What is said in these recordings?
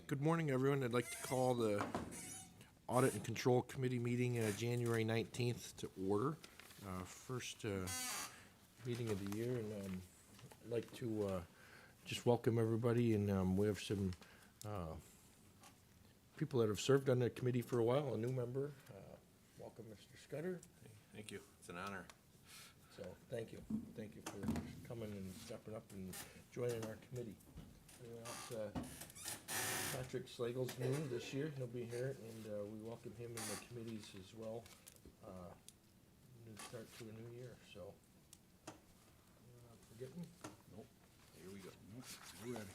Good morning, everyone. I'd like to call the Audit and Control Committee meeting January 19th to order. First meeting of the year, and I'd like to just welcome everybody, and we have some people that have served on the committee for a while, a new member. Welcome, Mr. Scudder. Thank you. It's an honor. So, thank you. Thank you for coming and stepping up and joining our committee. Patrick Slagle's new this year. He'll be here, and we welcome him in the committees as well. New start to a new year, so. Forgetting? Nope. Here we go. We're ready.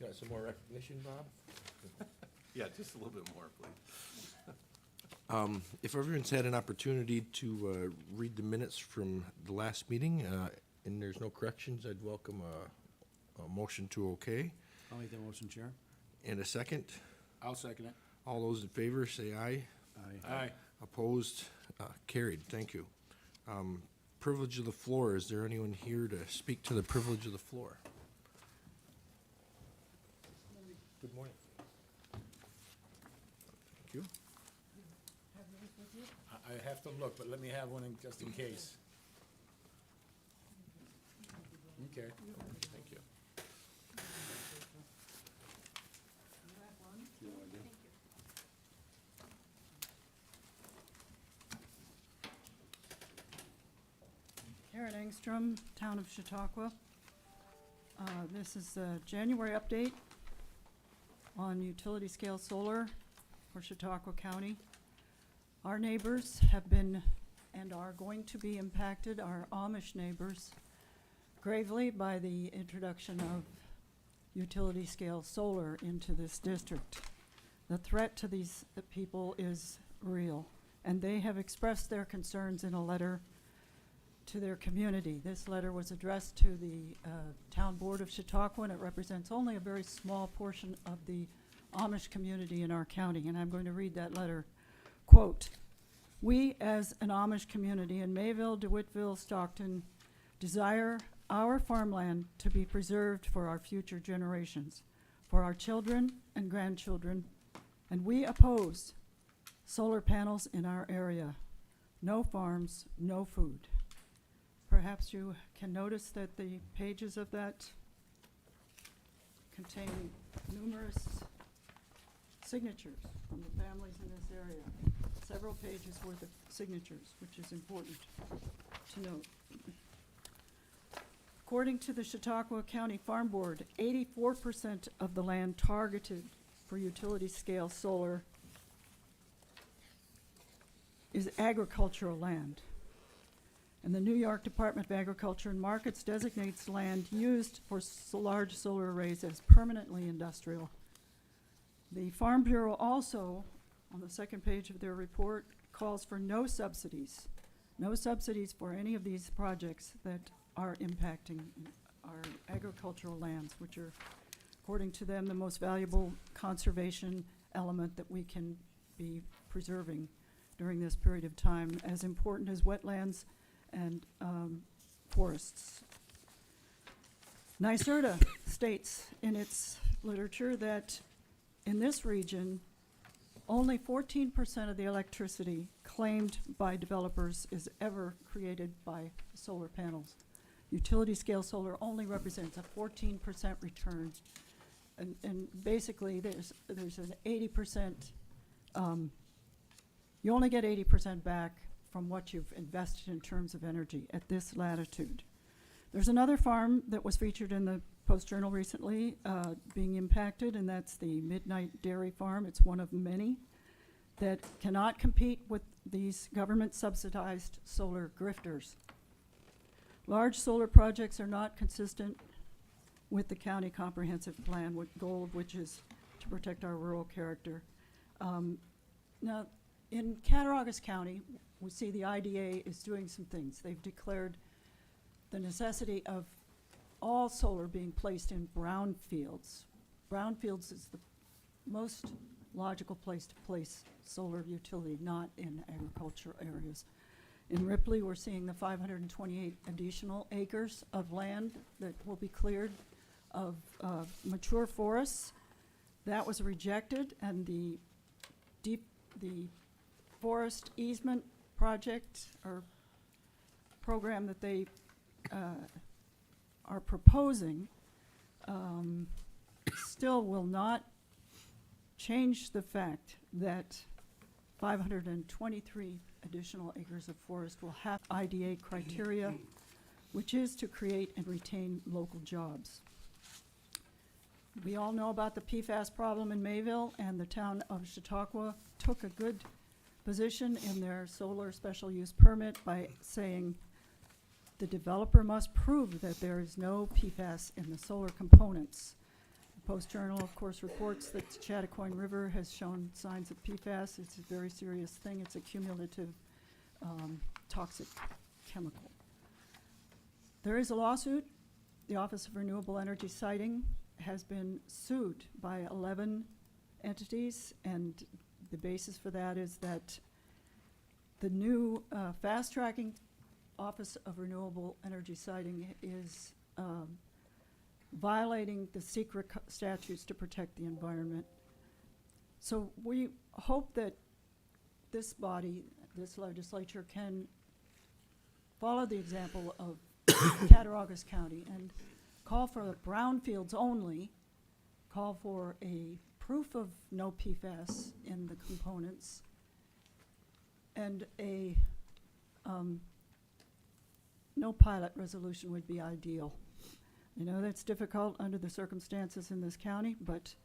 Got some more recognition, Bob? Yeah, just a little bit more, please. If everyone's had an opportunity to read the minutes from the last meeting, and there's no corrections, I'd welcome a motion to okay. I'll make that motion, Chair. And a second. I'll second it. All those in favor, say aye. Aye. Opposed? Carried. Thank you. Privilege of the floor. Is there anyone here to speak to the privilege of the floor? Good morning. Thank you. I have to look, but let me have one just in case. Okay. Thank you. Karen Engstrom, Town of Chautauqua. This is the January update on utility scale solar for Chautauqua County. Our neighbors have been and are going to be impacted, our Amish neighbors, gravely by the introduction of utility scale solar into this district. The threat to these people is real, and they have expressed their concerns in a letter to their community. This letter was addressed to the Town Board of Chautauqua, and it represents only a very small portion of the Amish community in our county, and I'm going to read that letter. Quote, "We as an Amish community in Mayville, DeWittville, Stockton desire our farmland to be preserved for our future generations, for our children and grandchildren, and we oppose solar panels in our area. No farms, no food." Perhaps you can notice that the pages of that contain numerous signatures from the families in this area. Several pages worth of signatures, which is important to note. According to the Chautauqua County Farm Board, 84% of the land targeted for utility scale solar is agricultural land. And the New York Department of Agriculture and Markets designates land used for large solar arrays as permanently industrial. The Farm Bureau also, on the second page of their report, calls for no subsidies for any of these projects that are impacting our agricultural lands, which are, according to them, the most valuable conservation element that we can be preserving during this period of time, as important as wetlands and forests. NYSERDA states in its literature that in this region, only 14% of the electricity claimed by developers is ever created by solar panels. Utility scale solar only represents a 14% return. And basically there's an 80%, you only get 80% back from what you've invested in terms of energy at this latitude. There's another farm that was featured in the Post-Journal recently being impacted, and that's the Midnight Dairy Farm. It's one of many that cannot compete with these government-subsidized solar grifters. Large solar projects are not consistent with the county comprehensive plan, with goal of which is to protect our rural character. Now, in Cattaraugus County, we see the IDA is doing some things. They've declared the necessity of all solar being placed in brownfields. Brownfields is the most logical place to place solar utility, not in agriculture areas. In Ripley, we're seeing the 528 additional acres of land that will be cleared of mature forests That was rejected, and the forest easement project or program that they are proposing still will not change the fact that 523 additional acres of forest will have IDA criteria, which is to create and retain local jobs. We all know about the PFAS problem in Mayville, and the town of Chautauqua took a good position in their solar special use permit by saying the developer must prove that there is no PFAS in the solar components. The Post-Journal, of course, reports that the Chattacoin River has shown signs of PFAS. It's a very serious thing. It's a cumulative toxic chemical. There is a lawsuit. The Office of Renewable Energy Siting has been sued by 11 entities, and the basis for that is that the new fast-tracking Office of Renewable Energy Siting is violating the secret statutes to protect the environment. So we hope that this body, this legislature, can follow the example of Cattaraugus County and call for the brownfields only, call for a proof of no PFAS in the components, and a no pilot resolution would be ideal. I know that's difficult under the circumstances in this county, but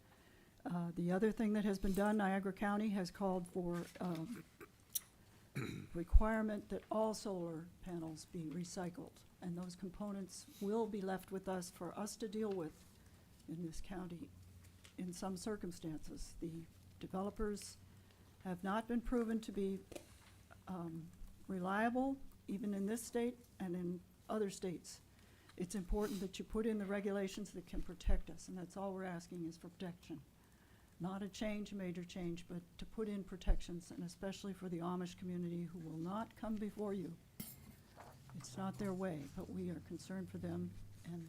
the other thing that has been done, Niagara County has called for requirement that all solar panels be recycled, and those components will be left with us for us to deal with in this county in some circumstances. The developers have not been proven to be reliable, even in this state and in other states. It's important that you put in the regulations that can protect us, and that's all we're asking is for protection. Not a change, a major change, but to put in protections, and especially for the Amish community who will not come before you. It's not their way, but we are concerned for them, and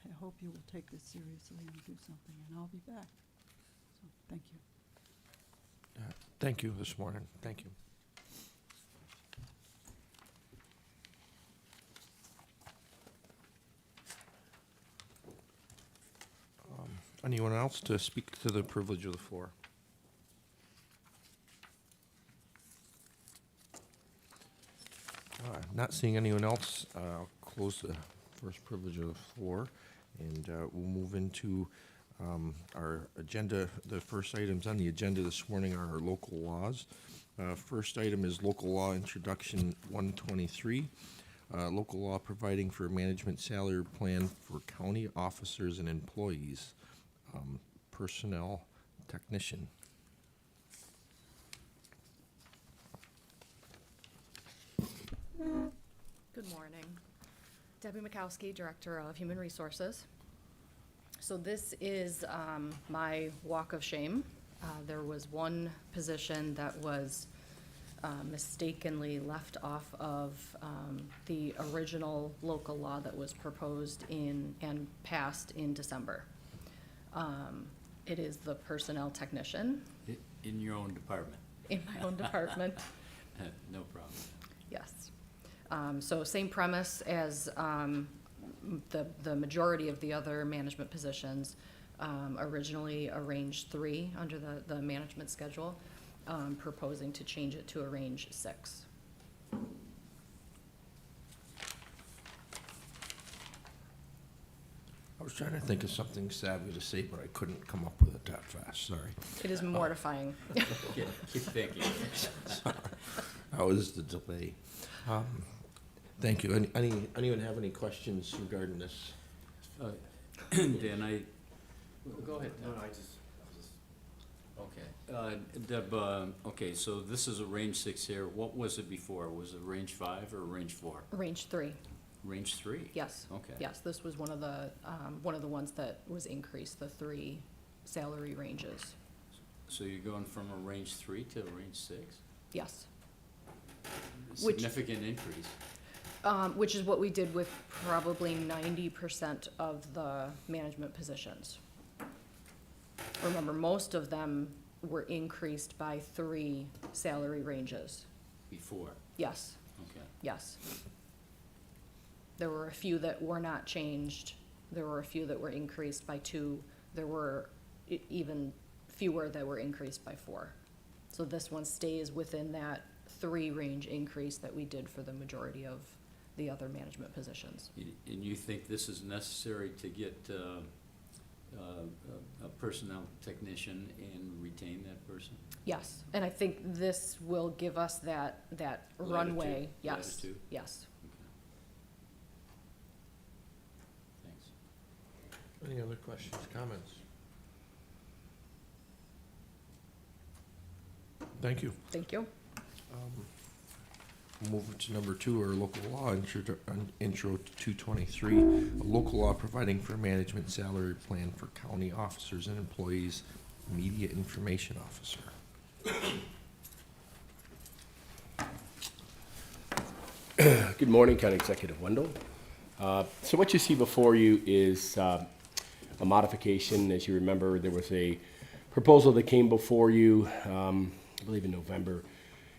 I hope you will take this seriously and do something, and I'll be back. So, thank you. Thank you this morning. Thank you. Anyone else to speak to the privilege of the floor? Not seeing anyone else, I'll close the first privilege of the floor, and we'll move into our agenda. The first items on the agenda this morning are our local laws. First item is Local Law Introduction 123, local law providing for a management salary plan for county officers and employees. Personnel technician. Good morning. Debbie Mikowski, Director of Human Resources. So this is my walk of shame. There was one position that was mistakenly left off of the original local law that was proposed in and passed in December. It is the personnel technician In your own department? in my own department. No problem. Yes. So same premise as the majority of the other management positions, originally a range 3 under the management schedule, proposing to change it to a range 6. I was trying to think of something savvy to say, but I couldn't come up with it that fast, sorry. It is mortifying. Keep thinking. That was the delay. Thank you. Anyone have any questions regarding this? Dan, go ahead. No, Dan. I just, Okay. Deb, okay, so this is a range 6 here. What was it before? Was it range 5 or range 4? Range 3, Range 3? yes. Okay. Yes, this was one of the ones that was increased, the 3 salary ranges. So you're going from a range 3 to a range 6? Yes. Which- Significant increase. Which is what we did with probably 90% of the management positions. remember, most of them were increased by 3 salary ranges. Before, Yes, okay. yes. There were a few that were not changed. There were a few that were increased by 2. There were even fewer that were increased by 4. So this one stays within that 3 range increase that we did for the majority of the other management positions. And you think this is necessary to get a personnel technician and retain that person? Yes, and I think this will give us that runway, Latitude, yes, latitude. yes. Okay. Thanks. Any other questions, comments? Thank you. Thank you. Move to number 2, our local law, intro to 223, a local law providing for management salary plan for county officers and employees, media information officer. Good morning, County Executive Wendell. So what you see before you is a modification. As you remember, there was a proposal that came before you, I believe in November,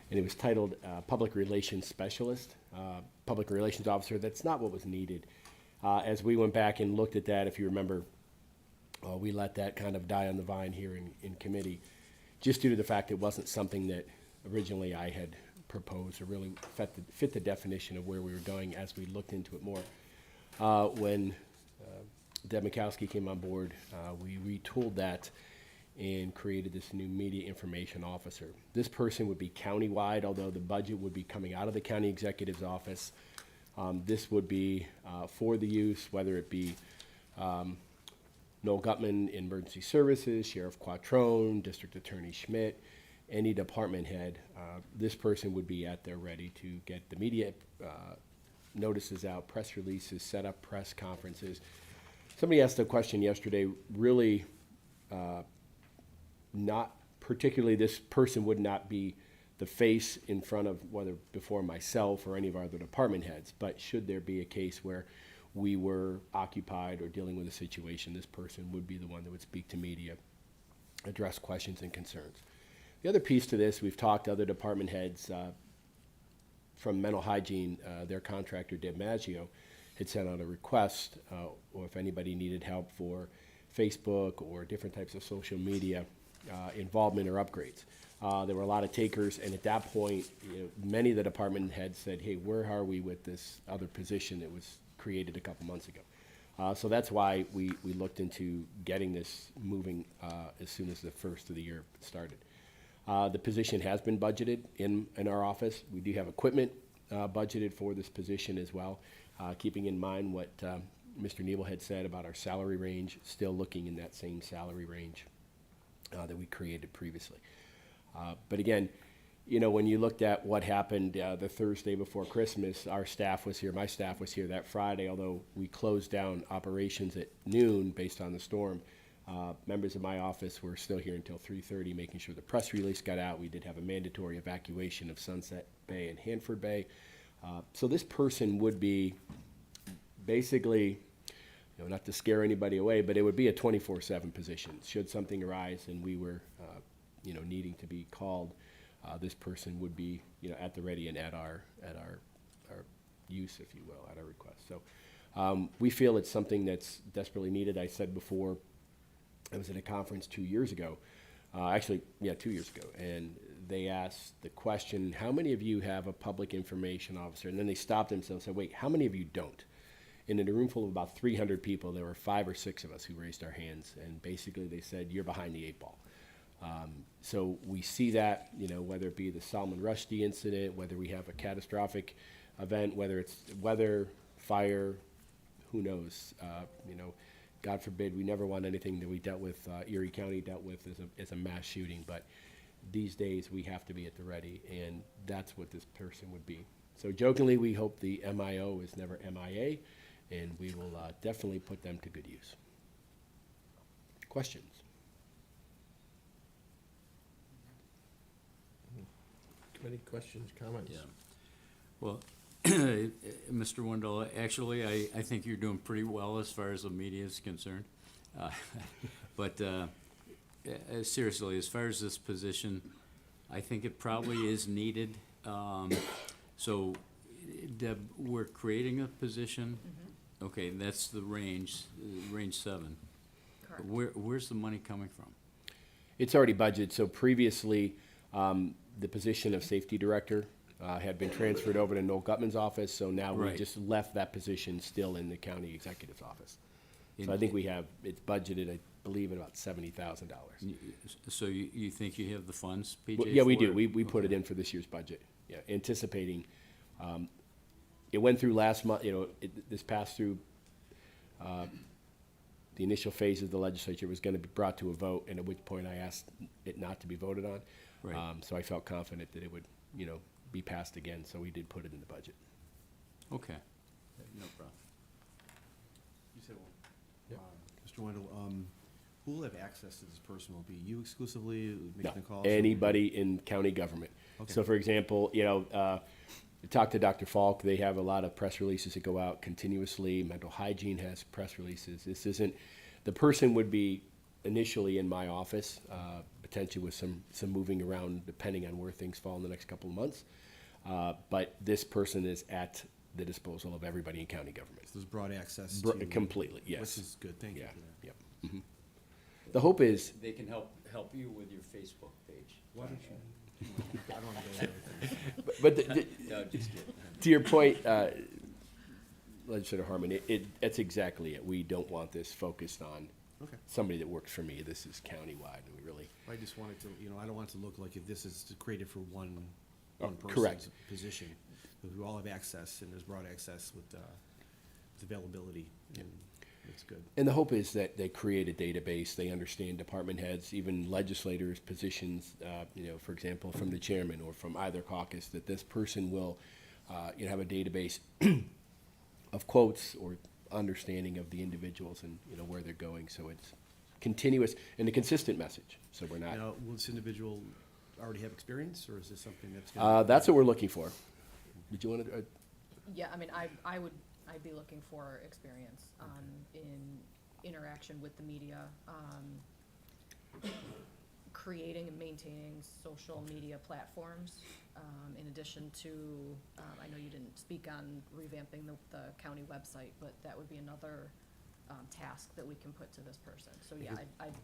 and it was titled Public Relations Specialist, Public Relations Officer. That's not what was needed. As we went back and looked at that, if you remember, we let that kind of die on the vine here in committee, just due to the fact it wasn't something that originally I had proposed or really fit the definition of where we were going as we looked into it more. When Deb Mikowski came on board, we retooled that and created this new media information officer. This person would be countywide, although the budget would be coming out of the county executive's office. This would be for the use, whether it be Noel Gutman in Emergency Services, Sheriff Quattrone, District Attorney Schmidt, any department head. This person would be at their ready to get the media notices out, press releases, set up press conferences. Somebody asked a question yesterday, really not particularly, this person would not be the face in front of, whether before myself or any of our other department heads, but should there be a case where we were occupied or dealing with a situation, this person would be the one that would speak to media, address questions and concerns. The other piece to this, we've talked to other department heads from mental hygiene, their contractor, Deb Maggio, had sent out a request, or if anybody needed help for Facebook or different types of social media involvement or upgrades. There were a lot of takers, and at that point, many of the department heads said, hey, where are we with this other position that was created a couple months ago? So that's why we looked into getting this moving as soon as the first of the year started. The position has been budgeted in our office. We do have equipment budgeted for this position as well, keeping in mind what Mr. Nebel had said about our salary range, still looking in that same salary range that we created previously. But again, when you looked at what happened the Thursday before Christmas, our staff was here, my staff was here that Friday, although we closed down operations at noon based on the storm. Members of my office were still here until 3:30, making sure the press release got out. We did have a mandatory evacuation of Sunset Bay and Hanford Bay. So this person would be basically, not to scare anybody away, but it would be a 24/7 position. Should something arise and we were, needing to be called, this person would be, at the ready and at our use, if you will, at our request. So we feel it's something that's desperately needed. I said before, I was at a conference 2 years ago, 2 years ago, and they asked the question, how many of you have a public information officer? And then they stopped themselves and said, wait, how many of you don't? And in a room full of about 300 people, there were 5 or 6 of us who raised our hands, and basically they said, you're behind the 8 ball. So we see that, whether it be the Salman Rushdie incident, whether we have a catastrophic event, whether it's weather, fire, who knows, God forbid, we never want anything that we dealt with, Erie County dealt with as a mass shooting, but these days we have to be at the ready, and that's what this person would be. So jokingly, we hope the MIO is never MIA, and we will definitely put them to good use. Questions? Any questions, comments? Yeah. Well, Mr. Wendell, actually, I think you're doing pretty well as far as the media is concerned. But seriously, as far as this position, I think it probably is needed. So, Deb, we're creating a position. Okay, that's the range 7. Correct. Where's the money coming from? It's already budgeted, so previously, the position of safety director had been transferred over to Noel Gutman's office, so now we Right. just left that position still in the county executive's office. So I think it's budgeted, I believe, at about $70,000. So you think you have the funds, PJ? Yeah, we for do. it? We put it in for this year's budget, yeah, anticipating, it went through last month, this passed through, the initial phase of the legislature was gonna be brought to a vote, and at which point I asked it not to be voted on. Right. So I felt confident that it would, be passed again, so we did put it in the budget. Okay, no problem. You said, Mr. Wendell, who will have access to this person? Will it be you exclusively No, making the calls? anybody in county government. Okay. So for example, talk to Dr. Falk, they have a lot of press releases that go out continuously. Mental hygiene has press releases. This isn't, the person would be initially in my office, potentially with some moving around depending on where things fall in the next couple of months. But this person is at the disposal of everybody in county government. So there's broad access Bro- to. completely, yes. Which is good, thank you Yeah, for that. yep. The hope is, They can help you with your Facebook page. Why don't you? I don't wanna go there. but No, just kidding. to your point, Legislator Harmon, that's exactly it. We don't want this focused on Okay. somebody that works for me. This is countywide, and we really, I just wanted to, I don't want it to look like if this is created for one correct. person's position. Because we all have access, and there's broad access with availability, and it's good. And the hope is that they create a database, they understand department heads, even legislators' positions, for example, from the chairman or from either caucus, that this person will, have a database of quotes or understanding of the individuals and, where they're going, so it's continuous and a consistent message, so we're not, Now, will this individual already have experience, or is this something that's gonna? that's what we're looking for. Did you want to, Yeah, I mean, I'd be looking for experience, in interaction with the media, creating and maintaining social media platforms, in addition to, I know you didn't speak on revamping the county website, but that would be another, task that we can put to this person. So, yeah,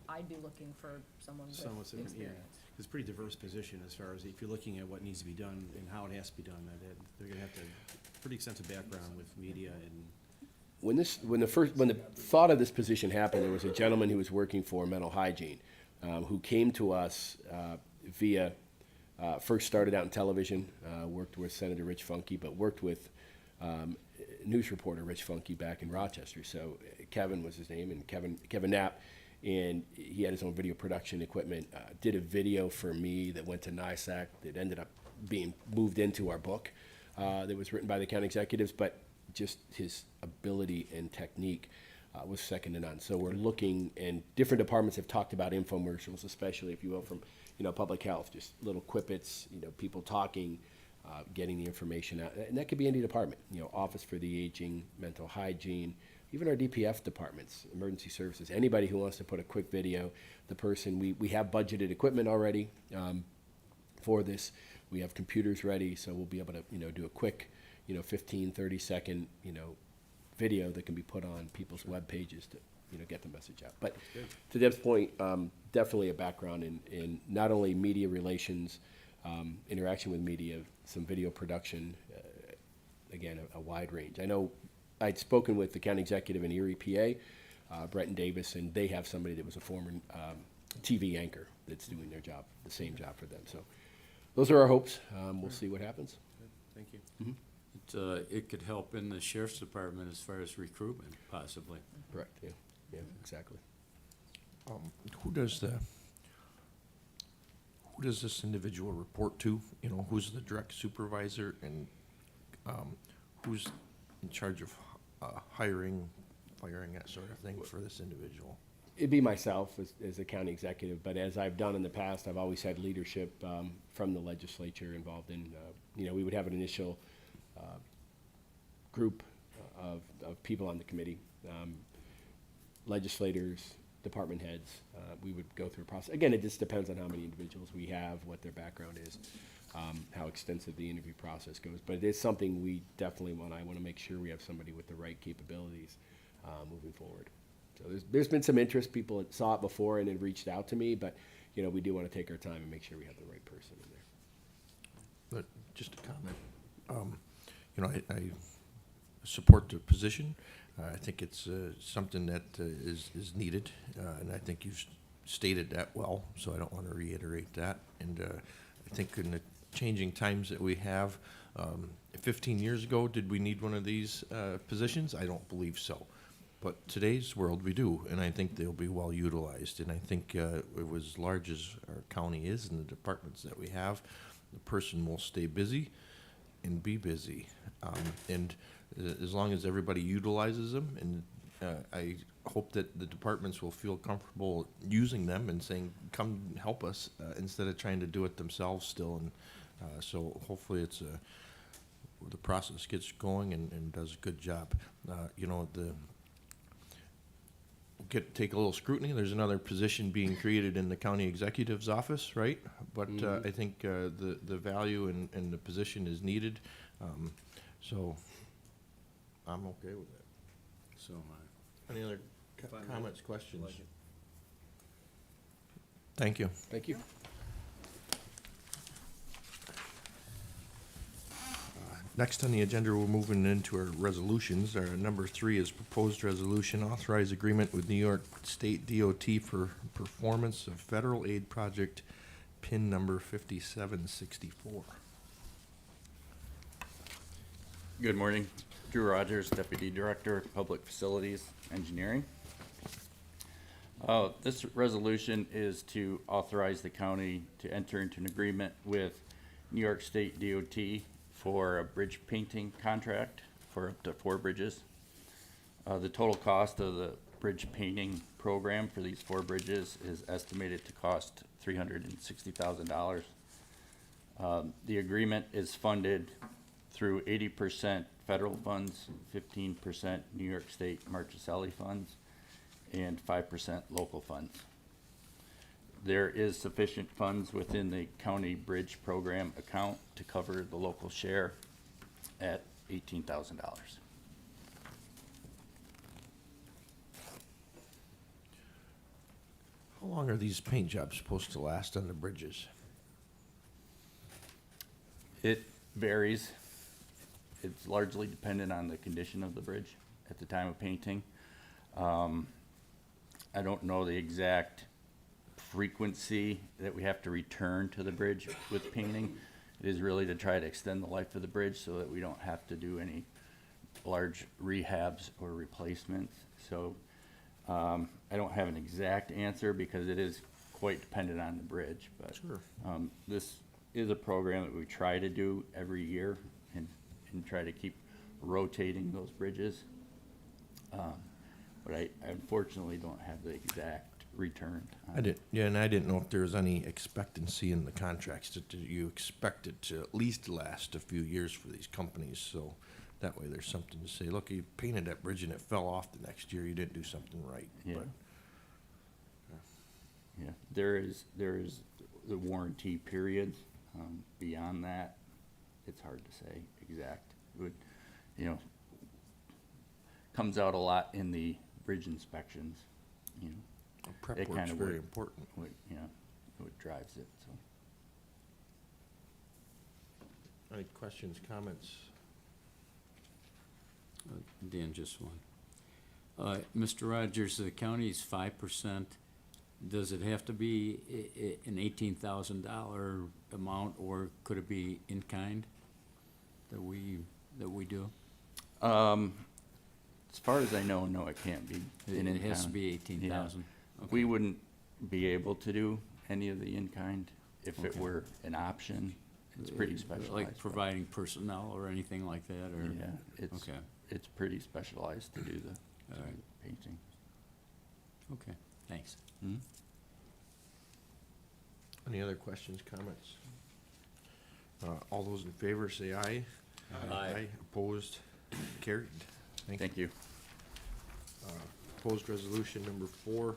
I'd be looking for someone Somewhat with different, yeah. experience. It's a pretty diverse position as far as if you're looking at what needs to be done and how it has to be done, they're gonna have to, pretty extensive background with media and. when the thought of this position happened, there was a gentleman who was working for mental hygiene, who came to us via, first started out in television, worked with Senator Rich Funke, but worked with news reporter Rich Funke back in Rochester. So Kevin was his name, and Kevin Knapp, and he had his own video production equipment. Did a video for me that went to NISAC that ended up being moved into our book that was written by the county executives, but just his ability and technique was second to none. So we're looking, and different departments have talked about infomercials, especially if you will from public health, just little quippets, people talking, getting the information out, and that could be any department, Office for the Aging, mental hygiene, even our DPF departments, emergency services, anybody who wants to put a quick video, the person, we have budgeted equipment already for this. We have computers ready, so we'll be able to, do a quick, 15, 30-second, video that can be put on people's web pages to, get the message out. But to Deb's point, definitely a background in not only media relations, interaction with media, some video production, again, a wide range. I know I'd spoken with the county executive in Erie, PA, Brenton Davis, and they have somebody that was a former TV anchor that's doing their job, the same job for them. So those are our hopes. We'll see what happens. Thank you. It could help in the sheriff's department as far as recruitment, possibly. Correct, yeah, exactly. Who does this individual report to? Who's the direct supervisor, and who's in charge of hiring, firing, that sort of thing for this individual? It'd be myself as a county executive, but as I've done in the past, I've always had leadership from the legislature involved in, we would have an initial group of people on the committee, legislators, department heads. We would go through a process. Again, it just depends on how many individuals we have, what their background is, how extensive the interview process goes. But it is something we definitely I want to make sure we have somebody with the right capabilities moving forward. So there's been some interest. People that saw it before and had reached out to me, but we do want to take our time and make sure we have the right person in there. But just a comment. I support the position. I think it's something that is needed, and I think you've stated that well, so I don't want to reiterate that. And I think in the changing times that we have, 15 years ago, did we need one of these positions? I don't believe so. But today's world, we do, and I think they'll be well utilized. And I think as large as our county is and the departments that we have, the person will stay busy and be busy. And as long as everybody utilizes them, and I hope that the departments will feel comfortable using them and saying, come help us, instead of trying to do it themselves still. And so hopefully the process gets going and does a good job. Take a little scrutiny. There's another position being created in the county executive's office, right? But I think the value and the position is needed. So I'm okay with it. So, Any other Fine. comments, questions? Like it. Thank you. Thank you. Next on the agenda, we're moving into our resolutions. Our number 3 is proposed resolution, authorize agreement with New York State DOT for performance of federal aid project, PIN number 5764. Good morning. Drew Rogers, Deputy Director of Public Facilities Engineering. This resolution is to authorize the county to enter into an agreement with New York State DOT for a bridge painting contract for up to 4 bridges. The total cost of the bridge painting program for these 4 bridges is estimated to cost $360,000. The agreement is funded through 80% federal funds, 15% New York State Marchicelli funds, and 5% local funds. There is sufficient funds within the county bridge program account to cover the local share at $18,000. How long are these paint jobs supposed to last on the bridges? It varies. It's largely dependent on the condition of the bridge at the time of painting. I don't know the exact frequency that we have to return to the bridge with painting. It is really to try to extend the life of the bridge so that we don't have to do any large rehabs or replacements. So I don't have an exact answer because it is quite dependent on the bridge. But Sure. this is a program that we try to do every year and try to keep rotating those bridges. But I unfortunately don't have the exact return. I didn't know if there was any expectancy in the contracts. Do you expect it to at least last a few years for these companies? So that way there's something to say, look, you painted that bridge and it fell off the next year. You didn't do something right. Yeah. But Yeah, there is the warranty periods. Beyond that, it's hard to say exact. It would, comes out a lot in the bridge inspections, prep It work's kinda very would- important. what drives it, so. Any questions, comments? Dan, just one. Mr. Rogers, the county's 5%. Does it have to be an $18,000 amount, or could it be in kind that we do? As far as I know, no, it can't be. It has to be Yeah. 18,000. We wouldn't be able to do any of the in-kind if it Okay. were an option. It's pretty specialized. Like but- providing personnel or anything like that, or? Yeah, it's, Okay, it's pretty specialized to do the all right, painting. okay, thanks. Hmm? Any other questions, comments? All those in favor say aye. Aye. Opposed? Carried. Thank you. Proposed resolution number 4,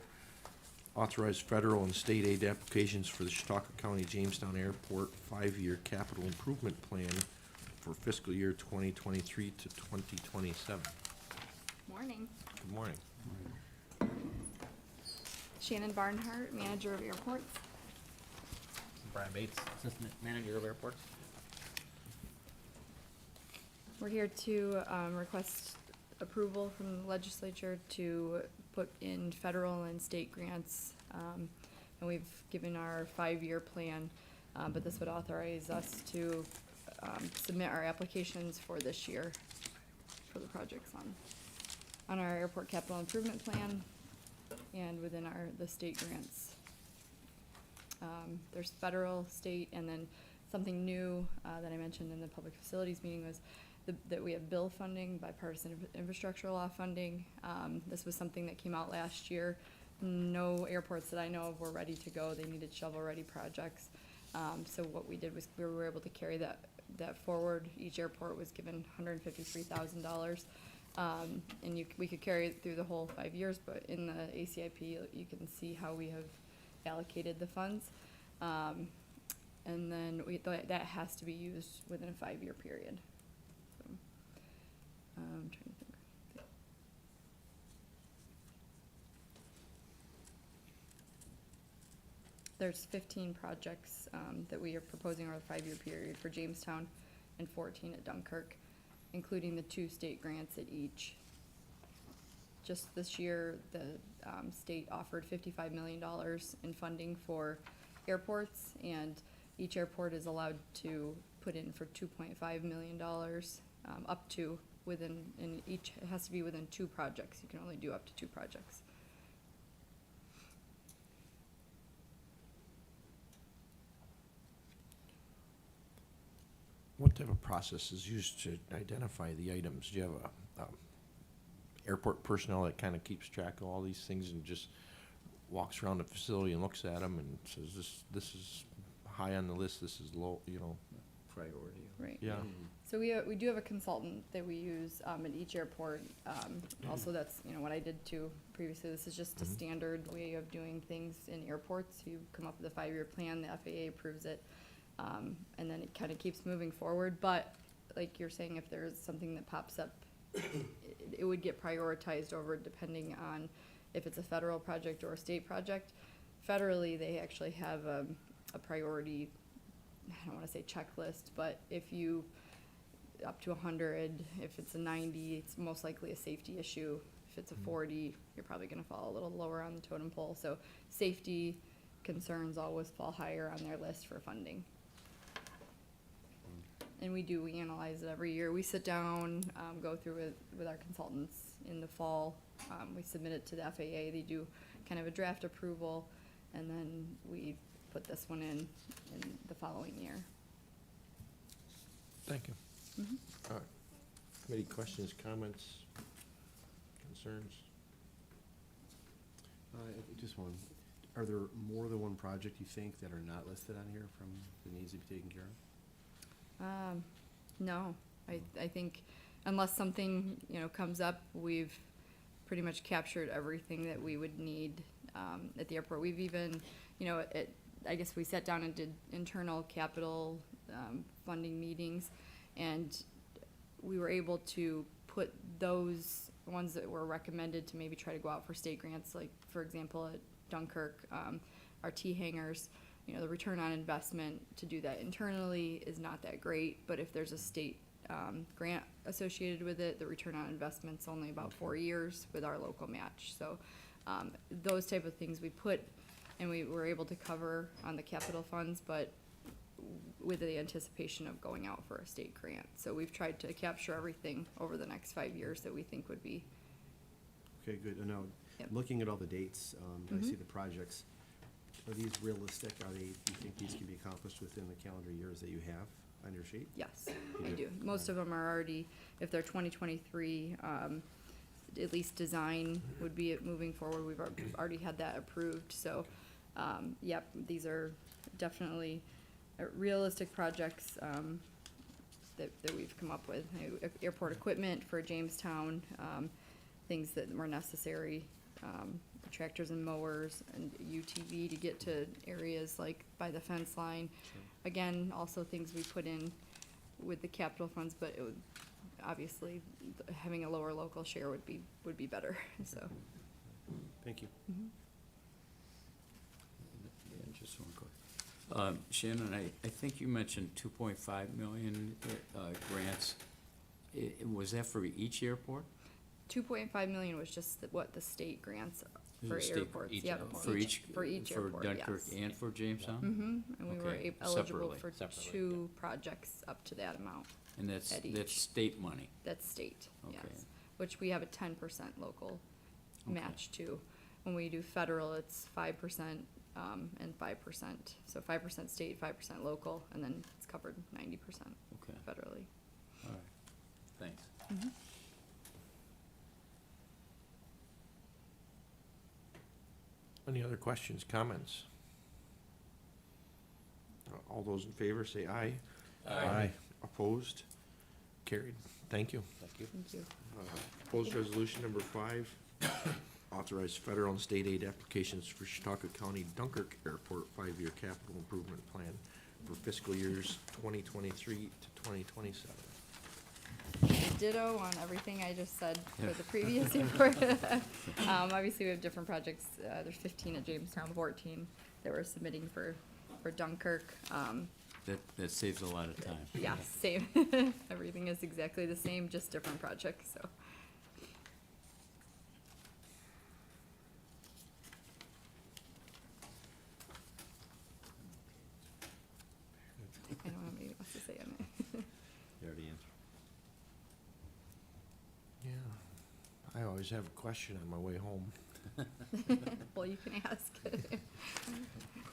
authorize federal and state aid applications for the Chautauqua County Jamestown Airport 5-year capital improvement plan for fiscal year 2023 to 2027. Morning. Good morning. Shannon Barnhart, Manager of Airports. Brian Bates, Assistant Manager of Airports. We're here to request approval from the legislature to put in federal and state grants. And we've given our 5-year plan, but this would authorize us to submit our applications for this year for the projects on our airport capital improvement plan and within the state grants. There's federal, state, and then something new that I mentioned in the public facilities meeting was that we have bill funding, bipartisan infrastructure law funding. This was something that came out last year. No airports that I know of were ready to go. They needed shovel-ready projects. So what we did was we were able to carry that forward. Each airport was given $153,000. And we could carry it through the whole 5 years, but in the ACIP, you can see how we have allocated the funds. And then that has to be used within a 5-year period. So, I'm trying to think. There's 15 projects that we are proposing over the 5-year period for Jamestown and 14 at Dunkirk, including the 2 state grants at each. Just this year, the state offered $55 million in funding for airports, and each airport is allowed to put in for $2.5 million, up to within, and each, it has to be within 2 projects. You can only do up to 2 projects. What type of process is used to identify the items? Do you have a airport personnel that kind of keeps track of all these things and just walks around the facility and looks at them and says, this is high on the list, this is low, you know? Priority. Right. Yeah. So we do have a consultant that we use at each airport. Also, that's what I did too previously. This is just a standard way of doing things in airports. You come up with a 5-year plan, the FAA approves it, and then it kind of keeps moving forward. But like you're saying, if there's something that pops up, it would get prioritized over depending on if it's a federal project or a state project. Federally, they actually have a priority, I don't want to say checklist, but if you up to 100, if it's a 90, it's most likely a safety issue. If it's a 40, you're probably going to fall a little lower on the totem pole. So safety concerns always fall higher on their list for funding. And we analyze it every year. We sit down, go through it with our consultants in the fall. We submit it to the FAA. They do kind of a draft approval, and then we put this one in the following year. Thank you. All right. Committee questions, comments, concerns? Just one. Are there more than one project you think that are not listed on here that needs to be taken care of? No, I think unless something, comes up, we've pretty much captured everything that we would need, at the airport. We've even, I guess we sat down and did internal capital, funding meetings, and we were able to put those ones that were recommended to maybe try to go out for state grants, like, for example, at Dunkirk, our T hangars, the return on investment to do that internally is not that great, but if there's a state grant associated with it, the return on investment's only about 4 years with our local match. So those type of things we put, and we were able to cover on the capital funds, but with the anticipation of going out for a state grant. So we've tried to capture everything over the next 5 years that we think would be. Okay, good. And now, Yep. looking at all the dates, I see the projects. Are these realistic? Do you think these can be accomplished within the calendar years that you have on your sheet? Yes, You I do? do. Most of them are already, if they're 2023, at least design would be moving forward. We've already had that approved. So, yep, these are definitely realistic projects that we've come up with. Airport equipment for Jamestown, things that were necessary the tractors and mowers and UTV to get to areas like by the fence line. Again, also things we put in with the capital funds, but it would, obviously, having a lower local share would be better, so. Thank you. Yeah, just one quick. Shannon, I think you mentioned 2.5 million grants. Was that for each airport? 2.5 million was just what the state grants Is for it state- airports, each yep. airport? For each, For each airport, For Dunkirk yes. and for Jamestown? Mm-hmm, and we were Okay, eligible separately. for Separately, two projects up to that amount. And that's At each. state money? That's state, Okay. yes, which we have a 10% local Okay. match to. When we do federal, it's 5%, and 5%. So 5% state, 5% local, and then it's covered 90% Okay, federally. all right, thanks. Any other questions, comments? All those in favor say aye. Aye. Opposed? Carried. Thank you. Thank you. Thank you. Proposed resolution number 5, authorize federal and state aid applications for Chautauqua County Dunkirk Airport 5-year capital improvement plan for fiscal years 2023 to 2027. Ditto on everything I just said for the previous airport. Obviously, we have different projects. There's 15 at Jamestown, 14 that we're submitting for Dunkirk. That saves a lot of time. Yeah, same. Everything is exactly the same, just different projects, so. I don't have anything else to say on it. You already answered. Yeah. I always have a question on my way home. Well, you can ask.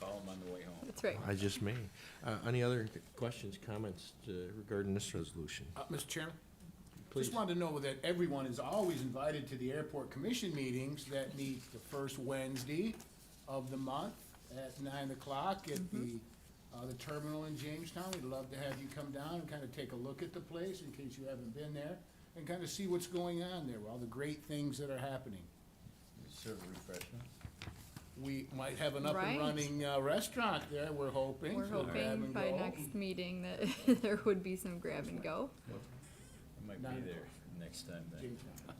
Call them on the way home. That's right. I just may. Any other questions, comments regarding this resolution? Mr. Chairman? Please. Just wanted to know that everyone is always invited to the airport commission meetings that meet the first Wednesday of the month at 9 o'clock at the terminal in Jamestown. We'd love to have you come down and kind of take a look at the place in case you haven't been there and kind of see what's going on there, all the great things that are happening. Serve refreshments? We might have an up and Right. running restaurant there, we're hoping. We're for grab hoping and by go. next meeting that there would be some grab and go. I might Nine be there next time then. Jamestown.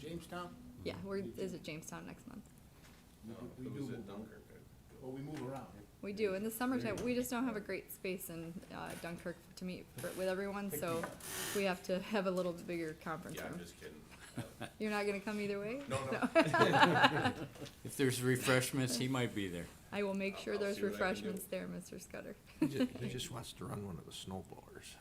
Jamestown? Yeah, is it Jamestown next month? We It do was move, at Dunkirk. well, we move around. We do. In the summertime, we just don't have a great space in Dunkirk to meet with everyone, so we have to have a little bit bigger conference Yeah, I'm room. just kidding. You're not gonna come either way? No. If there's refreshments, he might be there. I will make sure I'll there's see what I can do. refreshments there, Mr. Scudder. He just wants to run one of the snow blowers.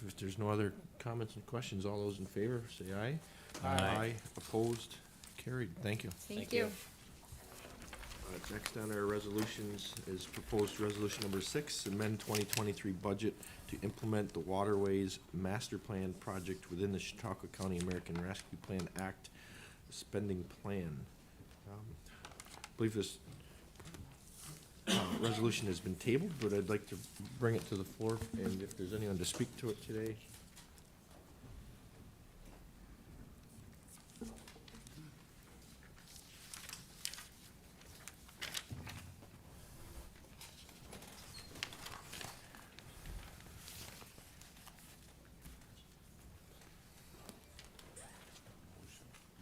If there's no other comments and questions, all those in favor, say aye. Aye. Opposed? Carried. Thank you. Thank you. Next on our resolutions is proposed resolution number 6, amend 2023 budget to implement the Waterways Master Plan project within the Chautauqua County American Rescue Plan Act spending plan. I believe this resolution has been tabled, but I'd like to bring it to the floor, and if there's anyone to speak to it today.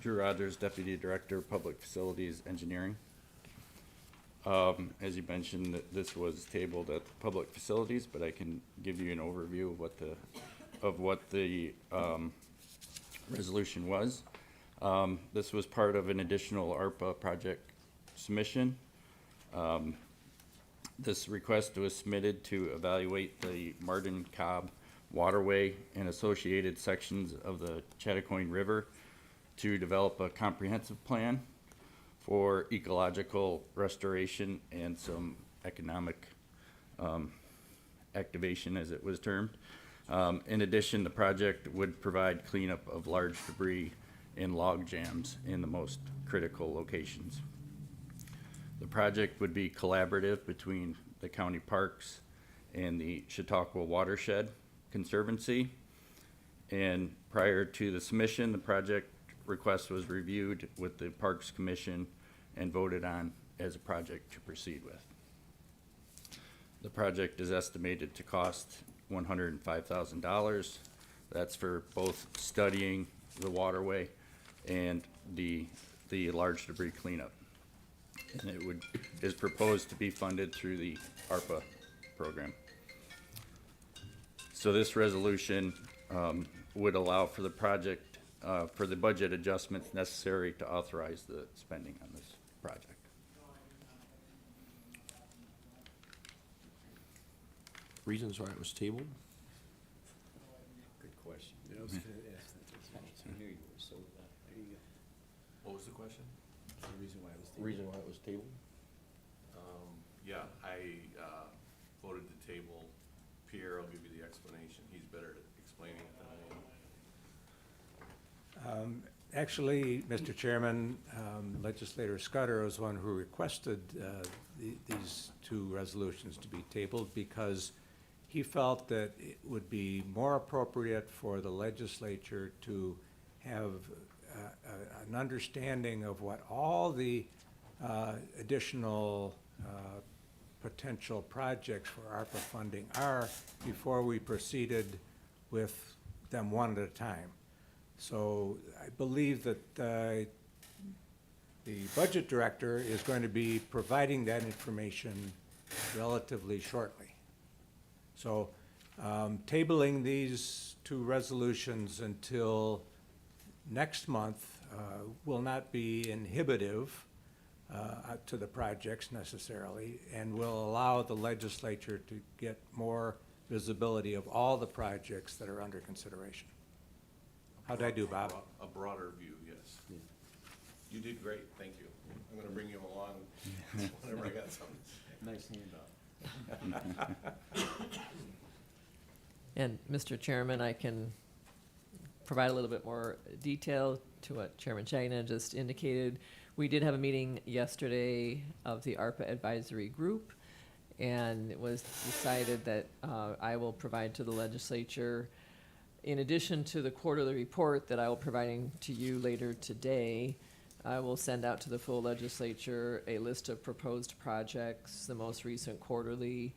Drew Rogers, Deputy Director, Public Facilities Engineering. As you mentioned, this was tabled at Public Facilities, but I can give you an overview of what the resolution was. This was part of an additional ARPA project submission. This request was submitted to evaluate the Martin Cobb waterway and associated sections of the Chattacoin River to develop a comprehensive plan for ecological restoration and some economic activation, as it was termed. In addition, the project would provide cleanup of large debris and log jams in the most critical locations. The project would be collaborative between the county parks and the Chautauqua Watershed Conservancy. And prior to the submission, the project request was reviewed with the Parks Commission and voted on as a project to proceed with. The project is estimated to cost $105,000. That's for both studying the waterway and the large debris cleanup. And it is proposed to be funded through the ARPA program. So this resolution would allow for the project, for the budget adjustments necessary to authorize the spending on this project. Reasons why it was tabled? Good question. I was gonna ask that. I knew you were, so, there you go. What was the question? The reason why it was. Reason why it was tabled? Yeah, I voted to table. Pierre, I'll give you the explanation. He's better at explaining it than I am. Actually, Mr. Chairman, Legislator Scudder was one who requested these two resolutions to be tabled because he felt that it would be more appropriate for the legislature to have an understanding of what all the additional potential projects for ARPA funding are before we proceeded with them one at a time. So I believe that the budget director is going to be providing that information relatively shortly. So tabling these two resolutions until next month will not be inhibitive to the projects necessarily, and will allow the legislature to get more visibility of all the projects that are under consideration. How'd I do, Bob? A broader view, yes. You did great, thank you. I'm gonna bring you along whenever I got something. Nice handout. And Mr. Chairman, I can provide a little bit more detail to what Chairman Shagnon just indicated. We did have a meeting yesterday of the ARPA Advisory Group, and it was decided that I will provide to the legislature, in addition to the quarterly report that I will be providing to you later today, I will send out to the full legislature a list of proposed projects, the most recent quarterly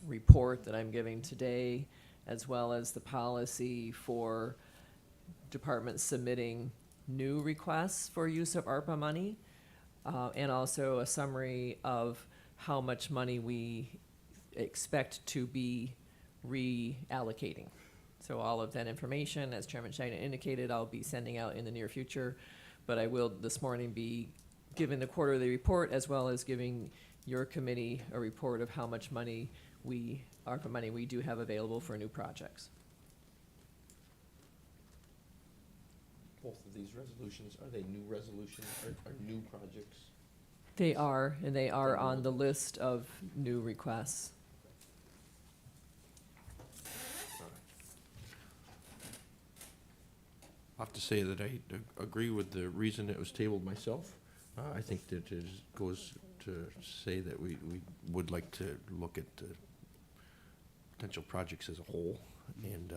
report that I'm giving today, as well as the policy for departments submitting new requests for use of ARPA money, and also a summary of how much money we expect to be reallocating. So all of that information, as Chairman Shagnon indicated, I'll be sending out in the near future, but I will this morning be giving the quarterly report as well as giving your committee a report of how much money ARPA money we do have available for new projects. Both of these resolutions, are they new resolutions, are new projects? They are, and they are on the list of new requests. I have to say that I agree with the reason it was tabled myself. I think that it goes to say that we would like to look at potential projects as a whole and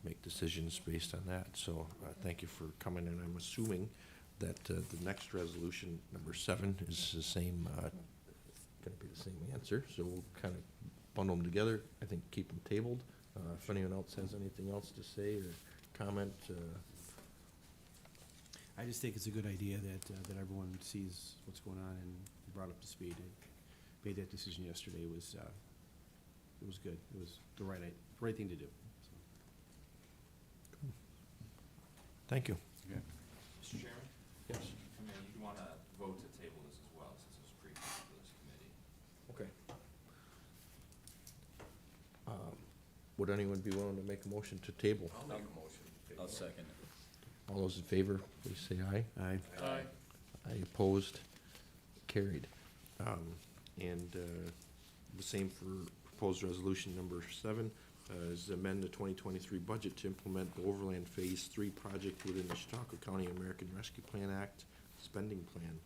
make decisions based on that. So thank you for coming, and I'm assuming that the next resolution, number 7, is the same, gonna be the same answer. So we'll kind of bundle them together. I think keep them tabled. If anyone else has anything else to say or comment, I just think it's a good idea that everyone sees what's going on and brought up to speed. And made that decision yesterday. It was good. It was the right thing to do. So. thank you. Okay. Mr. Chairman? Yes. I mean, you'd want to vote to table this as well, since it was previous to this committee. Okay. Would anyone be willing to make a motion to table? I'll make a motion to table. I'll second it. All those in favor, please say aye. Aye. Aye opposed, carried. And the same for proposed resolution number 7, is amend the 2023 budget to implement the Overland Phase 3 project within the Chautauqua County American Rescue Plan Act spending plan.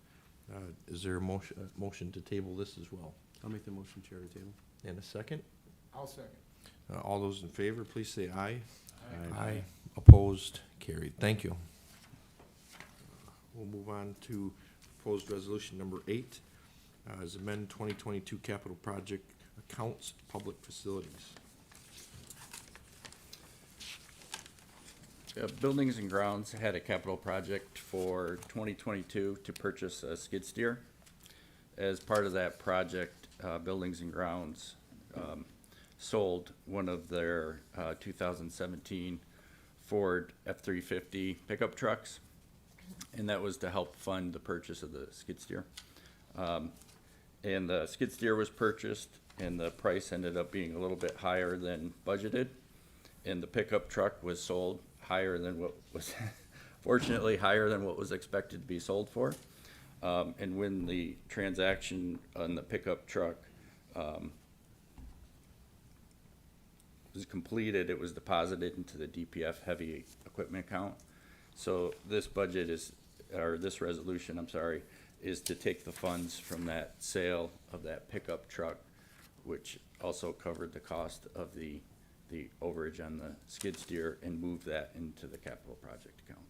Is there a motion to table this as well? I'll make the motion, Chair, to table. And a second? I'll second. All those in favor, please say aye. Aye. Opposed, carried. Thank you. We'll move on to proposed resolution number 8, is amend 2022 capital project accounts, public facilities. Buildings and Grounds had a capital project for 2022 to purchase a skid steer. As part of that project, Buildings and Grounds sold one of their 2017 Ford F-350 pickup trucks, and that was to help fund the purchase of the skid steer. And the skid steer was purchased, and the price ended up being a little bit higher than budgeted, and the pickup truck was sold higher than what was, fortunately, higher than what was expected to be sold for. And when the transaction on the pickup truck was completed, it was deposited into the DPF heavy equipment account. So this budget is, or this resolution, I'm sorry, is to take the funds from that sale of that pickup truck, which also covered the cost of the overage on the skid steer, and move that into the capital project account.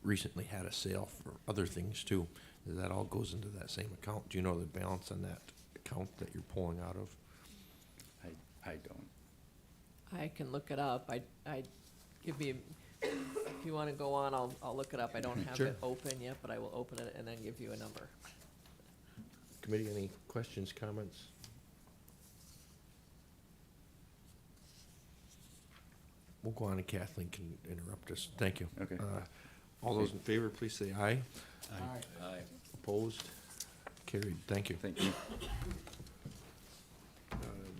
Recently had a sale for other things too. That all goes into that same account. Do you know the balance on that account that you're pulling out of? I don't. I can look it up. Give me, if you wanna go on, I'll look it up. I don't have Sure. it open yet, but I will open it and then give you a number. Committee, any questions, comments? We'll go on and Kathleen can interrupt us. Thank you. Okay. All those in favor, please say aye. Aye. Opposed? Carried. Thank you. Thank you.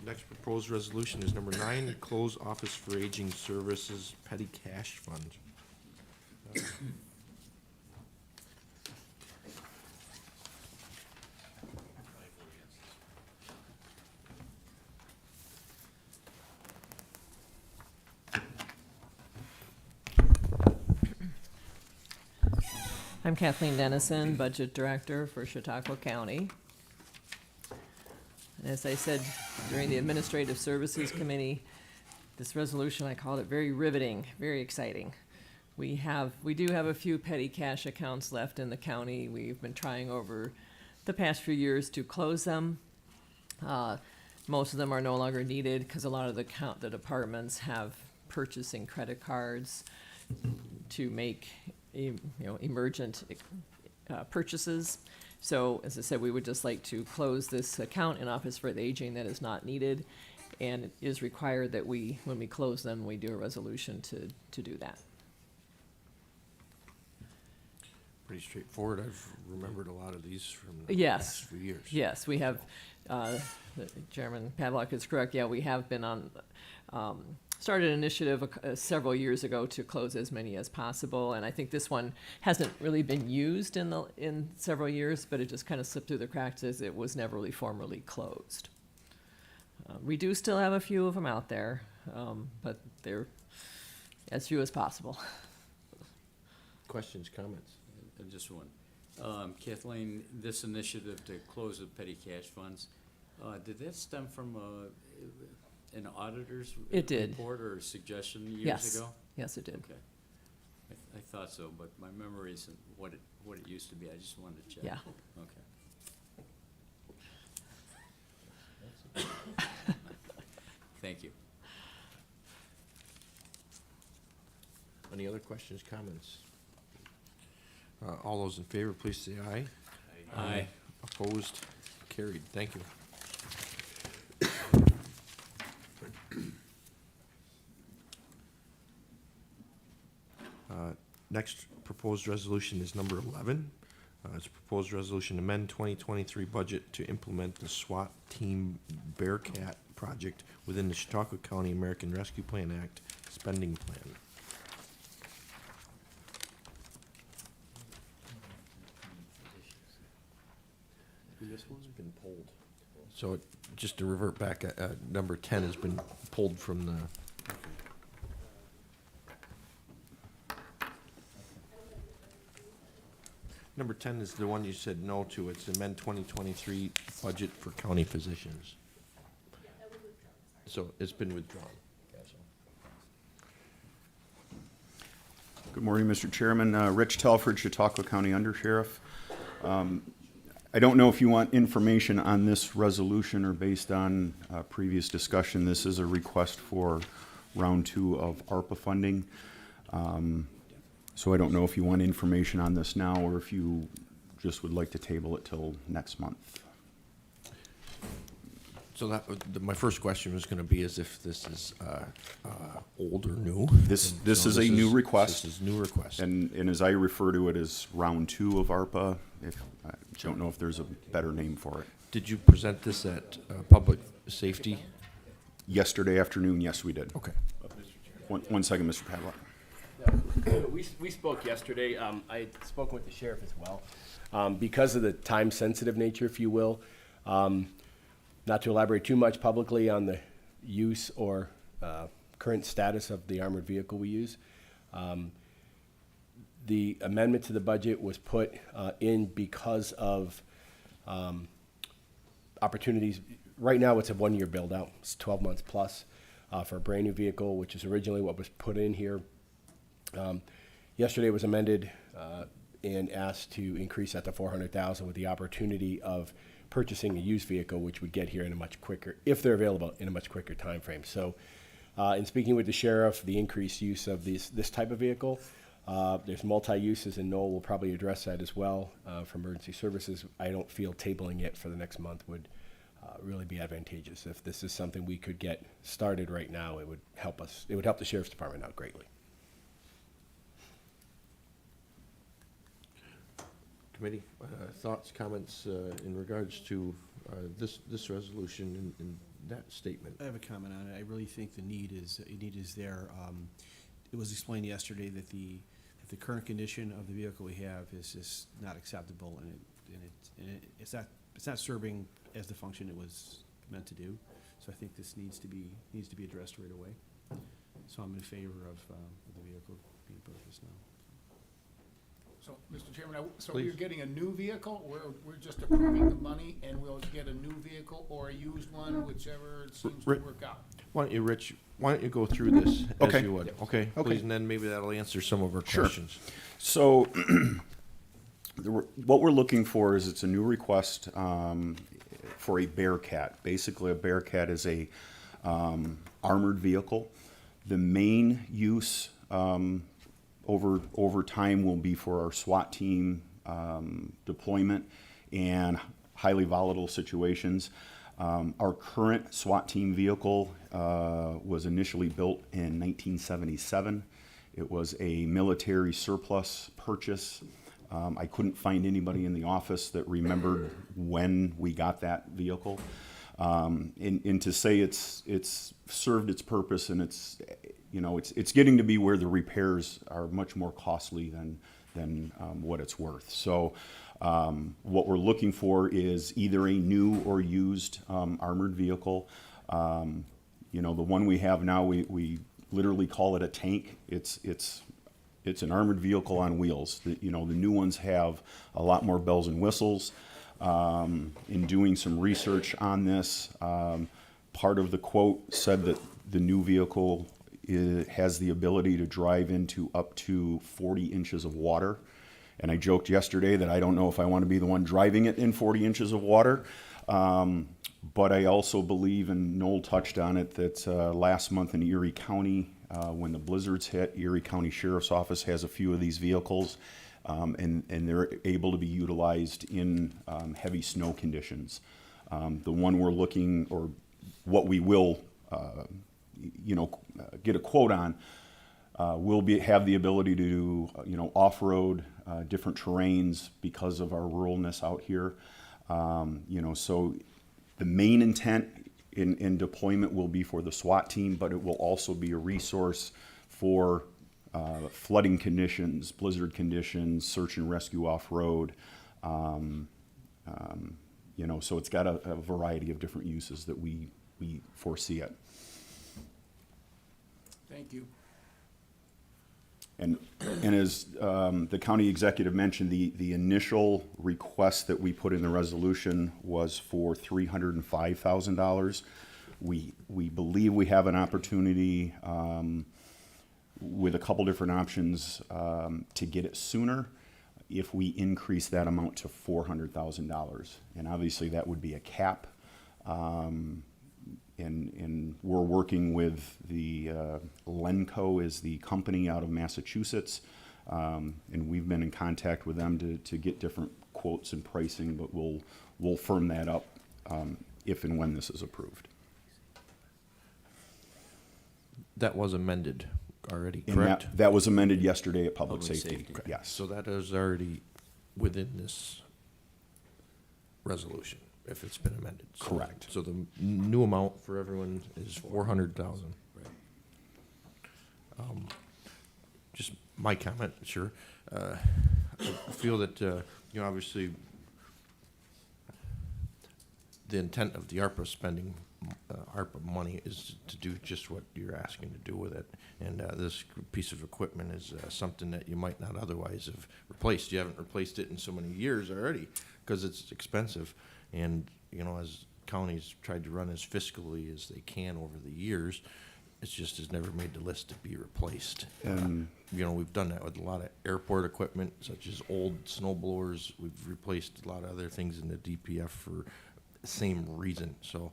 Next proposed resolution is number 9, close Office for Aging Services Petty Cash Fund. I'm Kathleen Dennison, Budget Director for Chautauqua County. And as I said during the Administrative Services Committee, this resolution, I called it very riveting, very exciting. We do have a few petty cash accounts left in the county. We've been trying over the past few years to close them. Most of them are no longer needed because a lot of the departments have purchasing credit cards to make emergent purchases. So, as I said, we would just like to close this account in Office for the Aging that is not needed, and it is required that when we close them, we do a resolution to do that. Pretty straightforward. I've remembered a lot of these from the Yes. last few years. Yes, we have, Chairman Pavlock is correct, yeah, we have been on, started an initiative several years ago to close as many as possible, and I think this one hasn't really been used in several years, but it just kind of slipped through the cracks as it was never really formally closed. We do still have a few of them out there, but they're as few as possible. Questions, comments? Just one. Kathleen, this initiative to close the petty cash funds, did that stem from an auditor's It did. report or suggestion years Yes. ago? Yes, it did. Okay. I thought so, but my memory isn't what it used to be. I just wanted to check. Yeah. Okay. Thank you. Any other questions, comments? All those in favor, please say aye. Aye. Opposed? Carried. Thank you. Next proposed resolution is number 11. It's a proposed resolution to amend 2023 budget to implement the SWAT Team Bearcat project within the Chautauqua County American Rescue Plan Act spending plan. This one's been pulled. So just to revert back, number 10 has been pulled from the, Number 10 is the one you said no to. It's amend 2023 budget for county positions. So it's been withdrawn. Okay, so. Good morning, Mr. Chairman. Rich Telford, Chautauqua County Undersheriff. I don't know if you want information on this resolution or based on previous discussion. This is a request for round 2 of ARPA funding. So I don't know if you want information on this now or if you just would like to table it till next month. So my first question was gonna be is if this is, old or new? This So is a new request. This is new request. And as I refer to it as round 2 of ARPA, I don't know if there's a better name for it. Did you present this at, public safety? Yesterday afternoon, yes, we did. Okay. One second, Mr. Padlock. We spoke yesterday. I had spoken with the sheriff as well. Because of the time-sensitive nature, if you will, not to elaborate too much publicly on the use or current status of the armored vehicle we use, the amendment to the budget was put in because of opportunities. Right now, it's a one-year build-out. It's 12 months plus for a brand-new vehicle, which is originally what was put in here. Yesterday it was amended and asked to increase that to $400,000 with the opportunity of purchasing a used vehicle, which would get here in a much quicker, if they're available, in a much quicker time frame. So, in speaking with the sheriff, the increased use of this type of vehicle, there's multi-uses, and Noel will probably address that as well for emergency services. I don't feel tabling it for the next month would really be advantageous. If this is something we could get started right now, it would help us. It would help the sheriff's department out greatly. Committee, thoughts, comments in regards to this resolution and that statement? I have a comment on it. I really think the need is there. It was explained yesterday that the current condition of the vehicle we have is just not acceptable, and it's not serving as the function it was meant to do. So I think this needs to be addressed right away. So I'm in favor of the vehicle being purchased now. So, Mr. Chairman, so Please. we're getting a new vehicle, we're just approving the money, and we'll get a new vehicle or a used one, whichever seems to Rick- work out. Why don't you, Rich, why don't you go through this as Okay. you would? Okay, Okay. please, and then maybe that'll answer some of our Sure. questions. So, what we're looking for is it's a new request for a Bearcat. Basically, a Bearcat is a armored vehicle. The main use over time will be for our SWAT team deployment and highly volatile situations. Our current SWAT team vehicle was initially built in 1977. It was a military surplus purchase. I couldn't find anybody in the office that remembered when we got that vehicle. And to say it's served its purpose, and it's getting to be where the repairs are much more costly than what it's worth. So what we're looking for is either a new or used armored vehicle. The one we have now, we literally call it a tank. It's an armored vehicle on wheels. The new ones have a lot more bells and whistles. In doing some research on this, part of the quote said that the new vehicle has the ability to drive into up to 40 inches of water. And I joked yesterday that I don't know if I want to be the one driving it in 40 inches of water. But I also believe, and Noel touched on it, that last month in Erie County, when the blizzards hit, Erie County Sheriff's Office has a few of these vehicles, and they're able to be utilized in heavy snow conditions. The one we're looking, or what we will, get a quote on, will have the ability to do, off-road, different terrains because of our ruralness out here. So the main intent in deployment will be for the SWAT team, but it will also be a resource for flooding conditions, blizzard conditions, search and rescue off-road. So it's got a variety of different uses that we foresee it. Thank you. And as the county executive mentioned, the initial request that we put in the resolution was for $305,000. We believe we have an opportunity with a couple different options to get it sooner if we increase that amount to $400,000. And obviously that would be a cap. And we're working with the Lenco is the company out of Massachusetts, and we've been in contact with them to get different quotes and pricing, but we'll firm that up if and when this is approved. That was amended already, And correct? that was amended yesterday at Public Public Safety. Safety. Yes. So that is already within this resolution, if it's been amended. So- Correct. So the new amount for everyone is 400,000. Just my comment, sure. I feel that, obviously, the intent of the ARPA spending, ARPA money is to do just what you're asking to do with it. And this piece of equipment is something that you might not otherwise have replaced. You haven't replaced it in so many years already because it's expensive. And, as counties tried to run as fiscally as they can over the years, it just has never made the list to be replaced. And We've done that with a lot of airport equipment, such as old snow blowers. We've replaced a lot of other things in the DPF for the same reason. So,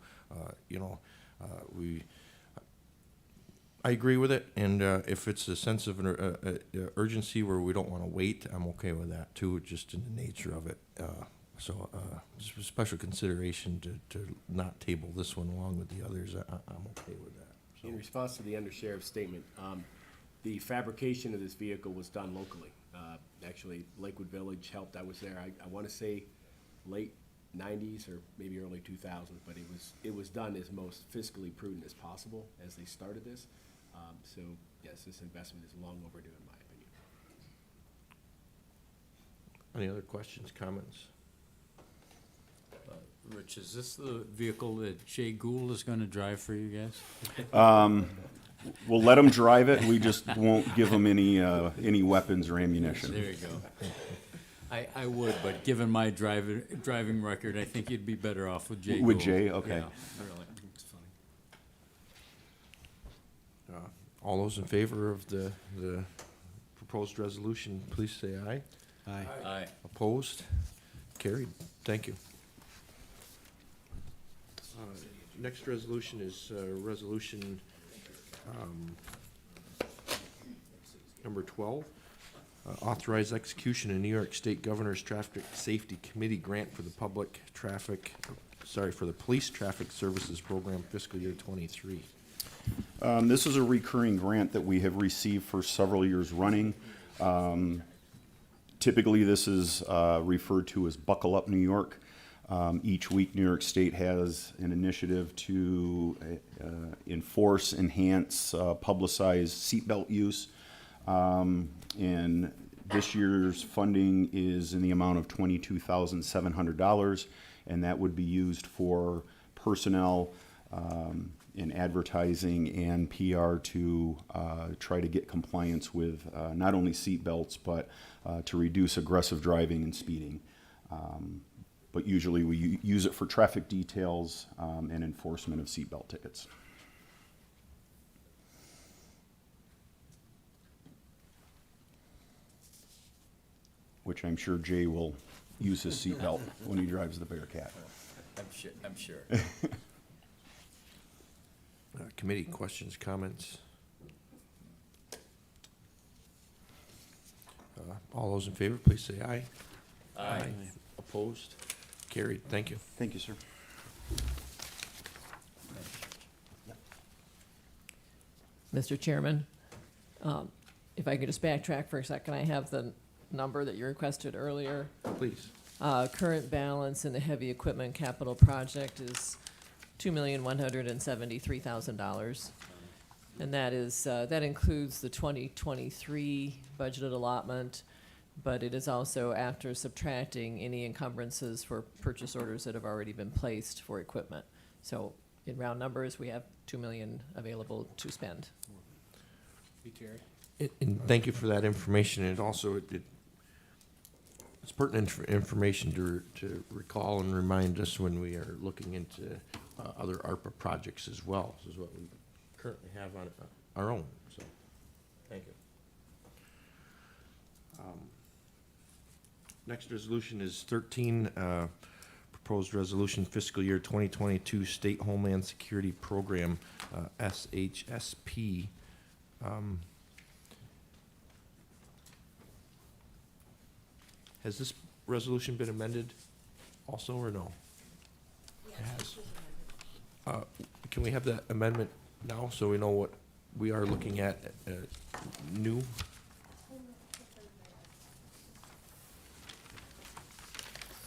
I agree with it, and if it's a sense of an urgency where we don't want to wait, I'm okay with that too, just in the nature of it. So, just a special consideration to not table this one along with the others, I'm okay with that. So. In response to the undersheriff's statement, the fabrication of this vehicle was done locally. Actually, Lakewood Village helped. I was there, I want to say late 90s or maybe early 2000s, but it was done as most fiscally prudent as possible as they started this. So yes, this investment is long overdue in my opinion. Any other questions, comments? Rich, is this the vehicle that Jay Gould is gonna drive for you guys? we'll let them drive it. We just won't give them any weapons or ammunition. There you go. I would, but given my driving record, I think you'd be better off with Jay Gould. With Jay, okay. Yeah. Really, it's funny. All those in favor of the proposed resolution, please say aye. Aye. Aye. Opposed? Carried. Thank you. Next resolution is resolution number 12. Authorize execution of New York State Governor's Traffic Safety Committee grant for the for the Police Traffic Services Program fiscal year 23. This is a recurring grant that we have received for several years running. Typically, this is referred to as Buckle Up New York. Each week, New York State has an initiative to enforce, enhance, publicize seatbelt use. And this year's funding is in the amount of $22,700, and that would be used for personnel in advertising and PR to try to get compliance with not only seatbelts, but to reduce aggressive driving and speeding. But usually we use it for traffic details and enforcement of seatbelt tickets. Which I'm sure Jay will use his seatbelt when he drives the Bearcat. I'm sure. Committee questions, comments? All those in favor, please say aye. Aye. Opposed? Carried. Thank you. Thank you, sir. Mr. Chairman, if I could just backtrack for a second, I have the number that you requested earlier. Please. Current balance in the heavy equipment capital project is $2,173,000. And that is, that includes the 2023 budgeted allotment, but it is also after subtracting any encumbrances for purchase orders that have already been placed for equipment. So in round numbers, we have $2 million available to spend. Hey, Terry? And thank you for that information, and also it's pertinent information to recall and remind us when we are looking into other ARPA projects as well. This is what we currently have on our own, so, thank you. Next resolution is 13, proposed resolution fiscal year 2022 State Homeland Security Program, SHSP. Has this resolution been amended also, or no? It has. Can we have that amendment now, so we know what we are looking at, new?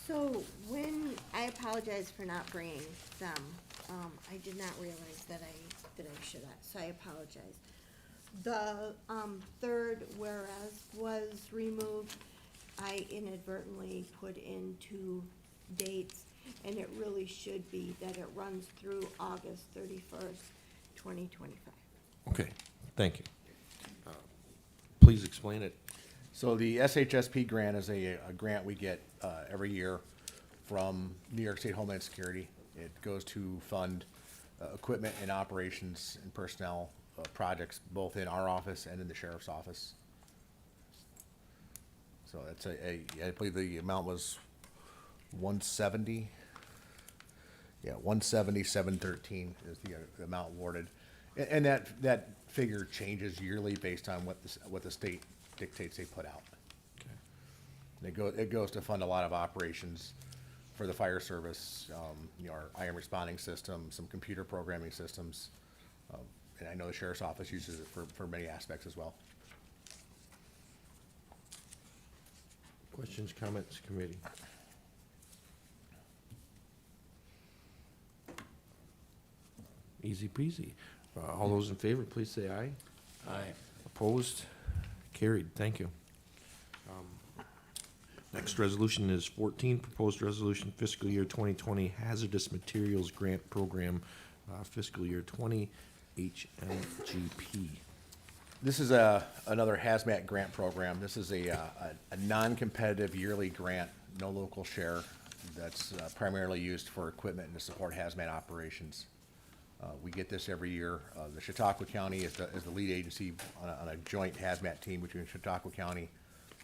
So when, I apologize for not bringing them. I did not realize that I should have, so I apologize. The, third whereas was removed. I inadvertently put in 2 dates, and it really should be that it runs through August 31st, 2025. Okay, thank you. Please explain it. So the SHSP grant is a grant we get every year from New York State Homeland Security. It goes to fund equipment and operations and personnel projects, both in our office and in the sheriff's office. So it's I believe the amount was 170. Yeah, 170,713 is the amount awarded, and that figure changes yearly based on what the state dictates they put out. It goes to fund a lot of operations for the fire service, our IM responding system, some computer programming systems, and I know the sheriff's office uses it for many aspects as well. Questions, comments, committee? Easy peasy. All those in favor, please say aye. Aye. Opposed? Carried. Thank you. Next resolution is 14, proposed resolution fiscal year 2020 hazardous materials grant program, fiscal year 20 HMGP. This is another hazmat grant program. This is a non-competitive yearly grant, no local share, that's primarily used for equipment and to support hazmat operations. We get this every year. The Chautauqua County is the lead agency on a joint hazmat team between Chautauqua County,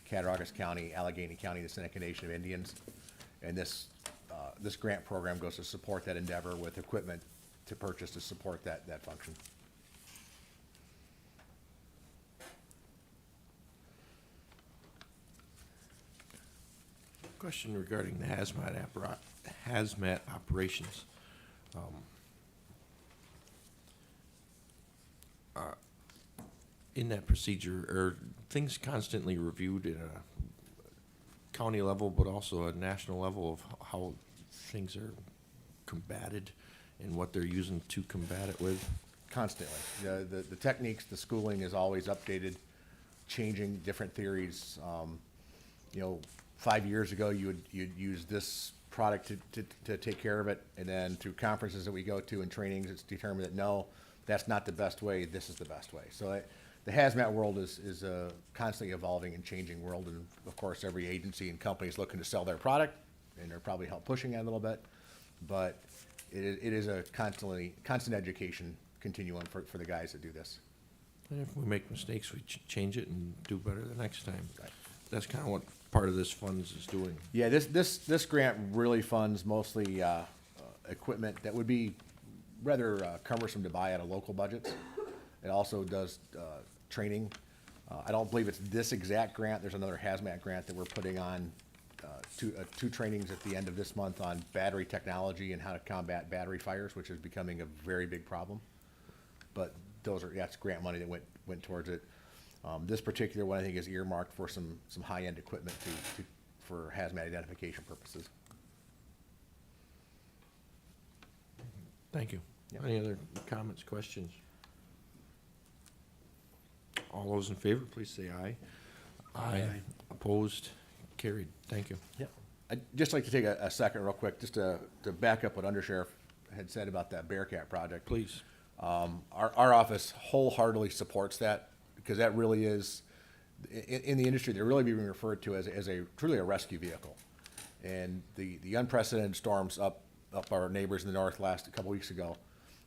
Cattaraugus County, Allegheny County, and the Seneca Nation of Indians. And this grant program goes to support that endeavor with equipment to purchase to support that function. Question regarding the hazmat operations. In that procedure, are things constantly reviewed at a county level, but also a national level of how things are combated and what they're using to combat it with? Constantly. The techniques, the schooling is always updated, changing different theories. 5 years ago, you'd use this product to take care of it, and then through conferences that we go to and trainings, it's determined that no, that's not the best way, this is the best way. So the hazmat world is a constantly evolving and changing world, and of course, every agency and company is looking to sell their product, and they're probably help pushing it a little bit, but it is a constant education continuum for the guys that do this. And if we make mistakes, we change it and do better the next time. Right. That's kind of what part of this funds is doing. Yeah, this grant really funds mostly equipment that would be rather cumbersome to buy out of local budgets. It also does training. I don't believe it's this exact grant. There's another hazmat grant that we're putting on, two trainings at the end of this month on battery technology and how to combat battery fires, which is becoming a very big problem. But that's grant money that went towards it. This particular one, I think, is earmarked for some high-end equipment for hazmat identification purposes. Thank you. Yep. Any other comments, questions? All those in favor, please say aye. Aye. Opposed? Carried. Thank you. Yep. I'd just like to take a second real quick, just to back up what Undersheriff had said about that Bearcat project. Please. Our office wholeheartedly supports that because that really is, in the industry, they're really being referred to as truly a rescue vehicle. And the unprecedented storms up our neighbors in the north a couple weeks ago,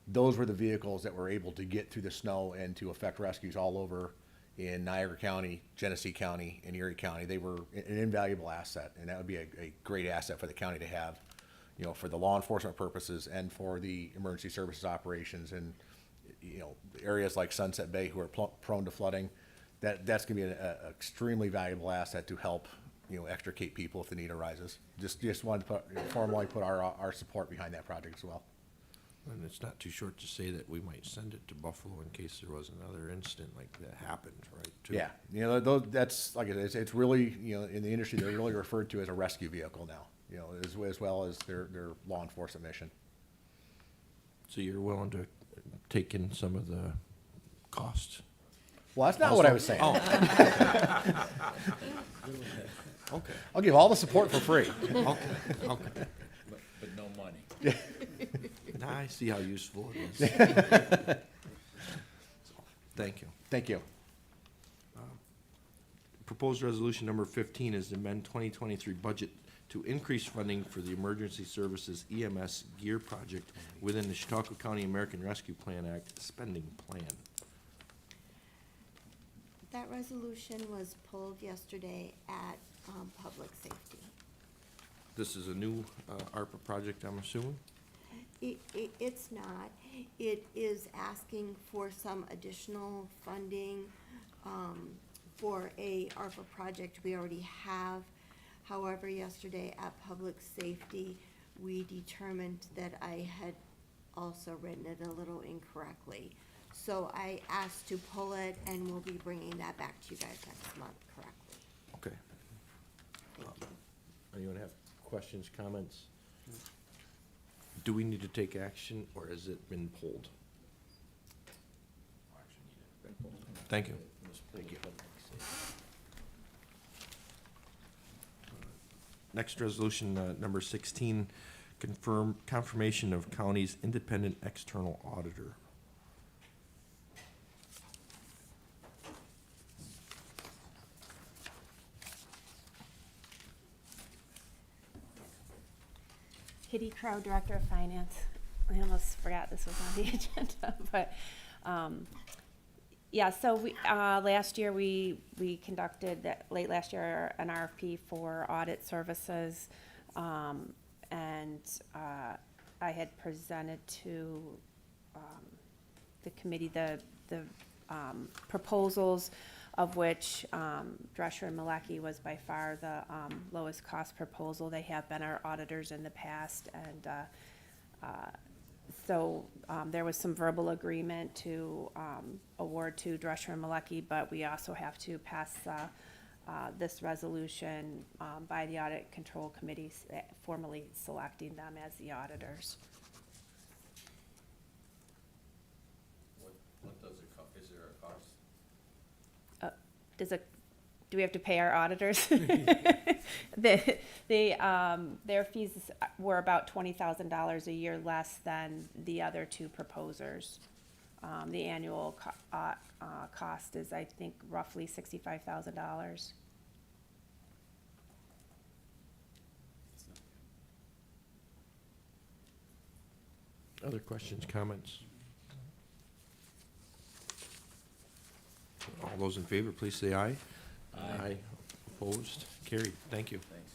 those were the vehicles that were able to get through the snow and to effect rescues all over in Niagara County, Genesee County, and Erie County. They were an invaluable asset, and that would be a great asset for the county to have, you know, for the law enforcement purposes and for the emergency services operations. And, you know, areas like Sunset Bay who are prone to flooding, that's gonna be an extremely valuable asset to help, you know, extricate people if the need arises. Just wanted to formally put our support behind that project as well. And it's not too short to say that we might send it to Buffalo in case there was another incident like that happened, right? too. Yeah, you know, that's, like, it's really, you know, in the industry, they're really referred to as a rescue vehicle now, you know, as well as their law enforcement mission. So you're willing to take in some of the costs? Well, that's not what I was saying. Oh. Okay. I'll give all the support for free. Okay. But no money. Now I see how useful it is. Thank you. Thank you. Proposed resolution number 15 is to amend 2023 budget to increase funding for the Emergency Services EMS Gear Project within the Chautauqua County American Rescue Plan Act spending plan. That resolution was pulled yesterday at Public Safety. This is a new ARPA project, I'm assuming? It's not. It is asking for some additional funding for a ARPA project we already have. However, yesterday at Public Safety, we determined that I had also written it a little incorrectly. So I asked to pull it, and we'll be bringing that back to you guys next month correctly. Okay. Thank you. Anyone have questions, comments? Do we need to take action, or has it been pulled? Thank you. Thank you. Next resolution, number 16, confirmation of county's independent external auditor. Kitty Crow, Director of Finance. I almost forgot this was on the agenda, but, yeah, so we, last year we conducted, late last year, an RFP for audit services. And I had presented to, the committee the proposals, of which Drescher and Malecki was by far the lowest cost proposal. They have been our auditors in the past, and so there was some verbal agreement to award to Drescher and Malecki, but we also have to pass this resolution by the Audit Control Committee, formally selecting them as the auditors. What does it cost? Is there a cost? Do we have to pay our auditors? Their fees were about $20,000 a year less than the other two proposers. The annual cost is, I think, roughly $65,000. Other questions, comments? All those in favor, please say aye. Aye. Opposed? Carried. Thank you. Thanks.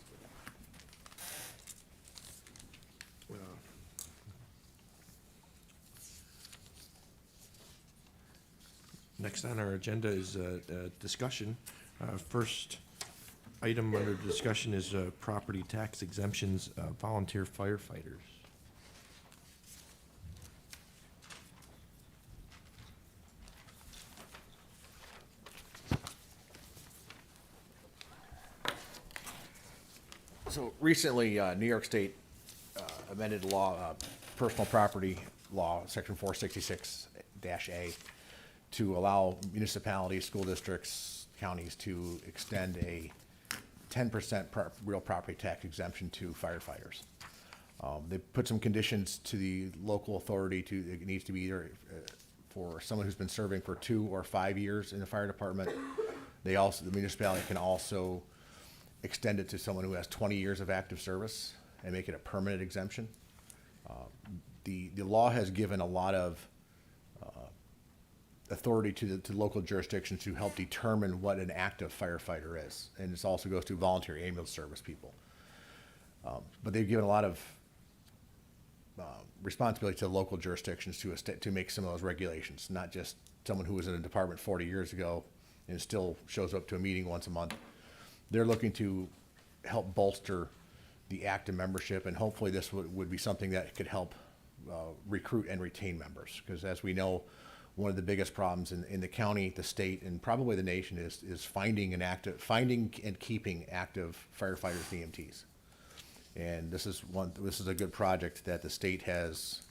Next on our agenda is discussion. First item under discussion is property tax exemptions, volunteer firefighters. So recently, New York State amended law, personal property law, section 466-A, to allow municipalities, school districts, counties to extend a 10% real property tax exemption to firefighters. They put some conditions to the local authority it needs to be either for someone who's been serving for 2 or 5 years in the fire department. The municipality can also extend it to someone who has 20 years of active service and make it a permanent exemption. The law has given a lot of authority to local jurisdictions to help determine what an active firefighter is. And this also goes to voluntary ambulance service people. But they've given a lot of responsibility to local jurisdictions to make some of those regulations, not just someone who was in a department 40 years ago and still shows up to a meeting once a month. They're looking to help bolster the active membership, and hopefully this would be something that could help recruit and retain members. Because as we know, one of the biggest problems in the county, the state, and probably the nation is finding and keeping active firefighters, EMTs. And this is a good project that the state has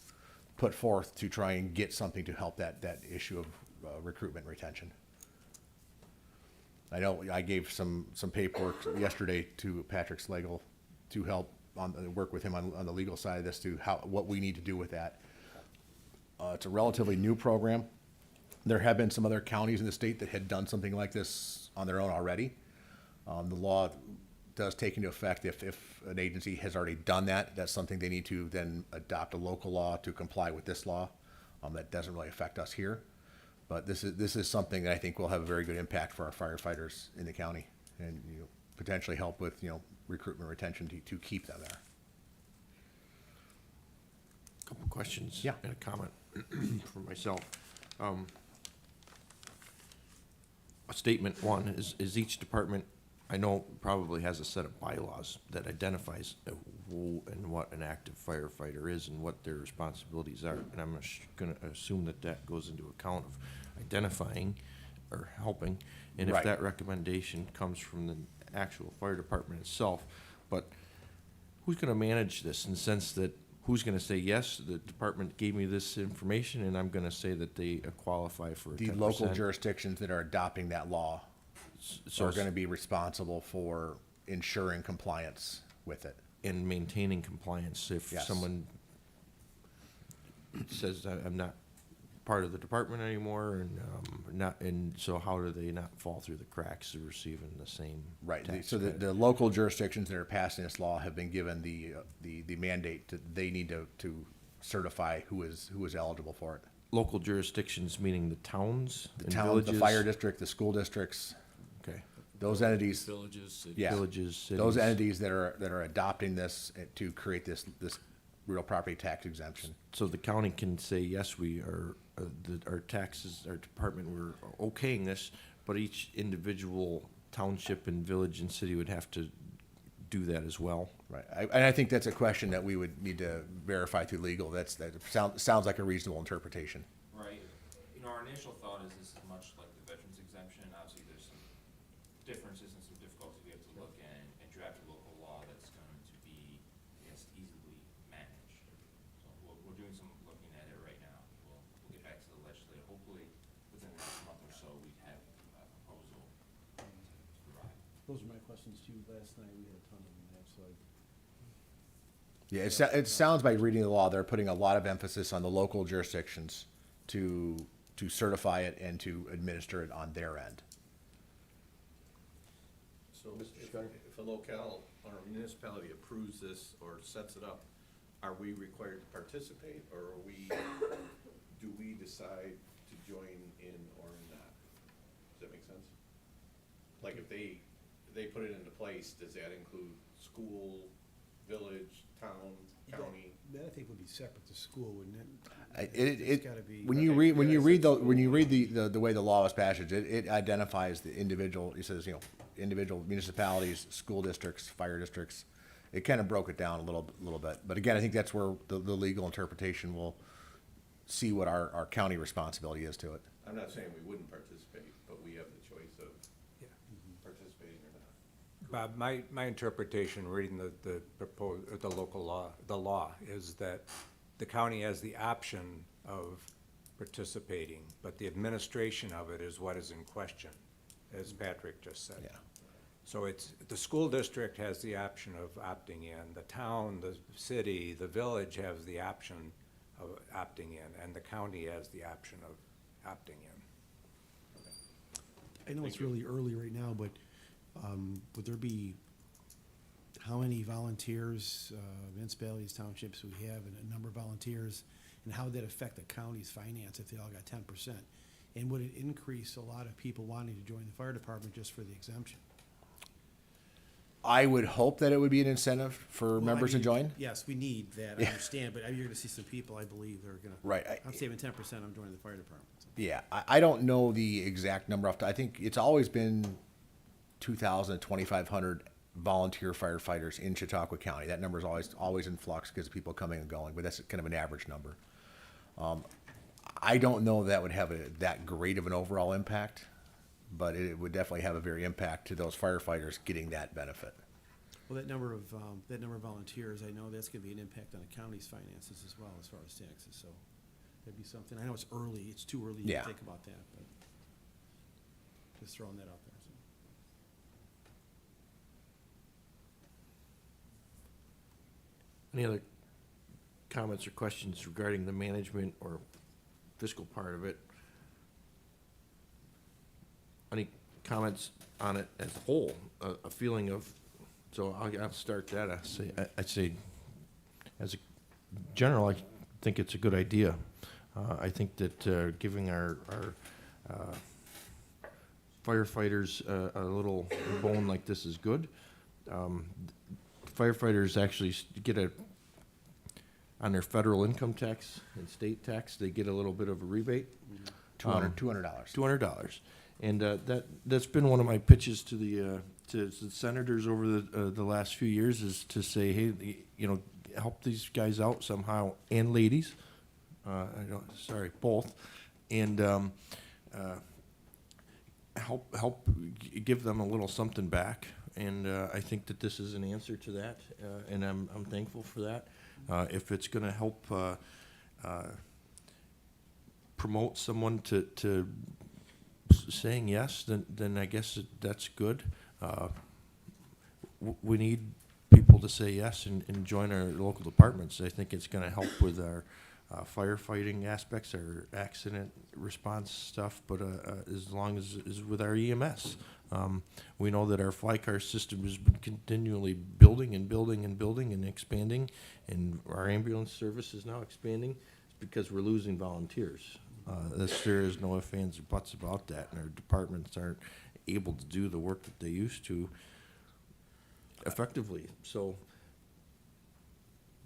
put forth to try and get something to help that issue of recruitment and retention. I know I gave some paperwork yesterday to Patrick Slagle to help work with him on the legal side of this, to what we need to do with that. It's a relatively new program. There have been some other counties in the state that had done something like this on their own already. The law does take into effect if an agency has already done that. That's something they need to then adopt a local law to comply with this law. That doesn't really affect us here. But this is something that I think will have a very good impact for our firefighters in the county, and potentially help with recruitment, retention to keep them there. Couple questions. Yeah. And a comment for myself. A statement one is each department, I know, probably has a set of bylaws that identifies who and what an active firefighter is and what their responsibilities are. And I'm gonna assume that goes into account of identifying or helping. And if Right. that recommendation comes from the actual fire department itself, but who's gonna manage this in the sense that who's gonna say, yes, the department gave me this information and I'm gonna say that they qualify for a 10%? The local jurisdictions that are adopting that law So are going to be responsible for ensuring compliance with it. in maintaining compliance. If Yes. someone says, I'm not part of the department anymore, and so how do they not fall through the cracks of receiving the same Right. tax So credit? the local jurisdictions that are passing this law have been given the mandate that they need to certify who is eligible for it. Local jurisdictions, meaning the towns The and town, villages? the fire district, the school districts, Okay. those entities. Villages, cities. Yeah. Villages, cities. Those entities that are adopting this to create this real property tax exemption. So the county can say, yes, we are, our taxes, our department, we're okaying this, but each individual township and village and city would have to do that as well. Right. And I think that's a question that we would need to verify through legal. That sounds like a reasonable interpretation. Right. Our initial thought is this is much like the veterans exemption. Obviously, there's some differences and some difficulties we have to look at and draft a local law that's going to be, I guess, easily managed. So we're doing some looking at it right now. We'll get back to the legislature. Hopefully, within the next month or so, we have a proposal to provide. Those are my questions to you. Last night, we had a ton of them there, so Yeah, it sounds by reading the law, they're putting a lot of emphasis on the local jurisdictions to certify it and to administer it on their end. So if a locale or a municipality approves this or sets it up, are we required to participate, or do we decide to join in or not? Does that make sense? Like if they put it into place, does that include school, village, town, county? that I think would be separate to school, wouldn't it? It It's gotta be. when you read the way the law is passed, it identifies the individual. It says individual municipalities, school districts, fire districts. It kind of broke it down a little bit, but again, I think that's where the legal interpretation will see what our county responsibility is to it. I'm not saying we wouldn't participate, but we have the choice of participating or not. Bob, my interpretation, reading the local law, the law, is that the county has the option of participating, but the administration of it is what is in question, as Patrick just said. Yeah. So the school district has the option of opting in, the town, the city, the village has the option of opting in, and the county has the option of opting in. I know it's really early right now, but would there be, how many volunteers, municipalities, townships we have, and a number of volunteers, and how would that affect the county's finance if they all got 10%? And would it increase a lot of people wanting to join the fire department just for the exemption? I would hope that it would be an incentive for Well, I members to mean, join. Yes, we need that, I understand, but you're gonna see some people, I believe, that are gonna. Right. I'm saving 10%, I'm joining the fire department. So. Yeah, I don't know the exact number off. I think it's always been 2,000 to 2,500 volunteer firefighters in Chautauqua County. That number is always in flux because of people coming and going, but that's kind of an average number. I don't know that would have that great of an overall impact, but it would definitely have a very impact to those firefighters getting that benefit. Well, that number of volunteers, I know that's gonna be an impact on the county's finances as well, as far as taxes, so that'd be something, I know it's early, it's too early Yeah. to think about that, but just throwing that out there, so. Any other comments or questions regarding the management or fiscal part of it? Any comments on it as a whole? A feeling of, so I'll start that. I'd say, as a general, I think it's a good idea. I think that giving our firefighters a little bone like this is good. Firefighters actually get on their federal income tax and state tax, they get a little bit of a rebate. $200. $200. And that's been one of my pitches to the senators over the last few years, is to say, hey, help these guys out somehow, and ladies. Both. And help give them a little something back. And I think that this is an answer to that, and I'm thankful for that. If it's going to help promote someone to saying yes, then I guess that's good. We need people to say yes and join our local departments. I think it's going to help with our firefighting aspects, our accident response stuff, but as long as with our EMS. We know that our fly car system has been continually building and expanding, and our ambulance service is now expanding. It's because we're losing volunteers. There is no ifs, ands, or buts about that, and our departments aren't able to do the work that they used to effectively. So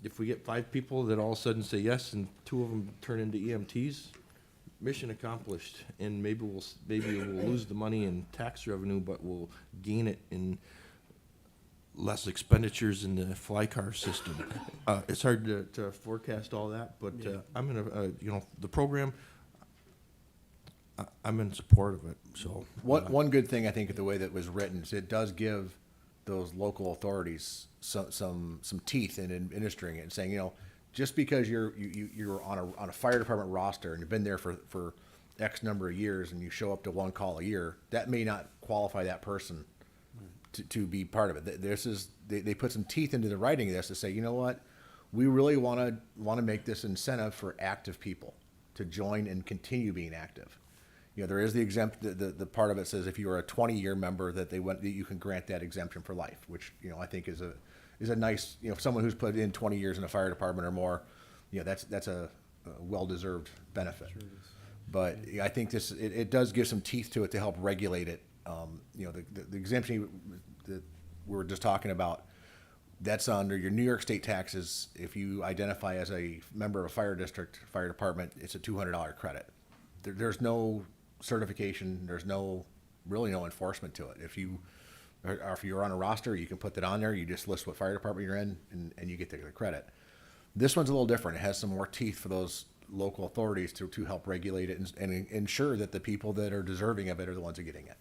if we get 5 people that all of a sudden say yes, and 2 of them turn into EMTs, mission accomplished. And maybe we'll lose the money in tax revenue, but we'll gain it in less expenditures in the fly car system. It's hard to forecast all that, but I'm gonna, the program, I'm in support of it. So one good thing I think of the way that was written is it does give those local authorities some teeth in administering it, and saying, just because you're on a fire department roster and you've been there for X number of years and you show up to 1 call a year, that may not qualify that person to be part of it. They put some teeth into the writing of this to say, you know what, we really want to make this incentive for active people to join and continue being active. There is the part of it says if you are a 20-year member that you can grant that exemption for life, which I think is a nice, someone who's put in 20 years in a fire department or more, that's a well-deserved benefit. Sure it is. But I think it does give some teeth to it to help regulate it. The exemption that we were just talking about, that's under your New York state taxes. If you identify as a member of a fire district, fire department, it's a $200 credit. There's no certification. There's really no enforcement to it. If you're on a roster, you can put that on there. You just list what fire department you're in, and you get the credit. This one's a little different. It has some more teeth for those local authorities to help regulate it and ensure that the people that are deserving of it are the ones who are getting it.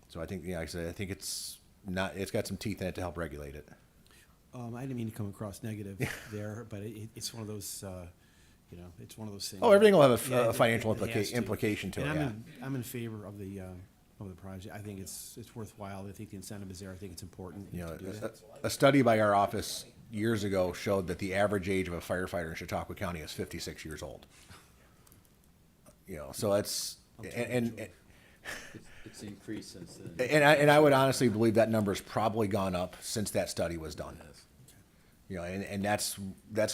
So I think, like I said, I think it's got some teeth in it to help regulate it. I didn't mean to come across negative there, but it's one of those, it's one of those things. Oh, everything will have a financial implication to it. And I'm in favor of the project. I think it's worthwhile. I think the incentive is there. I think it's important. A study by our office years ago showed that the average age of a firefighter in Chautauqua County is 56 years old. You know, so it's, and It's increased since then. and I would honestly believe that number's probably gone up since that study was done. You know, and that's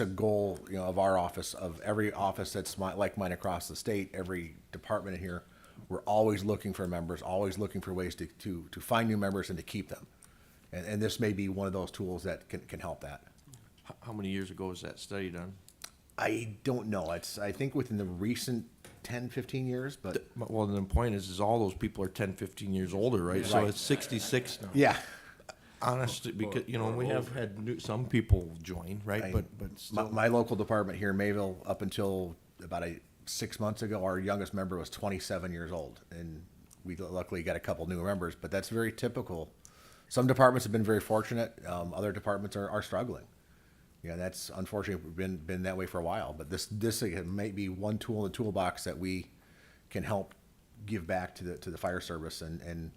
a goal, you know, of our office, of every office that's like mine across the state, every department in here. We're always looking for members, always looking for ways to find new members and to keep them. And this may be one of those tools that can help that. How many years ago was that study done? I don't know. I think within the recent 10, 15 years, but. Well, the point is all those people are 10, 15 years older, right? So Right. it's 66 now. Yeah. Honestly, because, you know, we have had some people join, right? But still. My local department here in Mayville, up until about 6 months ago, our youngest member was 27 years old. And we luckily got a couple new members, but that's very typical. Some departments have been very fortunate. Other departments are struggling. Yeah, that's unfortunately been that way for a while. But this may be one tool in the toolbox that we can help give back to the fire service and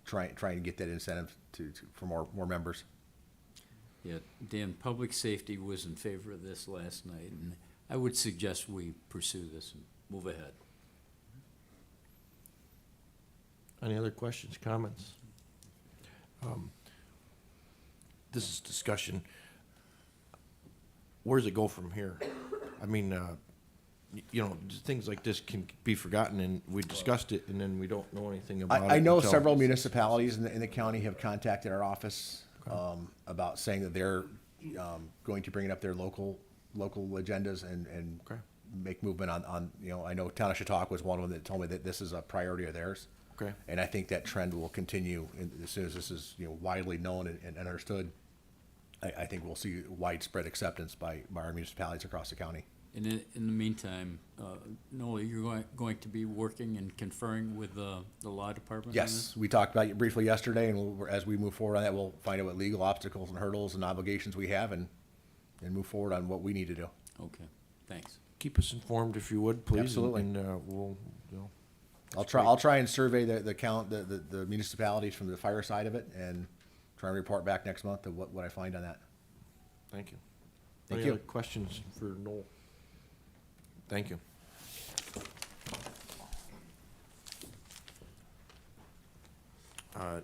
try to get that incentive for more members. Yeah, Dan, Public Safety was in favor of this last night, and I would suggest we pursue this and move ahead. Any other questions, comments? This is discussion. Where does it go from here? I mean, you know, things like this can be forgotten, and we discussed it, and then we don't know anything about it. I know until- several municipalities in the county have contacted our office about saying that they're going to bring it up their local agendas and make movement on, you know, I know Town of Chautauqua was one of them that told me that this is a priority of theirs. Okay. And I think that trend will continue as soon as this is, you know, widely known and understood. I think we'll see widespread acceptance by our municipalities across the county. And in the meantime, Noah, you're going to be working and conferring with the law department on this? Yes, we talked about it briefly yesterday, and as we move forward on that, we'll find out what legal obstacles and hurdles and obligations we have and move forward on what we need to do. Okay, thanks. Keep us informed if you would, please. Absolutely. And we'll, you know. I'll try and survey the municipalities from the fire side of it and try and report back next month of what I find on that. Thank you. Thank Any you. other questions for Noel? Thank you.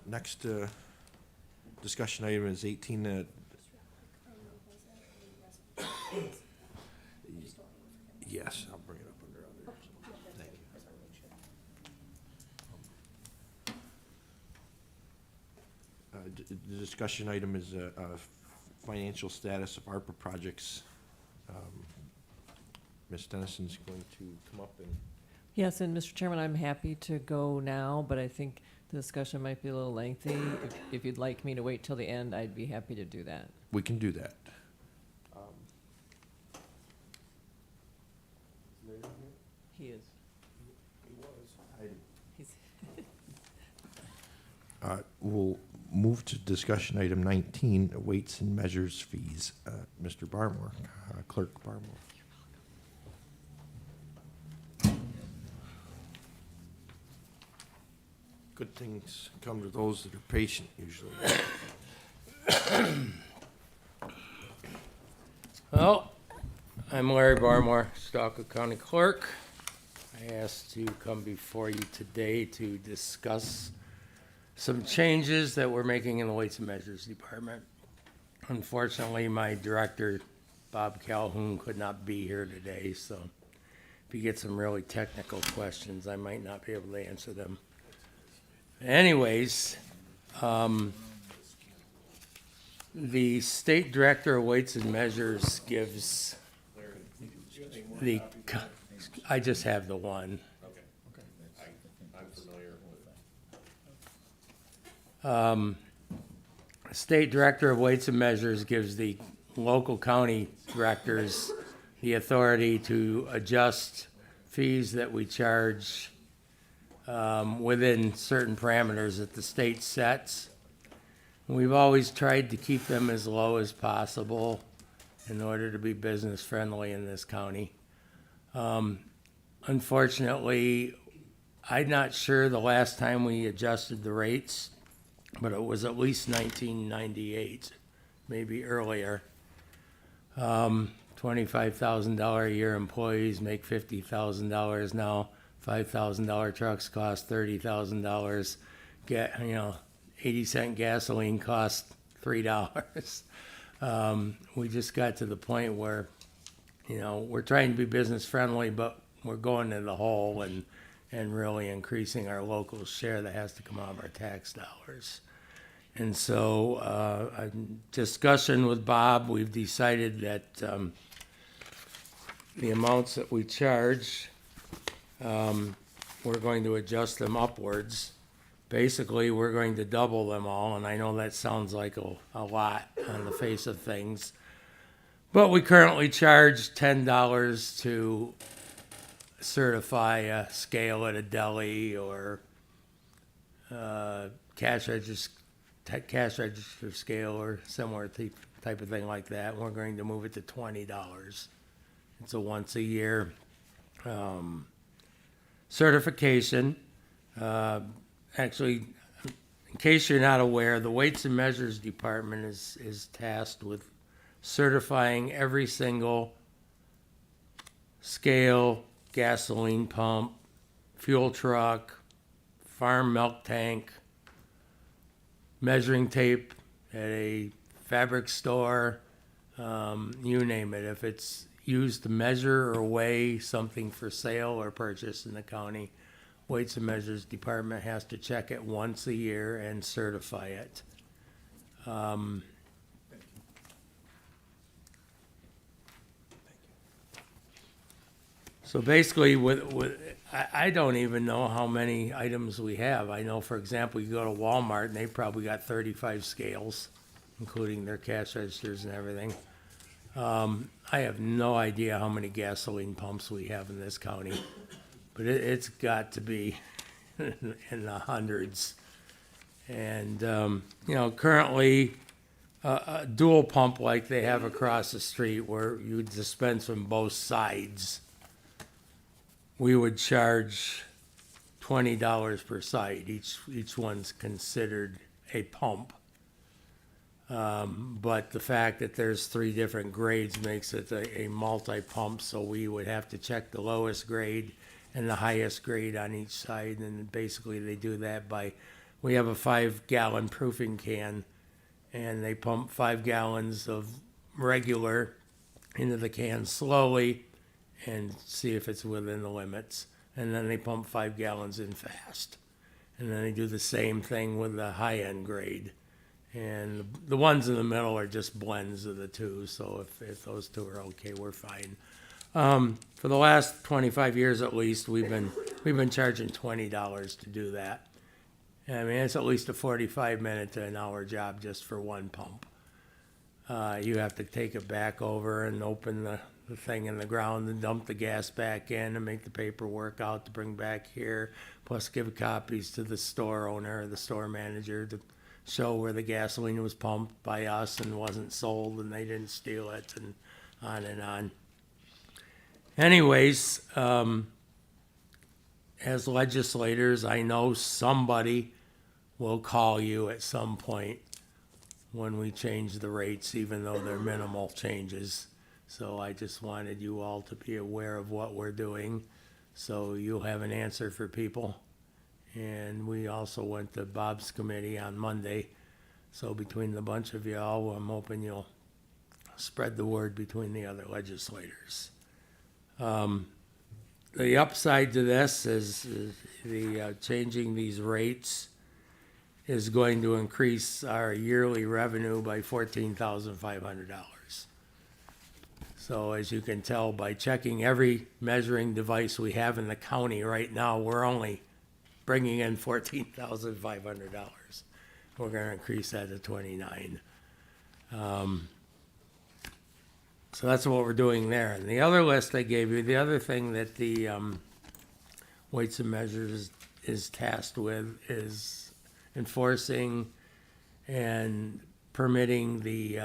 Next discussion item is 18. Yes, I'll bring it up under others. Thank you. The discussion item is financial status of ARPA projects. Ms. Dennison's going to come up and. Yes, and Mr. Chairman, I'm happy to go now, but I think the discussion might be a little lengthy. If you'd like me to wait till the end, I'd be happy to do that. We can do that. He is. He's We'll move to discussion item 19, weights and measures fees. Mr. Barmore, Clerk Barmore. Good things come to those that are patient usually. Well, I'm Larry Barmore, Stockton County Clerk. I asked to come before you today to discuss some changes that we're making in the Weights and Measures Department. Unfortunately, my director, Bob Calhoun, could not be here today, so if you get some really technical questions, I might not be able to answer them. Anyways, the State Director of Weights and Measures gives the, I just have the one. Okay. I'm familiar with. State Director of Weights and Measures gives the local county directors the authority to adjust fees that we charge within certain parameters that the state sets. We've always tried to keep them as low as possible in order to be business friendly in this county. Unfortunately, I'm not sure the last time we adjusted the rates, but it was at least 1998, maybe earlier. $25,000 a year employees make $50,000 now. $5,000 trucks cost $30,000. 80-cent gasoline costs $3. We just got to the point where, we're trying to be business friendly, but we're going to the hole and really increasing our local share that has to come out of our tax dollars. And so, a discussion with Bob, we've decided that the amounts that we charge, we're going to adjust them upwards. Basically, we're going to double them all, and I know that sounds like a lot on the face of things. But we currently charge $10 to certify a scale at a deli or cash register scale or similar type of thing like that. We're going to move it to $20. It's a once a year certification. Actually, in case you're not aware, the Weights and Measures Department is tasked with certifying every single scale, gasoline pump, fuel truck, farm milk tank, measuring tape at a fabric store, you name it. If it's used to measure or weigh something for sale or purchase in the county, Weights and Measures Department has to check it once a year and certify it. So basically, I don't even know how many items we have. I know, for example, you go to Walmart and they probably got 35 scales, including their cash registers and everything. I have no idea how many gasoline pumps we have in this county, but it's got to be in the hundreds. And, currently, a dual pump like they have across the street where you dispense from both sides, we would charge $20 per side. Each one's considered a pump. But the fact that there's 3 different grades makes it a multi-pump, so we would have to check the lowest grade and the highest grade on each side. And basically they do that we have a 5-gallon proofing can, and they pump 5 gallons of regular into the can slowly and see if it's within the limits. And then they pump 5 gallons in fast. And then they do the same thing with the high-end grade. And the ones in the middle are just blends of the two. So if those two are okay, we're fine. For the last 25 years at least, we've been charging $20 to do that. I mean, it's at least a 45-minute to an hour job just for one pump. You have to take it back over and open the thing in the ground and dump the gas back in and make the paperwork out to bring back here, plus give copies to the store owner or the store manager to show where the gasoline was pumped by us and wasn't sold and they didn't steal it, and on and on. Anyways, as legislators, I know somebody will call you at some point when we change the rates, even though they're minimal changes. So I just wanted you all to be aware of what we're doing, so you'll have an answer for people. And we also went to Bob's committee on Monday. So between the bunch of y'all, I'm hoping you'll spread the word between the other legislators. The upside to this is the changing these rates is going to increase our yearly revenue by $14,500. So as you can tell by checking every measuring device we have in the county right now, we're only bringing in $14,500. We're going to increase that to $29,000. So that's what we're doing there. And the other list I gave you, the other thing that the Weights and Measures is tasked with is enforcing and permitting the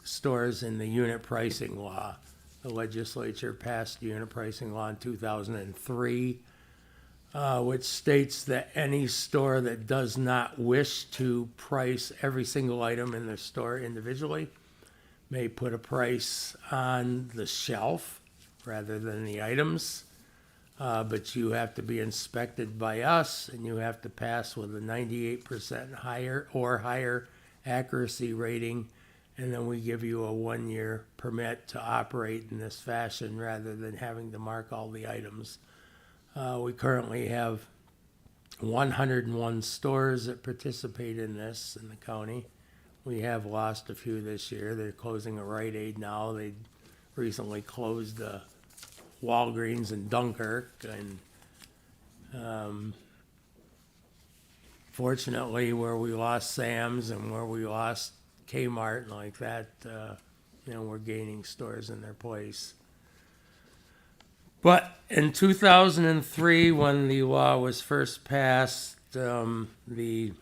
stores in the unit pricing law. The legislature passed the unit pricing law in 2003, which states that any store that does not wish to price every single item in the store individually may put a price on the shelf rather than the items. But you have to be inspected by us, and you have to pass with a 98% higher or higher accuracy rating. And then we give you a 1-year permit to operate in this fashion rather than having to mark all the items. We currently have 101 stores that participate in this in the county. We have lost a few this year. They're closing a Rite Aid now. They recently closed a Walgreens in Dunkirk, and fortunately, where we lost Sam's and where we lost Kmart and like that, we're gaining stores in their place. But in 2003, when the law was first passed, the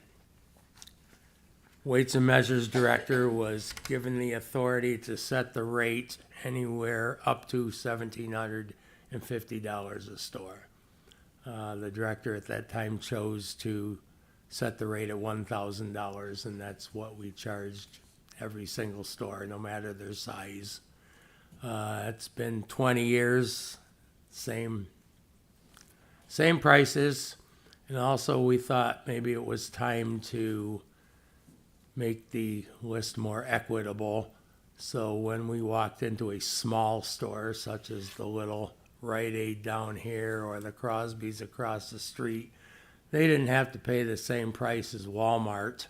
Weights and Measures Director was given the authority to set the rate anywhere up to $1,750 a store. The director at that time chose to set the rate at $1,000, and that's what we charged every single store, no matter their size. It's been 20 years, same prices, and also we thought maybe it was time to make the list more equitable. So when we walked into a small store, such as the little Rite Aid down here or the Crosby's across the street, they didn't have to pay the same price as Walmart,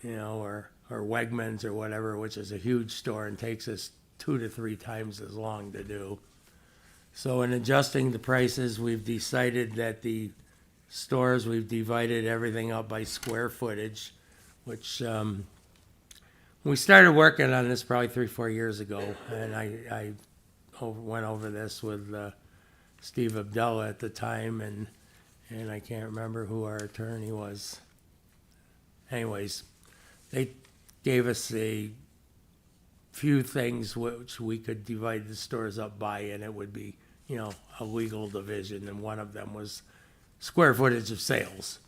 or Wegmans or whatever, which is a huge store and takes us 2 to 3 times as long to do. So in adjusting the prices, we've decided that the stores, we've divided everything up by square footage, which we started working on this probably 3-4 years ago, and I went over this with Steve Abdullah at the time, and I can't remember who our attorney was. Anyways, they gave us a few things which we could divide the stores up by, and it would be, a legal division, and one of them was square footage of sales.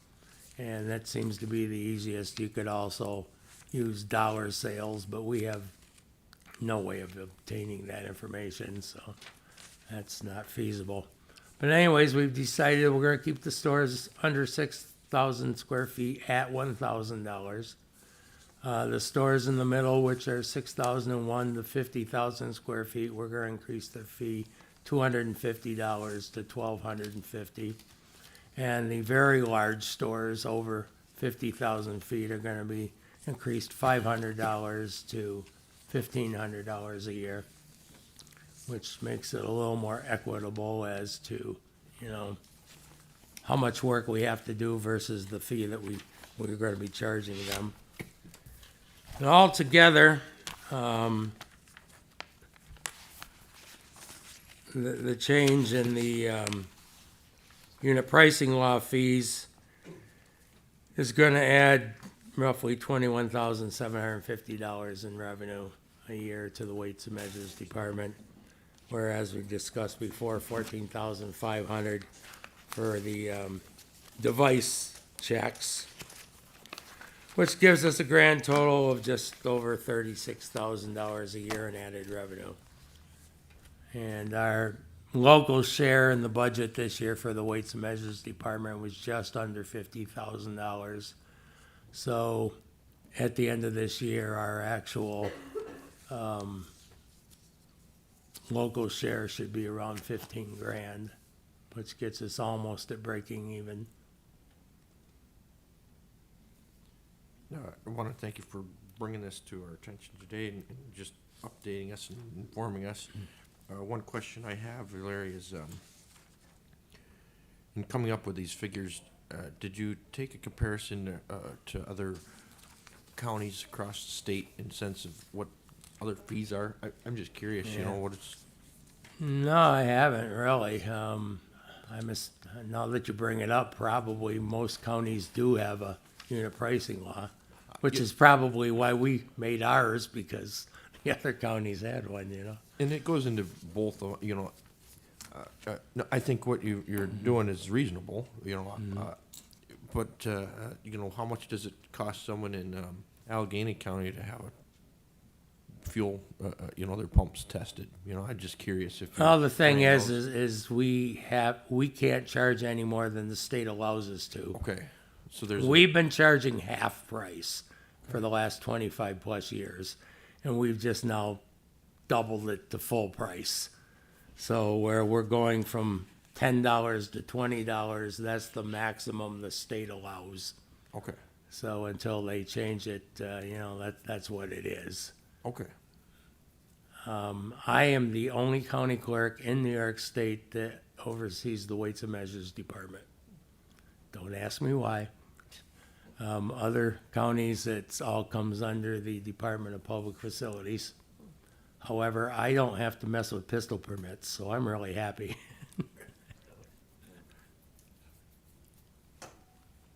And that seems to be the easiest. You could also use dollar sales, but we have no way of obtaining that information, so that's not feasible. But anyways, we've decided we're going to keep the stores under 6,000 square feet at $1,000. The stores in the middle, which are 6,001 to 50,000 square feet, we're going to increase the fee $250 to $1,250. And the very large stores over 50,000 feet are going to be increased $500 to $1,500 a year, which makes it a little more equitable as to, how much work we have to do versus the fee that we're going to be charging them. And altogether, the change in the unit pricing law fees is going to add roughly $21,750 in revenue a year to the Weights and Measures Department, whereas we discussed before, $14,500 for the device checks, which gives us a grand total of just over $36,000 a year in added revenue. And our local share in the budget this year for the Weights and Measures Department was just under $50,000. So at the end of this year, our actual local share should be around 15 grand, which gets us almost at breaking even. No, I want to thank you for bringing this to our attention today and just updating us and informing us. One question I have, Larry, is in coming up with these figures, did you take a comparison to other counties across the state in sense of what other fees are? I'm just curious, what it's... No, I haven't really. Now that you bring it up, probably most counties do have a unit pricing law, which is probably why we made ours, because the other counties had one, And it goes into both, no, I think what you're doing is reasonable, but, how much does it cost someone in Allegheny County to have a fuel, their pumps tested? I'm just curious if. Well, the thing you're is, doing those. we can't charge any more than the state allows us to. Okay, so there's. We've been charging half price for the last 25 plus years, and we've just now doubled it to full price. So where we're going from $10 to $20, that's the maximum the state allows. Okay, So until they change it, that's what it is. okay. I am the only county clerk in New York State that oversees the Weights and Measures Department. Don't ask me why. Other counties, it all comes under the Department of Public Facilities. However, I don't have to mess with pistol permits, so I'm really happy.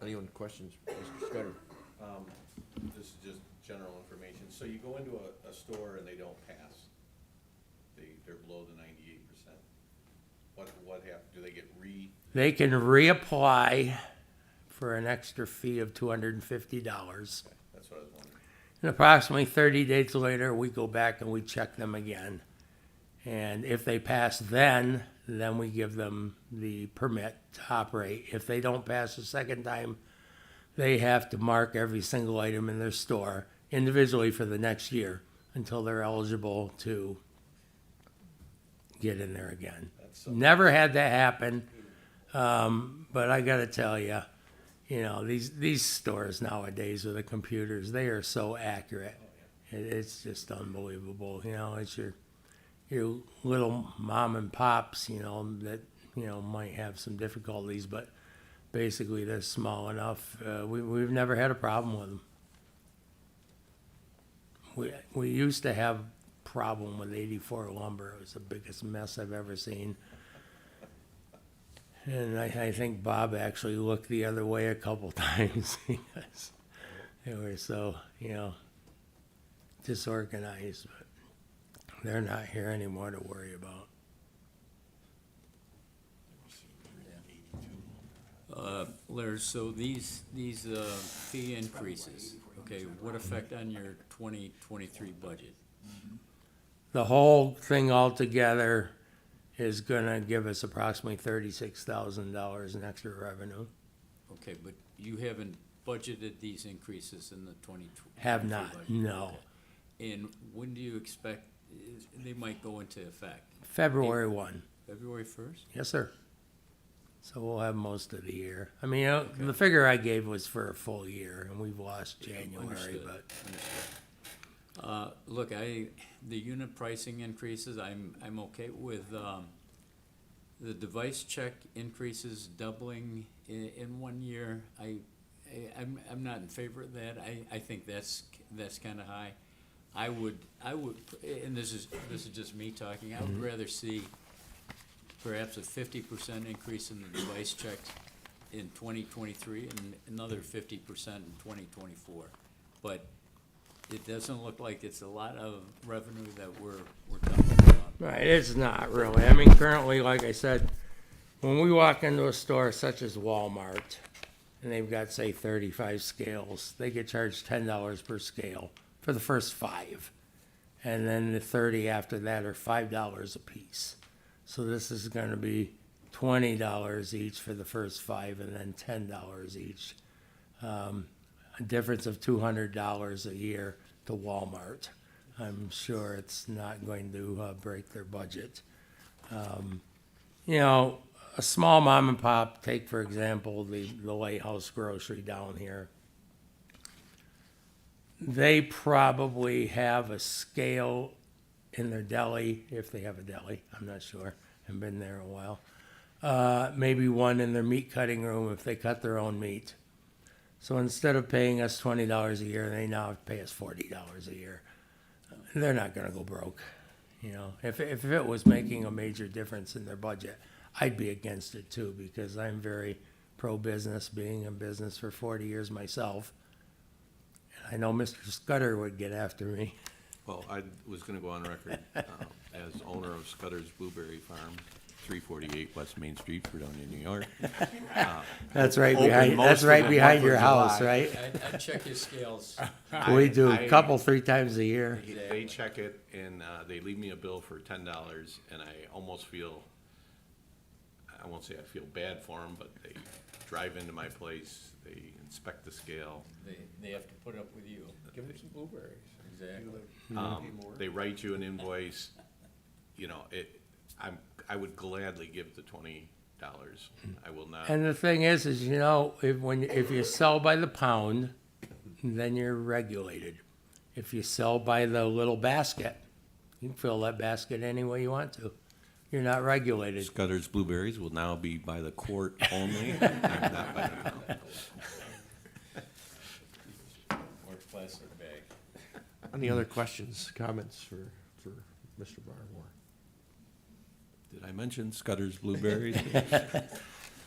Anyone questions, Mr. Scudder? This is just general information. So you go into a store and they don't pass. They're below the 98%. What happens? Do they get They can reapply for an extra fee of $250. That's what I was wondering. And approximately 30 days later, we go back and we check them again. And if they pass then we give them the permit to operate. If they don't pass the second time, they have to mark every single item in their store individually for the next year until they're eligible to get in there again. Never had that happen, but I gotta tell you, these stores nowadays with the computers, they are so accurate. It's just unbelievable. It's your little mom and pops, that, might have some difficulties, but basically they're small enough. We've never had a problem with them. We used to have a problem with 84 lumber. It was the biggest mess I've ever seen. And I think Bob actually looked the other way a couple times because they were so, disorganized. But they're not here anymore to worry about. Larry, so these fee increases, okay, what effect on your 2023 budget? The whole thing altogether is gonna give us approximately $36,000 in extra revenue. Okay, but you haven't budgeted these increases in the 2023 Have not, budget? no. And when do you expect they might go into effect? February 1. February 1st? Yes, sir. So we'll have most of the year. I mean, the figure I gave was for a full year, and we've lost January, Understood, but. understood. Look, the unit pricing increases, I'm okay with, the device check increases doubling in 1 year. I'm not in favor of that. I think that's kinda high. I would, and this is just me talking, I would rather see perhaps a 50% increase in the device checks in 2023 and another 50% in 2024. But it doesn't look like it's a lot of revenue that we're talking about. Right, it's not really. I mean, currently, like I said, when we walk into a store such as Walmart, and they've got, say, 35 scales, they get charged $10 per scale for the first 5. And then the 30 after that are $5 a piece. So this is gonna be $20 each for the first 5 and then $10 each. A difference of $200 a year to Walmart. I'm sure it's not going to break their budget. A small mom and pop, take for example the Lighthouse Grocery down here. They probably have a scale in their deli, if they have a deli, I'm not sure, haven't been there in a while. Maybe one in their meat cutting room if they cut their own meat. So instead of paying us $20 a year, they now have to pay us $40 a year. They're not gonna go broke, If it was making a major difference in their budget, I'd be against it too, because I'm very pro-business, being in business for 40 years myself. And I know Mr. Scudder would get after me. Well, I was gonna go on record as owner of Scudder's Blueberry Farm. 348 West Main Street, Fredonia, New York. That's right Open behind, most that's of right the behind month your of house, July. right? I check your scales. We do I- a couple, 3 times a year. They check it and they leave me a bill for $10, and I almost feel, I won't say I feel bad for them, but they drive into my place, they inspect the scale. They have to put up with you. Give them some blueberries. Exactly. They write you an invoice, you know, I would gladly give the $20. I will not. And the thing is, you know, if you sell by the pound, then you're regulated. If you sell by the little basket, you can fill that basket any way you want to. You're not regulated. Scudder's Blueberries will now be by the quart only, not by the pound. Or plastic bag. Any other questions, comments for Mr. Barmore? Did I mention Scudder's Blueberries?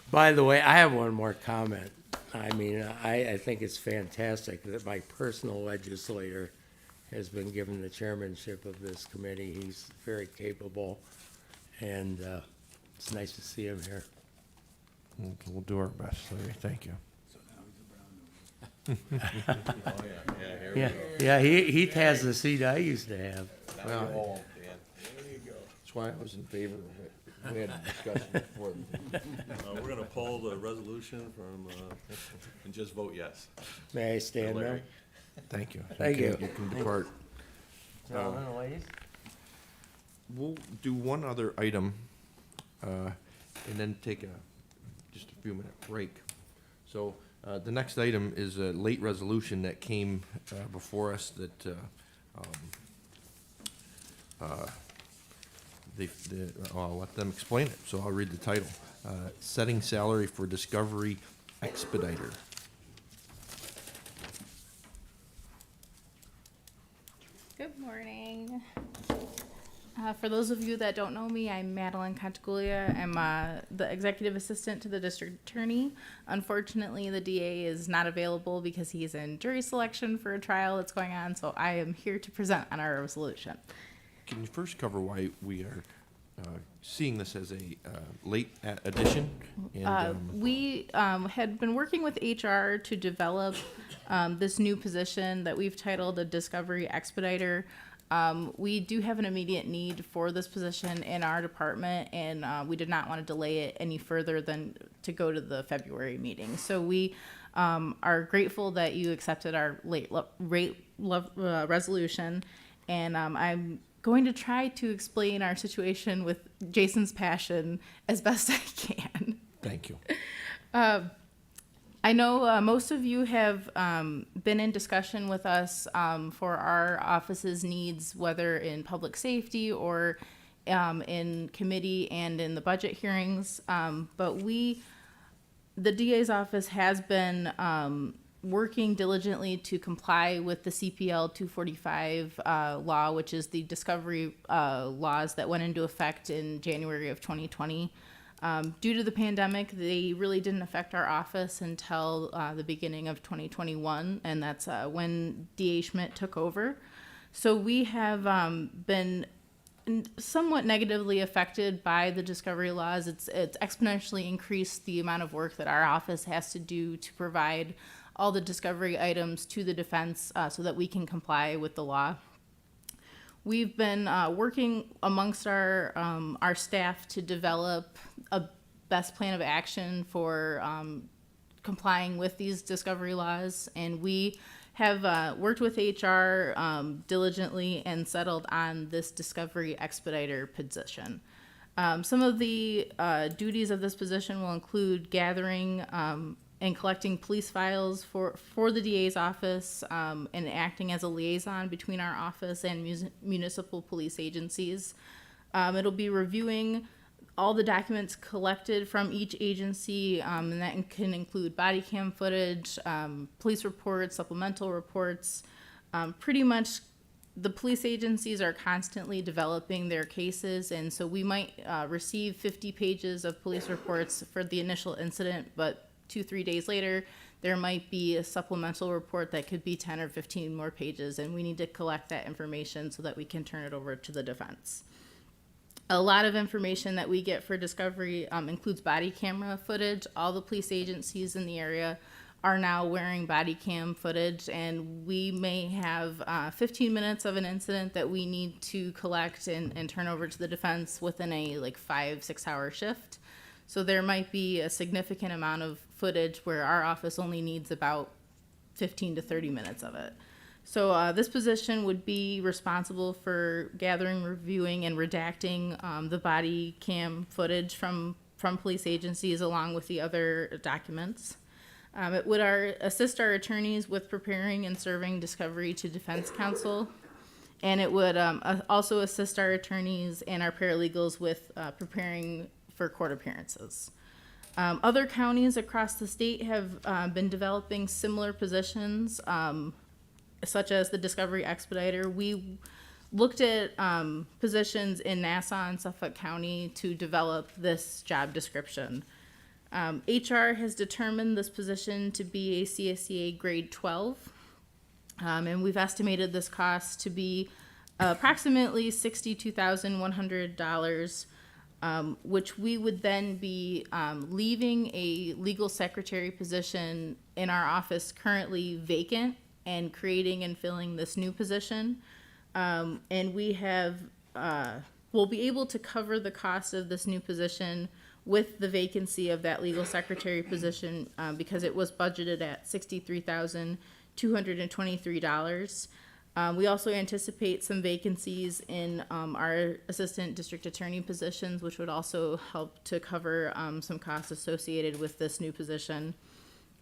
By the way, I have one more comment. I mean, I think it's fantastic that my personal legislator has been given the chairmanship of this committee. He's very capable, and it's nice to see him here. We'll do our best, Larry. Thank you. Yeah, yeah, he has the seat I used to have. Well, that's why I was in favor of it. We had a discussion before. We're gonna pull the resolution from, and just vote yes. May I stand Larry. there? Thank you. Thank you. You can depart. Gentlemen and ladies? We'll do one other item, and then take just a few minute break. So, the next item is a late resolution that came, before us that, I'll let them explain it, so I'll read the title. Setting salary for Discovery Expediter. Good morning. For those of you that don't know me, I'm Madeline Contiguglia. I'm the executive assistant to the district attorney. Unfortunately, the DA is not available because he's in jury selection for a trial that's going on, so I am here to present on our resolution. Can you first cover why we are seeing this as a late addition? And, We had been working with HR to develop this new position that we've titled a Discovery Expediter. We do have an immediate need for this position in our department, and we did not want to delay it any further than to go to the February meeting. So we are grateful that you accepted our resolution, and I'm going to try to explain our situation with Jason's passion as best I can. Thank you. I know most of you have been in discussion with us for our office's needs, whether in public safety or in committee and in the budget hearings. But the DA's office has been working diligently to comply with the CPL 245 law, which is the discovery laws that went into effect in January of 2020. Due to the pandemic, they really didn't affect our office until the beginning of 2021, and that's when DA Schmidt took over. So we have been somewhat negatively affected by the discovery laws. It's exponentially increased the amount of work that our office has to do to provide all the discovery items to the defense so that we can comply with the law. We've been working amongst our staff to develop a best plan of action for complying with these discovery laws, and we have worked with HR diligently and settled on this discovery expediter position. Some of the duties of this position will include gathering and collecting police files for the DA's office and acting as a liaison between our office and municipal police agencies. It'll be reviewing all the documents collected from each agency, and that can include body cam footage, police reports, supplemental reports. Pretty much the police agencies are constantly developing their cases, and so we might receive 50 pages of police reports for the initial incident, but 2-3 days later, there might be a supplemental report that could be 10 or 15 more pages, and we need to collect that information so that we can turn it over to the defense. A lot of information that we get for Discovery includes body camera footage. All the police agencies in the area are now wearing body cam footage, and we may have 15 minutes of an incident that we need to collect and turn over to the defense within a 5-6 hour shift. So there might be a significant amount of footage where our office only needs about 15 to 30 minutes of it. So this position would be responsible for gathering, reviewing, and redacting the body cam footage from police agencies along with the other documents. It would assist our attorneys with preparing and serving discovery to defense counsel. And it would also assist our attorneys and our paralegals with preparing for court appearances. Other counties across the state have been developing similar positions, such as the Discovery Expediter. We looked at positions in Nassau and Suffolk County to develop this job description. HR has determined this position to be a CSEA grade 12, and we've estimated this cost to be approximately $62,100, which we would then be leaving a legal secretary position in our office currently vacant and creating and filling this new position. And we have, we'll be able to cover the cost of this new position with the vacancy of that legal secretary position because it was budgeted at $63,223. We also anticipate some vacancies in our assistant district attorney positions, which would also help to cover some costs associated with this new position.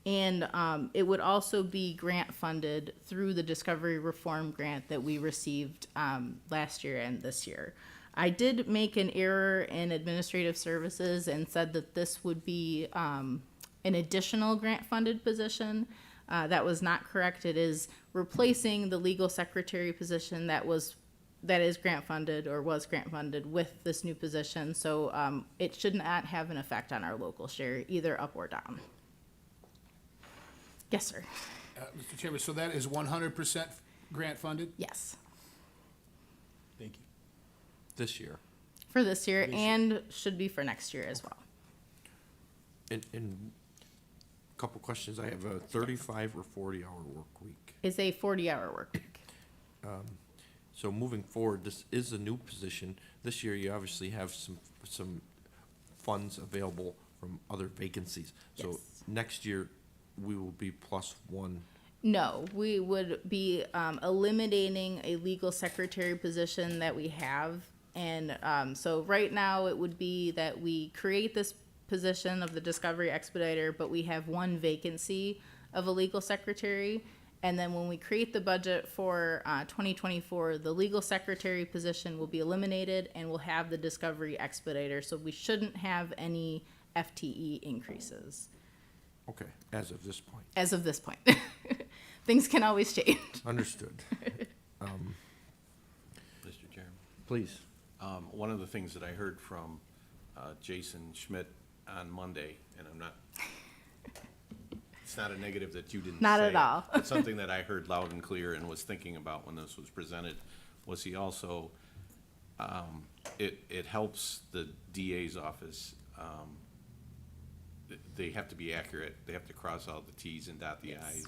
And it would also be grant funded through the Discovery Reform Grant that we received last year and this year. I did make an error in administrative services and said that this would be an additional grant funded position. That was not correct. It is replacing the legal secretary position that is grant funded or was grant funded with this new position. So it should not have an effect on our local share, either up or down. Yes, sir. Mr. Chairman, so that is 100% grant funded? Yes. Thank you. This year. For this year and should be for next year as well. And a couple questions. I have a 35 or 40-hour work week. It's a 40-hour work week. So moving forward, this is a new position. This year, you obviously have some funds available from other vacancies. So Yes. next year, we will be +1. No, we would be eliminating a legal secretary position that we have. And so right now it would be that we create this position of the Discovery Expediter, but we have one vacancy of a legal secretary. And then when we create the budget for 2024, the legal secretary position will be eliminated and we'll have the Discovery Expediter. So we shouldn't have any FTE increases. Okay, as of this point. As of this point. Things can always change. Understood. Mr. Chairman. Please. One of the things that I heard from Jason Schmidt on Monday, and it's not a negative that you didn't say. Not at all. It's something that I heard loud and clear and was thinking about when this was presented, was he also, it helps the DA's office. They have to be accurate. They have to cross all the Ts and dot the Yes. Is.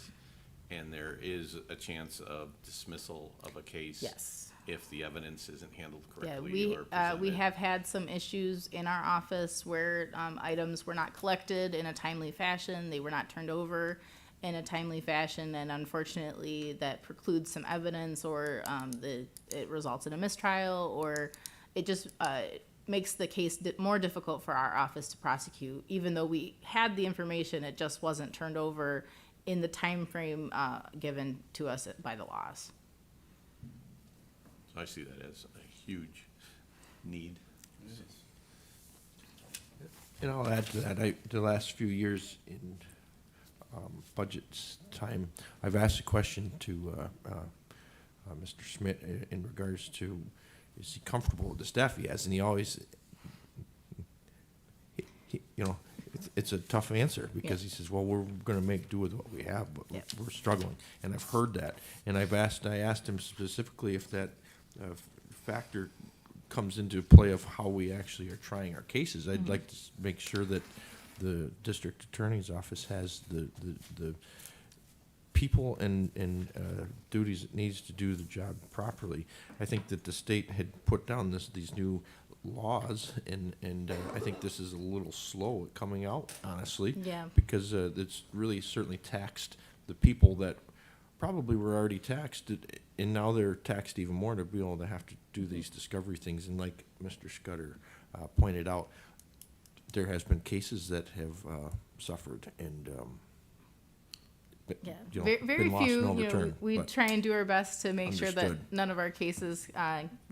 And there is a chance of dismissal of a case. Yes. If the evidence isn't handled Yeah, correctly or we presented. have had some issues in our office where items were not collected in a timely fashion. They were not turned over in a timely fashion, and unfortunately, that precludes some evidence, or it results in a mistrial, or it just makes the case more difficult for our office to prosecute. Even though we had the information, it just wasn't turned over in the time frame given to us by the laws. So I see that as a huge need. And I'll add to that, the last few years in budgets time, I've asked a question to Mr. Schmidt in regards to, is he comfortable with the staff he has? And he always, it's a tough answer because he says, well, we're going to make do with what we have, but we're struggling. And I've heard that. And I asked him specifically if that factor comes into play of how we actually are trying our cases. I'd like to make sure that the district attorney's office has the people and duties it needs to do the job properly. I think that the state had put down these new laws, and I think this is a little slow at coming out, honestly. Yeah. Because it's really certainly taxed the people that probably were already taxed, and now they're taxed even more to be able to have to do these discovery things. And like Mr. Scudder pointed out, there has been cases that have suffered and Yeah, you know, very been lost few. and You know, overturned, we but try and do our best to make sure that understood. none of our cases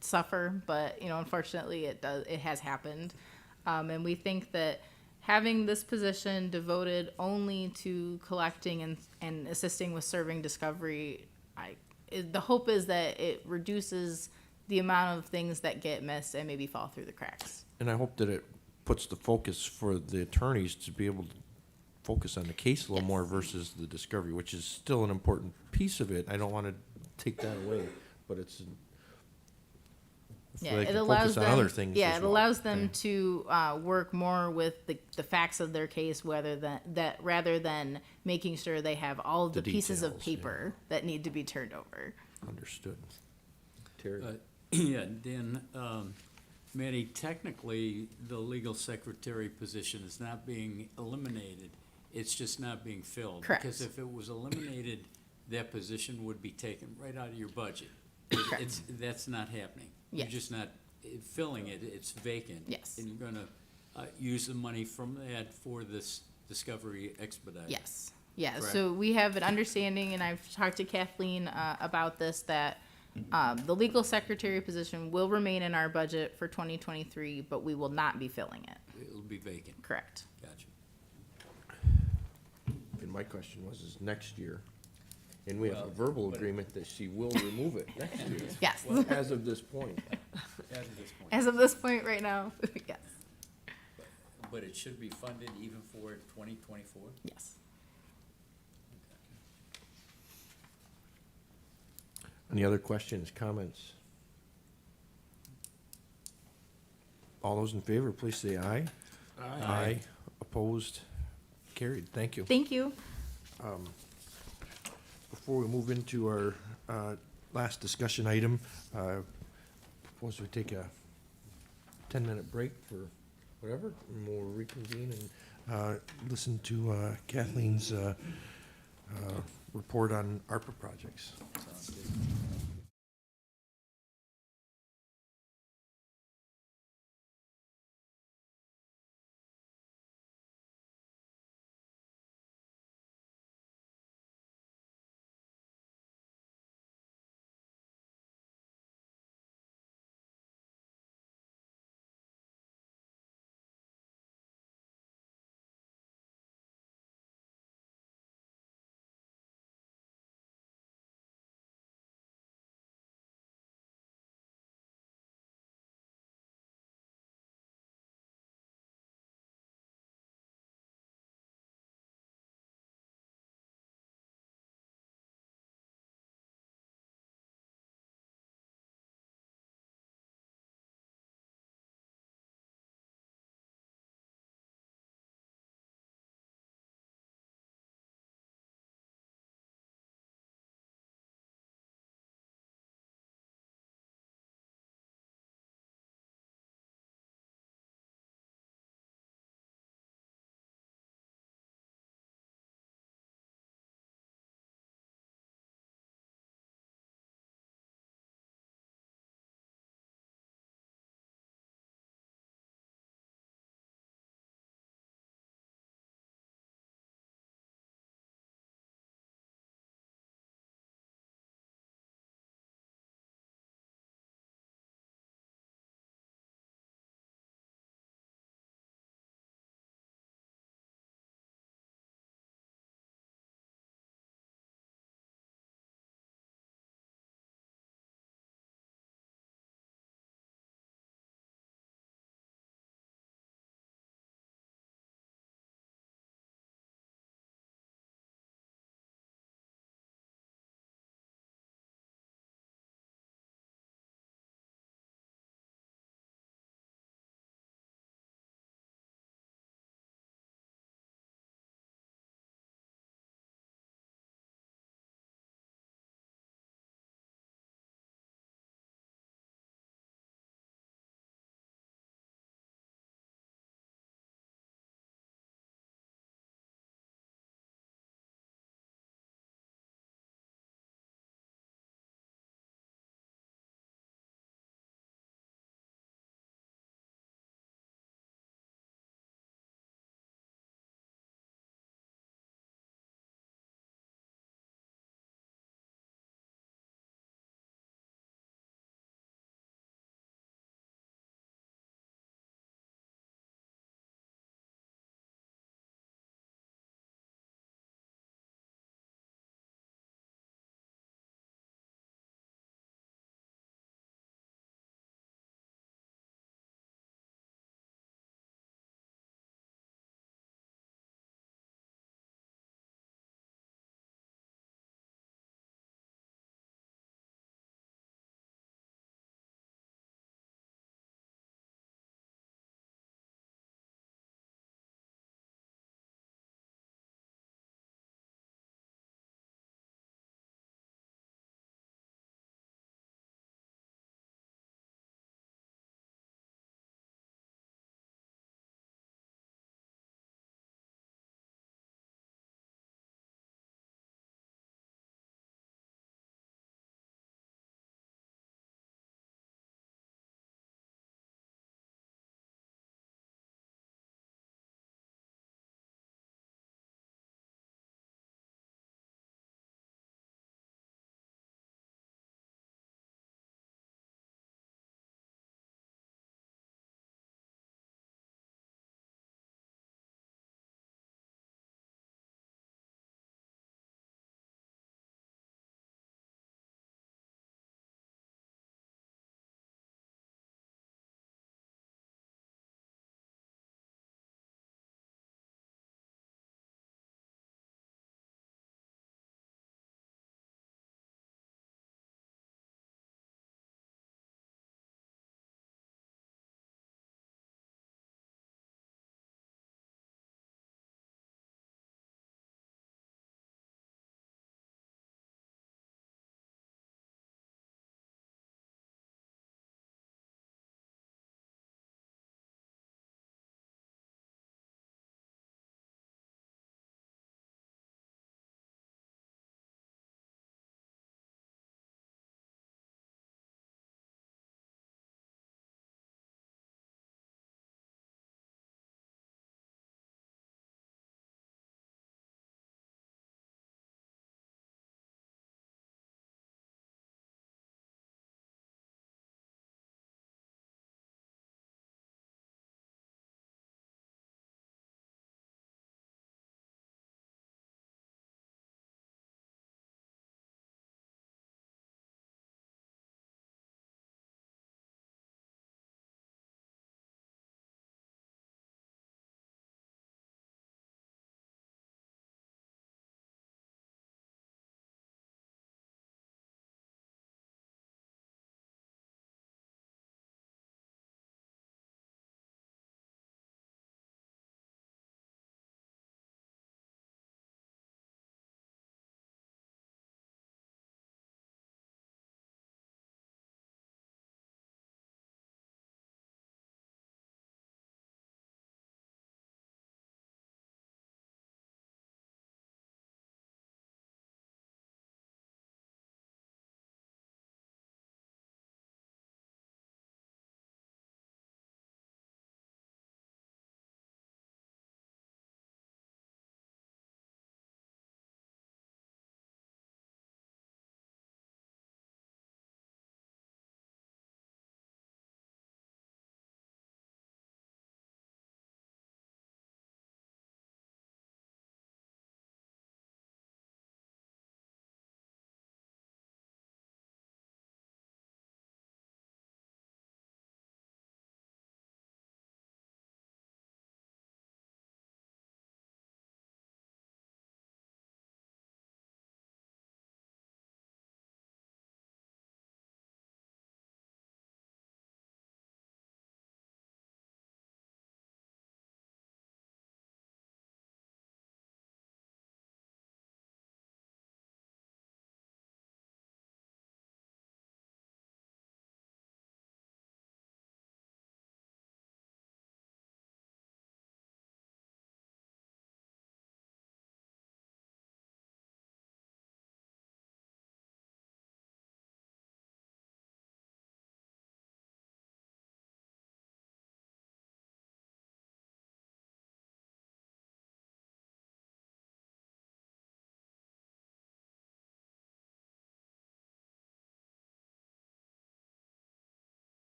suffer, but you know, unfortunately, it does. It has happened, and we think that having this position devoted only to collecting and assisting with serving discovery, the hope is that it reduces the amount of things that get missed and maybe fall through the cracks. And I hope that it puts the focus for the attorneys to be able to focus on the case a little more versus the discovery, which is still an important piece of it. I don't want to take that away, but it's Yeah, they it can allows focus them. on other things Yeah, as it well. allows them Okay. to work more with the facts of their case, rather than making sure they have all of the, The pieces of details, yeah. paper that need to be turned over. Understood. Terry? Yeah, Dan, Manny, technically, the legal secretary position is not being eliminated. It's just not being filled. Correct. Because if it was eliminated, that position would be taken right out of your budget. Correct. That's not happening. Yes. You're just not filling it, it's vacant. Yes. And you're gonna use the money from that for this discovery expedite. Yes. Yeah. Correct. So we have an understanding, and I've talked to Kathleen about this, that the legal secretary position will remain in our budget for 2023, but we will not be filling it. It'll be vacant. Correct. Gotcha. And my question was, is next year, and we have a verbal agreement that she will remove it next year. Yes. As of this point. As of this point. As of this point right now, yes. But it should be funded even for 2024? Yes. Any other questions, comments? All those in favor, please say aye. Aye. Opposed? Carried. Thank you. Thank you. Before we move into our last discussion item, propose we take a 10-minute break for whatever, and we'll reconvene and listen to Kathleen's report on ARPA projects. Sounds good.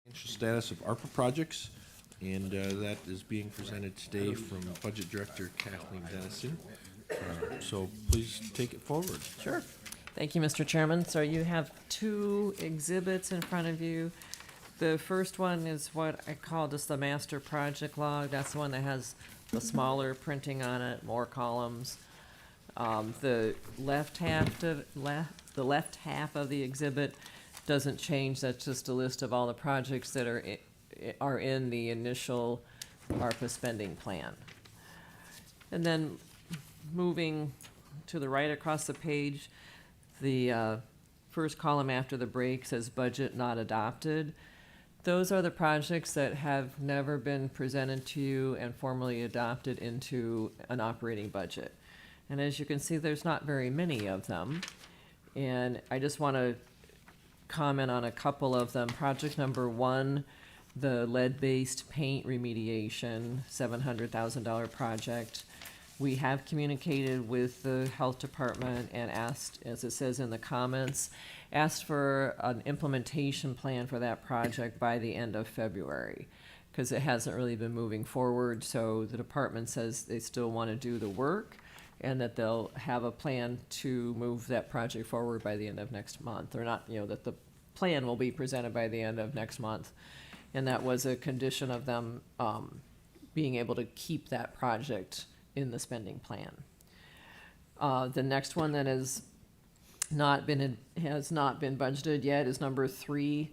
Financial status of ARPA projects, and that is being presented today from Budget Director Kathleen Dennison. So please take it forward. Sure. Thank you, Mr. Chairman. So you have two exhibits in front of you. The first one is what I call just the master project log. That's the one that has the smaller printing on it, more columns. The left half of the exhibit doesn't change. That's just a list of all the projects that are in the initial ARPA spending plan. And then moving to the right across the page, the first column after the break says budget not adopted. Those are the projects that have never been presented to you and formally adopted into an operating budget. And as you can see, there's not very many of them. And I just want to comment on a couple of them. Project number 1, the lead-based paint remediation, $700,000 project. We have communicated with the health department and asked, as it says in the comments, asked for an implementation plan for that project by the end of February, because it hasn't really been moving forward. So the department says they still want to do the work and that they'll have a plan to move that project forward by the end of next month, or not, that the plan will be presented by the end of next month. And that was a condition of them being able to keep that project in the spending plan. The next one that has not been budgeted yet is number 3,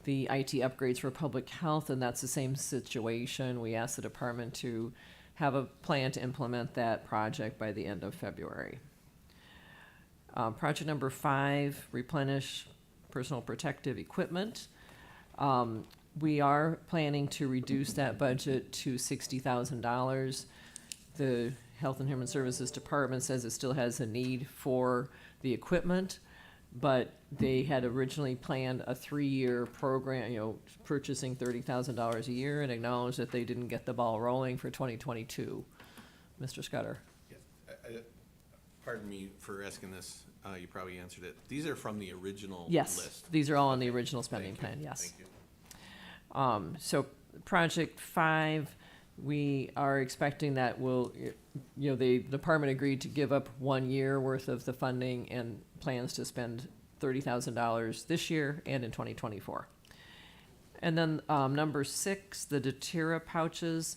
the IT upgrades for public health, and that's the same situation. We asked the department to have a plan to implement that project by the end of February. Project number 5, replenish personal protective equipment. We are planning to reduce that budget to $60,000. The Health and Human Services Department says it still has a need for the equipment, but they had originally planned a 3-year program, purchasing $30,000 a year, and acknowledged that they didn't get the ball rolling for 2022. Mr. Scudder. Yes. Pardon me for asking this. You probably answered it. These are from the original Yes, list. these are all on the original spending plan, yes. Thank you. So project 5, we are expecting that the department agreed to give up 1 year worth of the funding and plans to spend $30,000 this year and in 2024. And then number 6, the Datira pouches.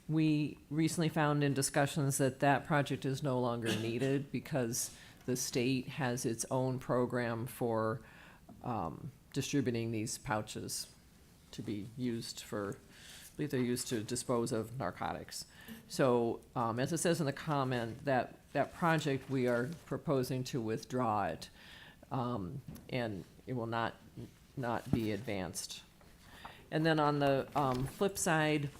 We recently found in discussions that project is no longer needed because the state has its own program for distributing these pouches to be used for, I believe they're used to dispose of narcotics. So as it says in the comment, that project, we are proposing to withdraw it, and it will not be advanced. And then on the flip side,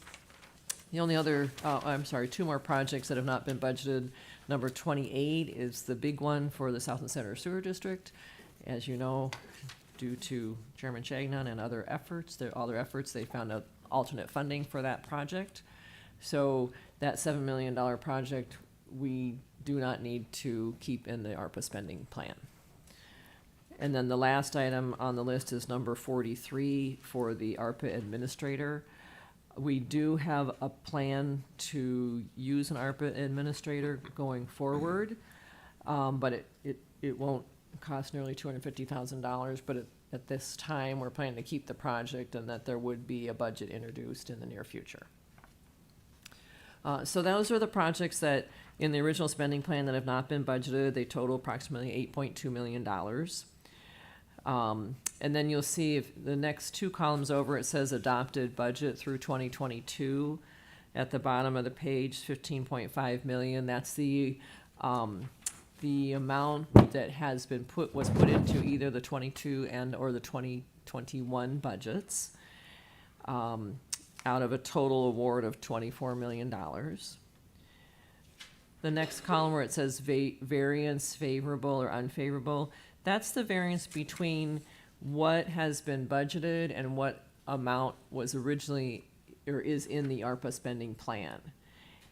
the only other, 2 more projects that have not been budgeted. Number 28 is the big one for the South and Center Sewer District. As you know, due to Chairman Chagnon and all their efforts, they found an alternate funding for that project. So that $7 million project, we do not need to keep in the ARPA spending plan. And then the last item on the list is number 43 for the ARPA administrator. We do have a plan to use an ARPA administrator going forward, but it won't cost nearly $250,000, but at this time, we're planning to keep the project and that there would be a budget introduced in the near future. So those are the projects that in the original spending plan that have not been budgeted. They total approximately $8.2 million. And then you'll see if the next 2 columns over, it says adopted budget through 2022. At the bottom of the page, $15.5 million. That's the amount that was put into either the 22 or the 2021 budgets, out of a total award of $24 million. The next column where it says variance favorable or unfavorable, that's the variance between what has been budgeted and what amount was originally or is in the ARPA spending plan.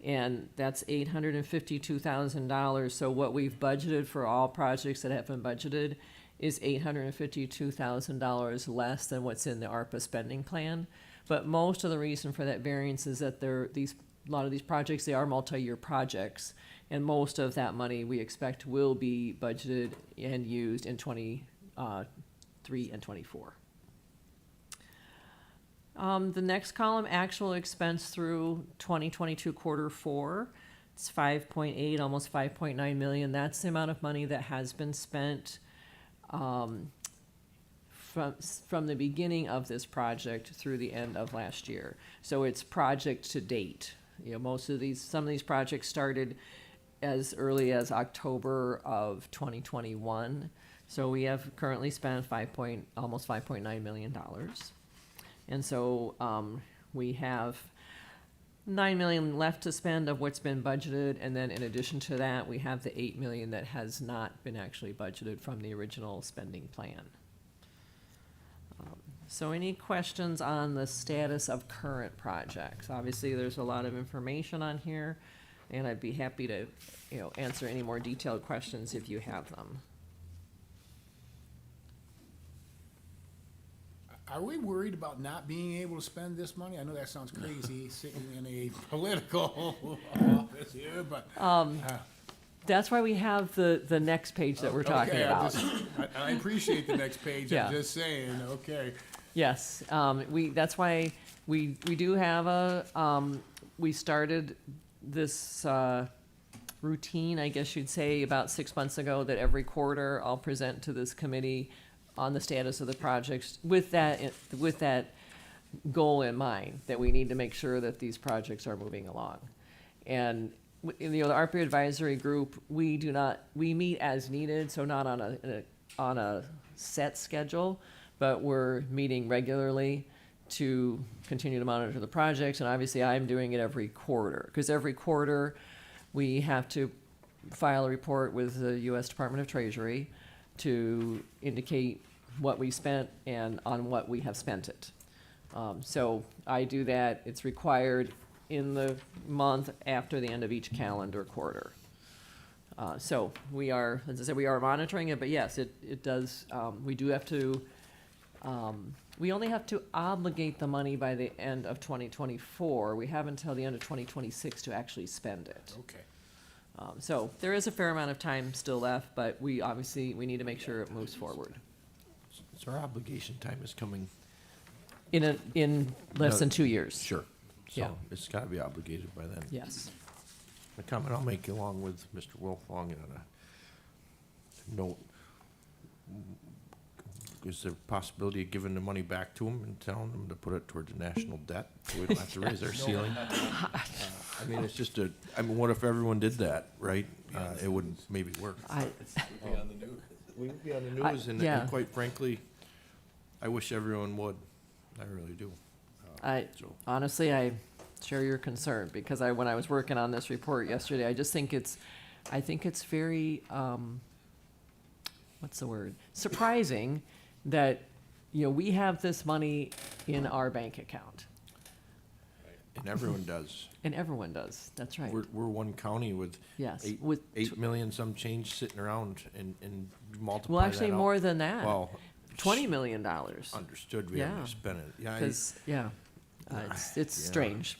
And that's $852,000. So what we've budgeted for all projects that have been budgeted is $852,000 less than what's in the ARPA spending plan. But most of the reason for that variance is that a lot of these projects, they are multi-year projects, and most of that money we expect will be budgeted and used in 23 and 24. The next column, actual expense through 2022 quarter 4. It's 5.8, almost 5.9 million. That's the amount of money that has been spent from the beginning of this project through the end of last year. So it's project to date. You know, some of these projects started as early as October of 2021. So we have currently spent almost $5.9 million. And so we have $9 million left to spend of what's been budgeted, and then in addition to that, we have the $8 million that has not been actually budgeted from the original spending plan. So any questions on the status of current projects? Obviously, there's a lot of information on here, and I'd be happy to, answer any more detailed questions if you have them. Are we worried about not being able to spend this money? I know that sounds crazy, sitting in a political office here, but. That's why we have the next page that we're talking about. I appreciate the next page, Yeah. I'm just saying, okay. Yes, that's why we do have we started this routine, I guess you'd say, about 6 months ago, that every quarter I'll present to this committee on the status of the projects with that goal in mind, that we need to make sure that these projects are moving along. And in the ARPA advisory group, we meet as needed, so not on a set schedule, but we're meeting regularly to continue to monitor the projects. And obviously I'm doing it every quarter, because every quarter we have to file a report with the U.S. Department of Treasury to indicate what we spent and on what we have spent it. So I do that. It's required in the month after the end of each calendar quarter. So we are, as I said, we are monitoring it, but yes, it does, we do have to, we only have to obligate the money by the end of 2024. We have until the end of 2026 to actually spend it. Okay. So there is a fair amount of time still left, but we need to make sure it moves forward. So our obligation time is coming. In less than 2 years. Sure. So Yeah. it's gotta be obligated by then. Yes. The comment I'll make along with Mr. Wilfong on a note, is there a possibility of giving the money back to them and telling them to put it toward the national debt, so we don't have to raise our ceiling? I mean, it's just what if everyone did that, right? It would maybe work. Be on the news. We would be on the news, and quite frankly, I wish everyone would. I really do. Honestly, I share your concern, because when I was working on this report yesterday, I think it's very, what's the word? Surprising that, we have this money in our bank account. And everyone does. And everyone does, that's right. We're one county with Yes, 8 million some change sitting around, and multiply Well, actually that out. more than that. Well, $20 million. Understood, we haven't spent it. Yeah, It's strange.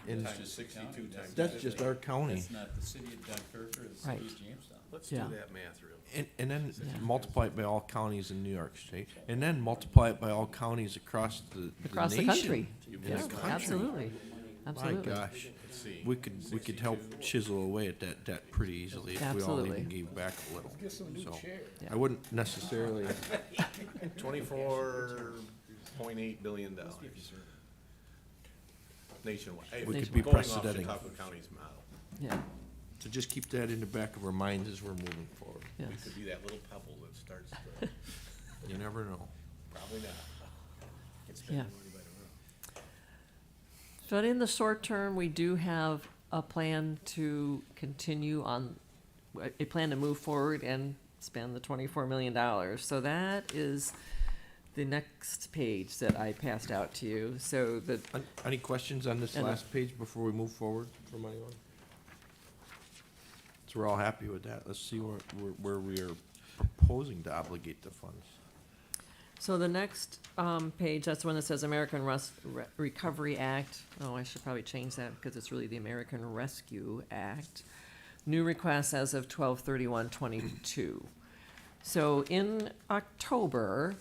And Times 62 times. that's just our county. That's not the city of Dunkirk or the city Right. of Jamestown. Let's Yeah. do that math real. And then multiply it by all counties in New York State, and then multiply it by all counties across the Across nation. the country. In Yeah, the country. absolutely. My Absolutely. gosh, we could help chisel away at that debt pretty easily if we all Absolutely. even gave back a little. Get some new So, chairs. I wouldn't necessarily. $24.8 billion nationwide. Hey, We could going be off precedent. Chautauqua County's model. Yeah, So just keep that in the back of our minds as we're moving forward. yes. We could be that little pebble that starts to, You never know. probably not. Can spend Yeah. the money by the road. But in the short term, we do have a plan to continue on, a plan to move forward and spend the $24 million. So that is the next page that I passed out to you. So Any questions on this And, last page before we move forward from anyone? So we're all happy with that. Let's see where we are proposing to obligate the funds? So the next page, that's the one that says American Recovery Act. Oh, I should probably change that because it's really the American Rescue Act. New requests as of 12/31/22. So in October,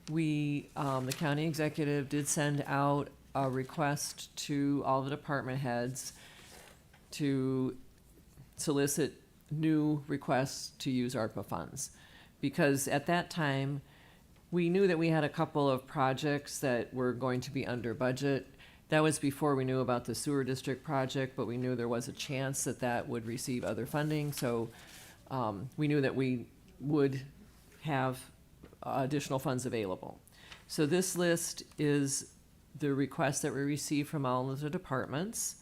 we, the county executive did send out a request to all the department heads to solicit new requests to use ARPA funds. Because at that time, we knew that we had a couple of projects that were going to be under budget. That was before we knew about the sewer district project, but we knew there was a chance that that would receive other funding. So we knew that we would have additional funds available. So this list is the requests that we received from all of the departments.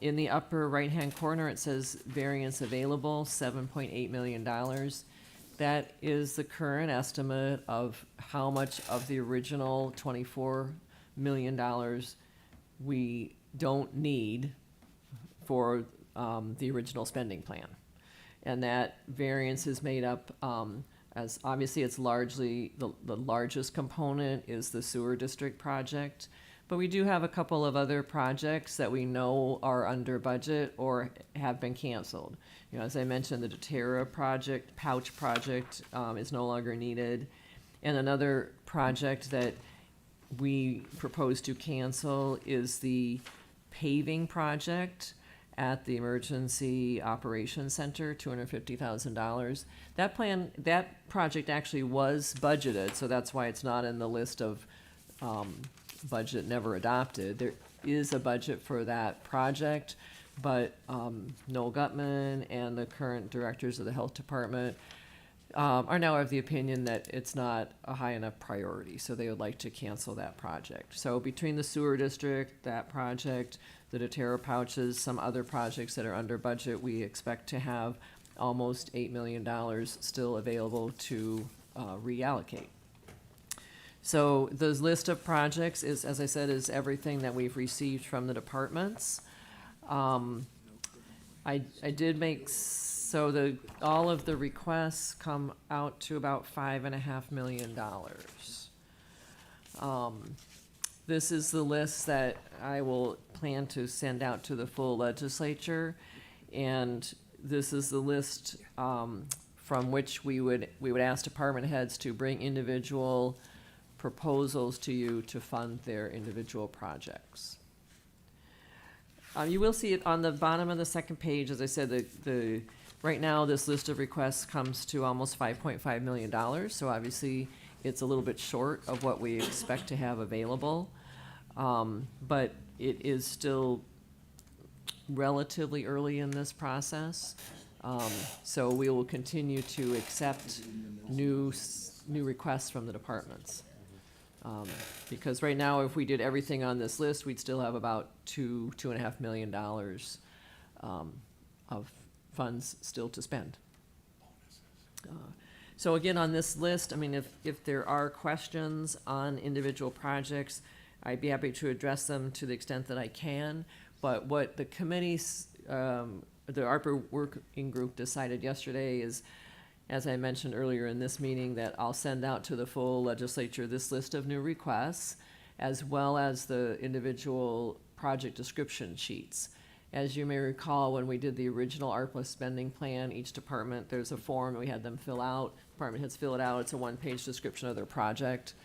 In the upper right-hand corner, it says variance available, $7.8 million. That is the current estimate of how much of the original $24 million we don't need for the original spending plan. And that variance is made up, as obviously it's largely, the largest component is the sewer district project. But we do have a couple of other projects that we know are under budget or have been canceled. You know, as I mentioned, the Deterra project, pouch project, is no longer needed. And another project that we propose to cancel is the paving project at the Emergency Operations Center, $250,000. That project actually was budgeted, so that's why it's not in the list of budget never adopted. There is a budget for that project, but Noel Gutman and the current directors of the health department are now of the opinion that it's not a high enough priority, so they would like to cancel that project. So between the sewer district, that project, the Deterra pouches, some other projects that are under budget, we expect to have almost $8 million still available to reallocate. So the list of projects is, as I said, is everything that we've received from the departments. I did make, so all of the requests come out to about $5.5 million. This is the list that I will plan to send out to the full legislature, and this is the list from which we would ask department heads to bring individual proposals to you to fund their individual projects. You will see it on the bottom of the second page. As I said, right now this list of requests comes to almost $5.5 million. So obviously it's a little bit short of what we expect to have available. But it is still relatively early in this process. So we will continue to accept new requests from the departments. Because right now, if we did everything on this list, we'd still have about $2.5 million of funds still to spend. So again, on this list, I mean, if there are questions on individual projects, I'd be happy to address them to the extent that I can. But what the committee's, the ARPA working group decided yesterday is, as I mentioned earlier in this meeting, that I'll send out to the full legislature this list of new requests, as well as the individual project description sheets. As you may recall, when we did the original ARPA spending plan, each department, there's a form we had them fill out. Department heads fill it out. It's a one-page description of their project.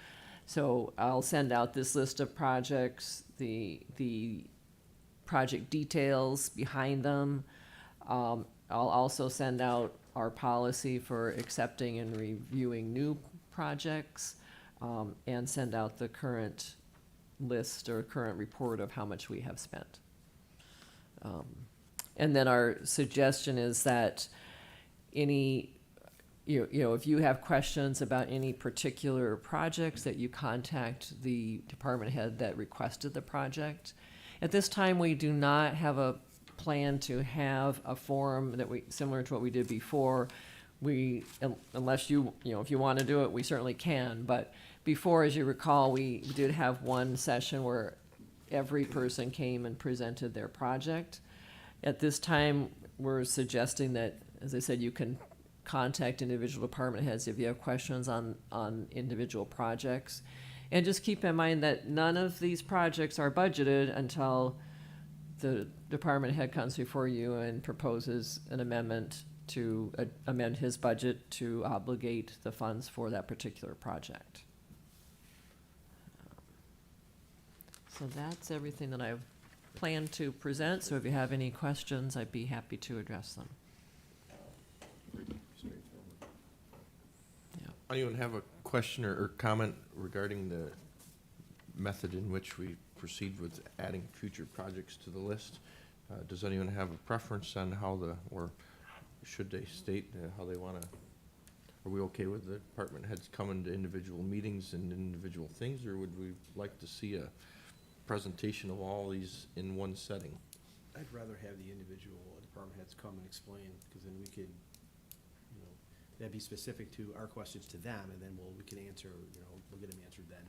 So I'll send out this list of projects, the project details behind them. I'll also send out our policy for accepting and reviewing new projects, and send out the current list or current report of how much we have spent. And then our suggestion is that any, you know, if you have questions about any particular projects, that you contact the department head that requested the project. At this time, we do not have a plan to have a forum that similar to what we did before. Unless you know, if you want to do it, we certainly can. But before, as you recall, we did have one session where every person came and presented their project. At this time, we're suggesting that, as I said, you can contact individual department heads if you have questions on individual projects. And just keep in mind that none of these projects are budgeted until the department head comes before you and proposes an amendment to amend his budget to obligate the funds for that particular project. So that's everything that I've planned to present. So if you have any questions, I'd be happy to address them. Anyone have a question or comment regarding the method in which we proceed with adding future projects to the list? Does anyone have a preference on how or should they state how they want to? Are we okay with the department heads coming to individual meetings and individual things, or would we like to see a presentation of all these in one setting? I'd rather have the individual department heads come and explain, because then we could, that'd be specific to our questions to them, and then we can answer, we'll get them answered then.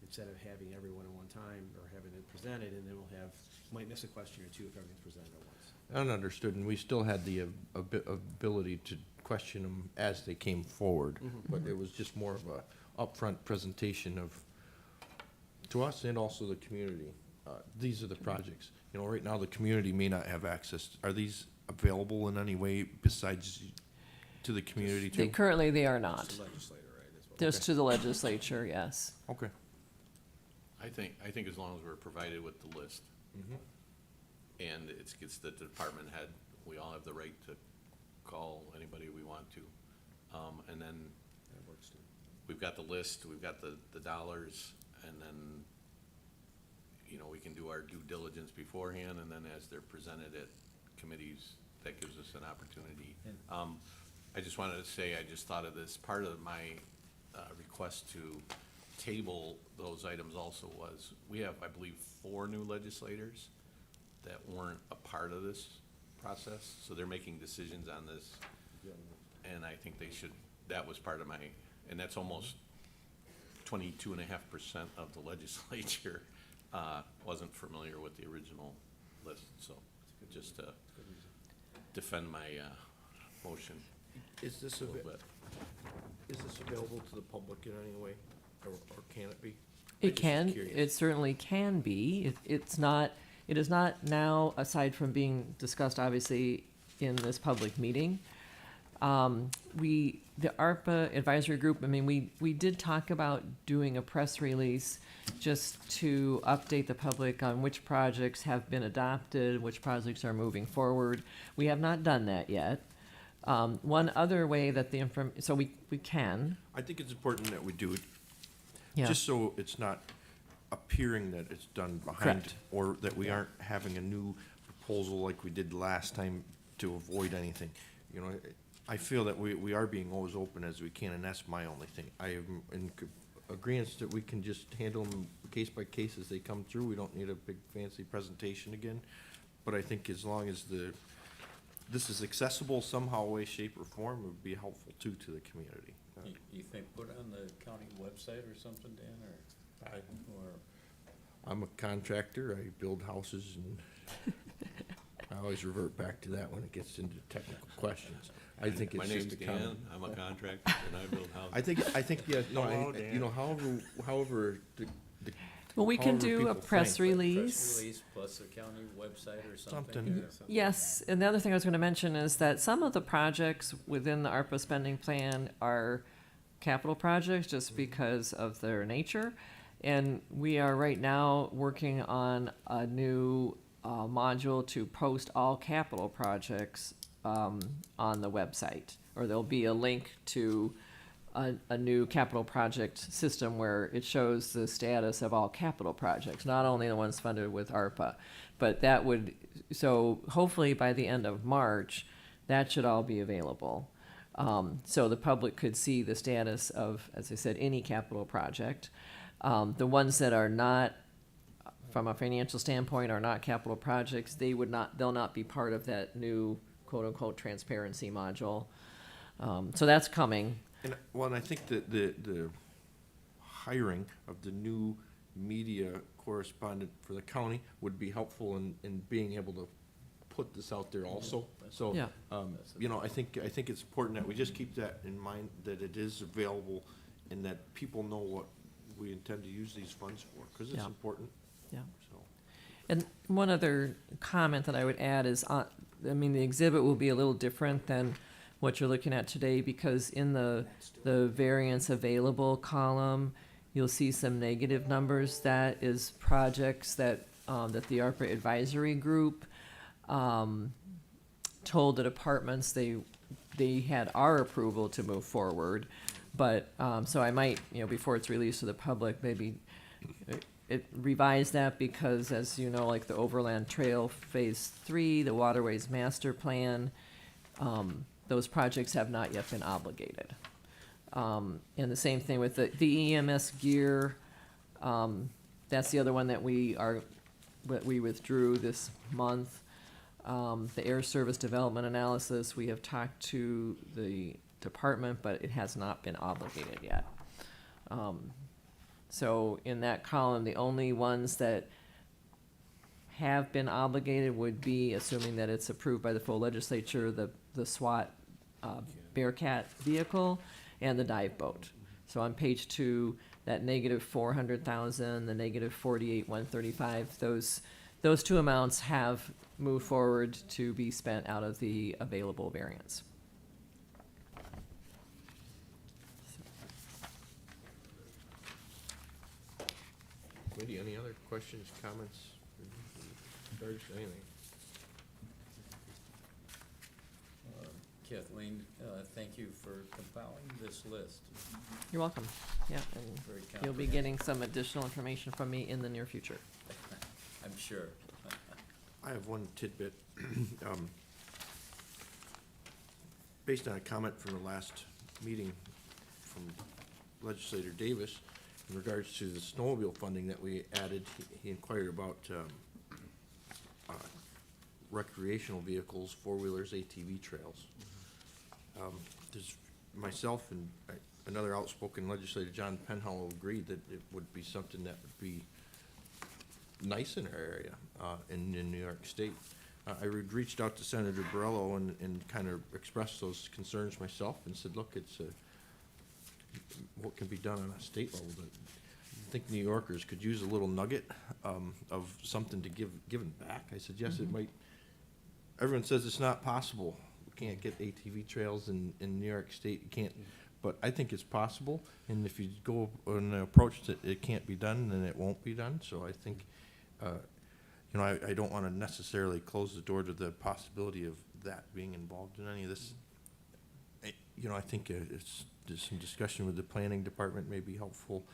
Instead of having everyone at one time, or having it presented, and then might miss a question or two if everything's presented at once. Understood, and we still had the ability to question them as they came forward, but it was just more of a upfront presentation to us and also the community. These are the projects. Right now the community may not have access. Are these available in any way besides to the community too? Currently, they are not. Just the legislator, right? Just to the legislature, yes. Okay. I think as long as we're provided with the list, and it gets the department head, we all have the right to call anybody we want to. And then we've got the list, we've got the dollars, and then, we can do our due diligence beforehand, and then as they're presented at committees, that gives us an opportunity. I just wanted to say, I just thought of this, part of my request to table those items also was, we have, I believe, 4 new legislators that weren't a part of this process, so they're making decisions on this. And I think they should, that was part of my, and that's almost 22.5% of the legislature wasn't familiar with the original list, so just to defend my motion. Is this available to the public in any way, or can it be? It can. It certainly can be. It is not now, aside from being discussed, obviously, in this public meeting. The ARPA advisory group, we did talk about doing a press release just to update the public on which projects have been adopted, which projects are moving forward. We have not done that yet. One other way that so we can. I think it's important that we do it, Yeah. just so it's not appearing that it's done behind, Correct. or that we aren't having a new proposal like we did last time to avoid anything. I feel that we are being always open as we can, and that's my only thing. I am in agreeance that we can just handle them case by case as they come through. We don't need a big fancy presentation again. But I think as long as this is accessible somehow, way, shape, or form, it would be helpful too to the community. You think put on the county website or something, Dan, I'm a contractor. I build houses, and I always revert back to that when it gets into technical questions. I think it's just a common. I'm a contractor, and I build houses. I think, yeah, no, however, Well, we can however do a people press think. release. Press release plus the county website or something. Something. Yes, and the other thing I was going to mention is that some of the projects within the ARPA spending plan are capital projects just because of their nature. And we are right now working on a new module to post all capital projects on the website, or there'll be a link to a new capital project system where it shows the status of all capital projects, not only the ones funded with ARPA, but so hopefully by the end of March, that should all be available. So the public could see the status of, as I said, any capital project. The ones that are not, from a financial standpoint, are not capital projects, they'll not be part of that new quote-unquote transparency module. So that's coming. And I think that the hiring of the new media correspondent for the county would be helpful in being able to put this out there also. So, Yeah. you know, I think it's important that we just keep that in mind, that it is available and that people know what we intend to use these funds for, because it's Yeah. important. Yeah. So, And one other comment that I would add is, I mean, the exhibit will be a little different than what you're looking at today, because in the variance available column, you'll see some negative numbers. That is projects that, that the ARPA advisory group, told the departments they had our approval to move forward. But, so I might, you know, before it's released to the public, maybe it revise that, because as you know, like the Overland Trail Phase 3, the Waterways Master Plan, those projects have not yet been obligated. And the same thing with the EMS gear, that's the other one that we withdrew this month. The Air Service Development Analysis, we have talked to the department, but it has not been obligated yet. So in that column, the only ones that have been obligated would be, assuming that it's approved by the full legislature, the SWAT Bearcat vehicle and the dive boat. So on page 2, that negative 400,000, the negative 48,135, those two amounts have moved forward to be spent out of the available variance. Committee, any other questions, comments, George, anything? Kathleen, thank you for compiling this list. You're welcome. Yeah, Very and you'll be getting some additional information from me in the near future. I'm sure. I have one tidbit. Based on a comment from the last meeting from Legislator Davis in regards to the snowmobile funding that we added, he inquired about recreational vehicles, four-wheelers, ATV trails. There's myself and another outspoken legislator, John Penhollow, agreed that it would be something that would be nice in our area, in New York State. I reached out to Senator Borrello and kind of expressed those concerns myself and said, look, it's what can be done on a state level. I think New Yorkers could use a little nugget of something to given back. I said, yes, it might. Everyone says it's not possible. We can't get ATV trails in New York State. You can't. But I think it's possible, and if you go on an approach that it can't be done, then it won't be done. So I think, you know, I don't want to necessarily close the door to the possibility of that being involved in any of this. You know, I think there's some discussion with the planning department may be helpful,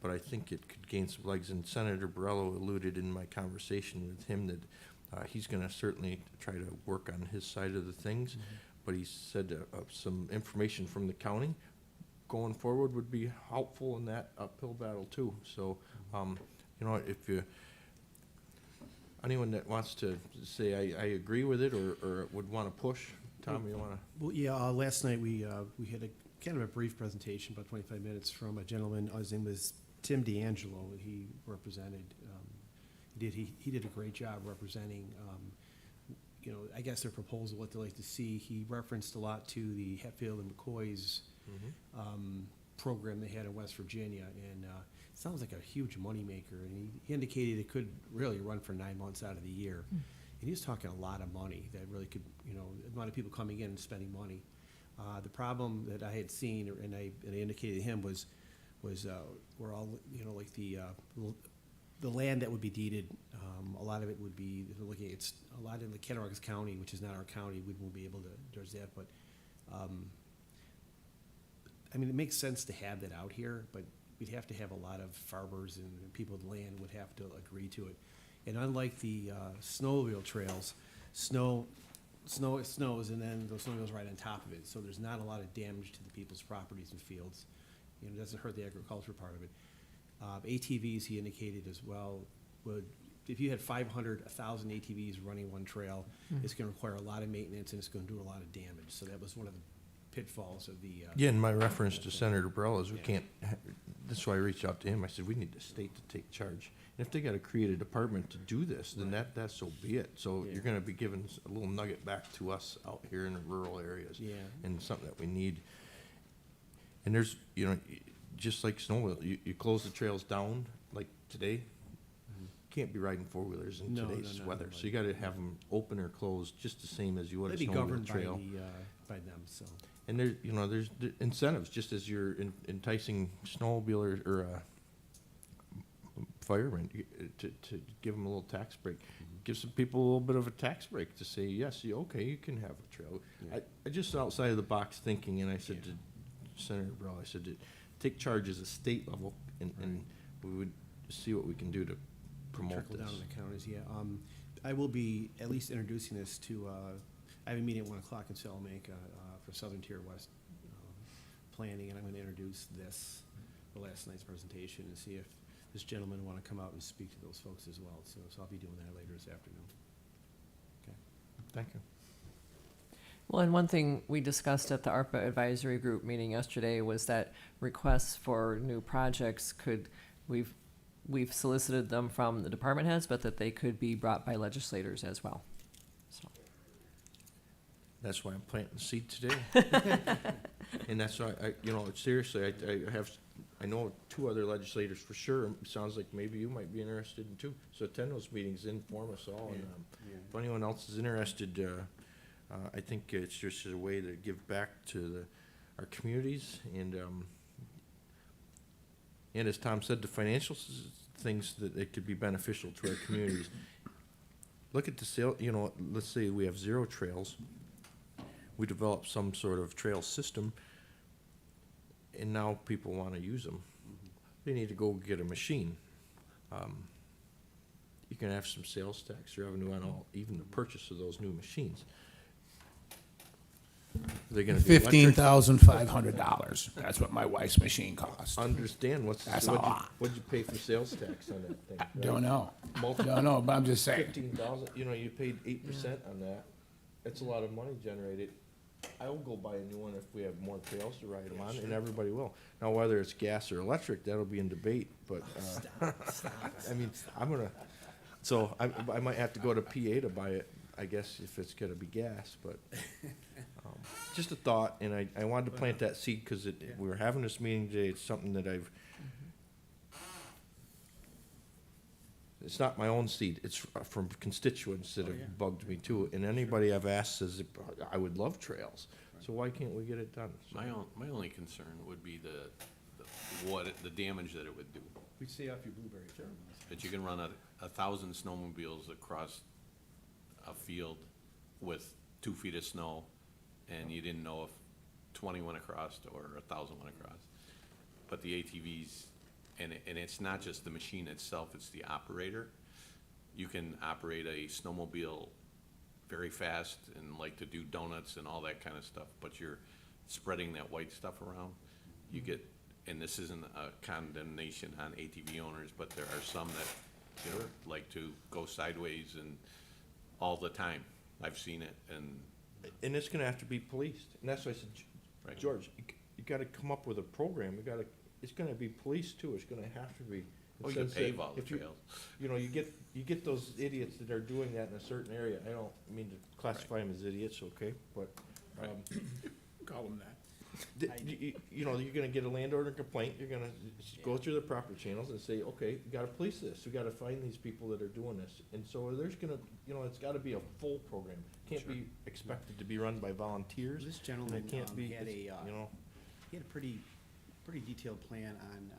but I think it could gain some legs. And Senator Borrello alluded in my conversation with him that he's going to certainly try to work on his side of the things. Mm-hmm. But he said some information from the county going forward would be helpful in that uphill battle too. So, you know, if anyone that wants to say I agree with it or would want to push, Tom, you want to? Well, yeah, last night we had a kind of a brief presentation, about 25 minutes, from a gentleman. His name was Tim D'Angelo. He represented, he did a great job representing, you know, I guess their proposal, what they like to see. He referenced a lot to the Hatfield and McCoy's program they had in West Virginia, and it sounds like a huge moneymaker. And he indicated it could really run for 9 months out of the year. And he was talking a lot of money that really could, you know, a lot of people coming in and spending money. The problem that I had seen, and I indicated to him, was we're all, you know, like the land that would be deeded, a lot of it would be, looking at a lot in the Cattaraugus County, which is not our county. We won't be able to address that, but I mean, it makes sense to have that out here, but we'd have to have a lot of farmers and people with land would have to agree to it. And unlike the snowmobile trails, it snows, and then the snow goes right on top of it, so there's not a lot of damage to the people's properties and fields. You know, it doesn't hurt the agriculture part of it. ATVs, he indicated as well, if you had 500, 1,000 ATVs running one trail, it's going to require a lot of maintenance and it's going to do a lot of damage. So that was one of the pitfalls of the. Yeah, and my reference to Senator Borrello is we can't that's why I reached out to him. I said, we need the state to take charge. And if they gotta create a department to do this, then that's so be it. So Yeah. you're gonna be giving a little nugget back to us out here in the rural areas. Yeah. And something that we need. And there's, you know, just like snowmobile, you close the trails down, like today, can't be riding four-wheelers in No, no, today's no, weather. no. So you gotta have them open or closed, just the same as you would a They'd be snowmobile governed by trail. by them, so. And there, you know, there's the incentives, just as you're enticing snowmobilers or firemen to give them a little tax break. Give some people a little bit of a tax break to say, yes, okay, you can have a trail. Yeah. I just outside of the box thinking, and I said to Senator Brown, I said, to take charge as a state level, and we would see what we can do to promote Trickle down this. to the counties, yeah. I will be at least introducing this to, I have a meeting at 1 o'clock in Salamanca for Southern Tier West planning, and I'm gonna introduce this, for last night's presentation, and see if this gentleman wanna come out and speak to those folks as well. So I'll be doing that later this afternoon. Okay. Thank you. Well, and one thing we discussed at the ARPA advisory group meeting yesterday was that requests for new projects we've solicited them from the department heads, but that they could be brought by legislators as well. So, That's why I'm planting the seed today. And that's why you know, seriously, I know two other legislators for sure. It sounds like maybe you might be interested in too. So attend those meetings, inform us all. And if anyone else is interested, I think it's just a way to give back to our communities and as Tom said, the financial things that it could be beneficial to our communities. Look at the sale, you know, let's say we have 0 trails. We develop some sort of trail system, and now people want to use them. They need to go get a machine. You can have some sales tax revenue on even the purchase of those new machines. They're gonna be electric. $15,500. That's what my wife's machine cost. Understand That's a lot. what'd you pay for sales tax on that thing? right? Don't know. Multi- Don't know, but I'm just saying. 15,000, you know, you paid 8% on that. That's a lot of money generated. I will go buy a new one if we have more trails to ride them on, and everybody will. Now, whether it's gas or electric, that'll be in debate, but, I mean, so I might have to go to PA to buy it, I guess, if it's gonna be gas, but, just a thought, and I wanted to plant that seed, cause we were having this meeting today, it's something that it's not my own seed, it's from constituents that have bugged me too, and anybody I've asked says, I would love trails, so why can't we get it done? So- My only concern would be the damage that it would do. We'd stay off your blueberry. That you can run 1,000 snowmobiles across a field with 2 feet of snow, and you didn't know if 20 went across or 1,000 went across. But the ATVs, and it's not just the machine itself, it's the operator. You can operate a snowmobile very fast and like to do donuts and all that kind of stuff, but you're spreading that white stuff around. You get, and this isn't a condemnation on ATV owners, but there are some that, you know, like to go sideways and all the time. I've seen it, and it's gonna have to be policed, and that's why I said, Right. George, you gotta come up with a program, it's gonna be policed too, it's gonna have to be. Oh, you can Since that pave all the if you- trails. You know, you get those idiots that are doing that in a certain area, I don't mean to classify them as idiots, okay, but, Call them that. you know, you're gonna get a landowner complaint, you're gonna go through the proper channels and say, okay, we gotta police this, we gotta find these people that are doing this. And so there's gonna, you know, it's gotta be a full program, can't be expected to be run by volunteers. This and gentleman it can't be, had it's- a, you know, he had a pretty detailed plan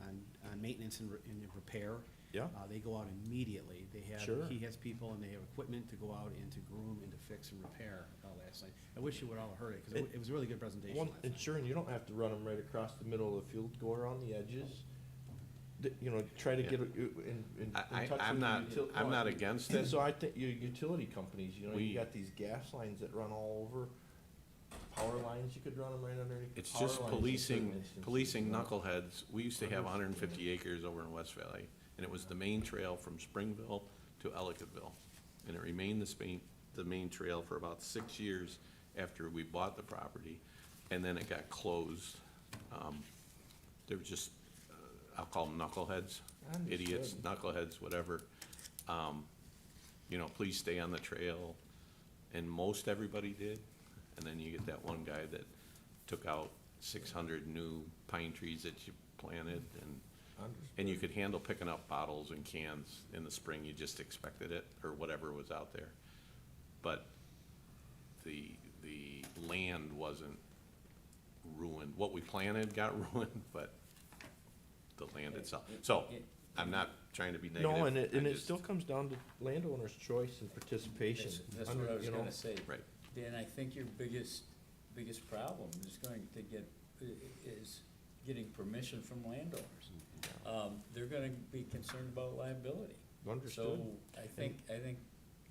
on maintenance and repair. Yeah. They go out immediately. Sure. He has people and they have equipment to go out and to groom and to fix and repair last night. I wish you would all have heard it, because it was a really good presentation one, last night. ensuring you don't have to run them right across the middle of the field, go around the edges. You know, try to get in touch with I'm not, the I'm not against And it. so I think your utility companies, you know, We- you got these gas lines that run all over, power lines, you could run them right underneath. It's power just lines in certain instances, policing you know. knuckleheads. We used to have 150 acres over in West Valley, and it was the main trail from Springville to Ellicottville. And it remained the main trail for about 6 years after we bought the property, and then it got closed. There was just, I'll call them knuckleheads, idiots, knuckleheads, whatever. You know, please stay on the trail. And most everybody did. And then you get that one guy that took out 600 new pine trees that you planted, and you could handle picking up bottles and cans in the spring. You just expected it, or whatever was out there. But the land wasn't ruined. What we planted got ruined, but the land itself. So I'm not trying to be negative. No, and I it just- still comes down to landowner's choice and participation. That's Under- what I was you know, gonna say. Right. Dan, I think your biggest problem is going to is getting permission from landowners. They're gonna be concerned about liability. Understood. So I think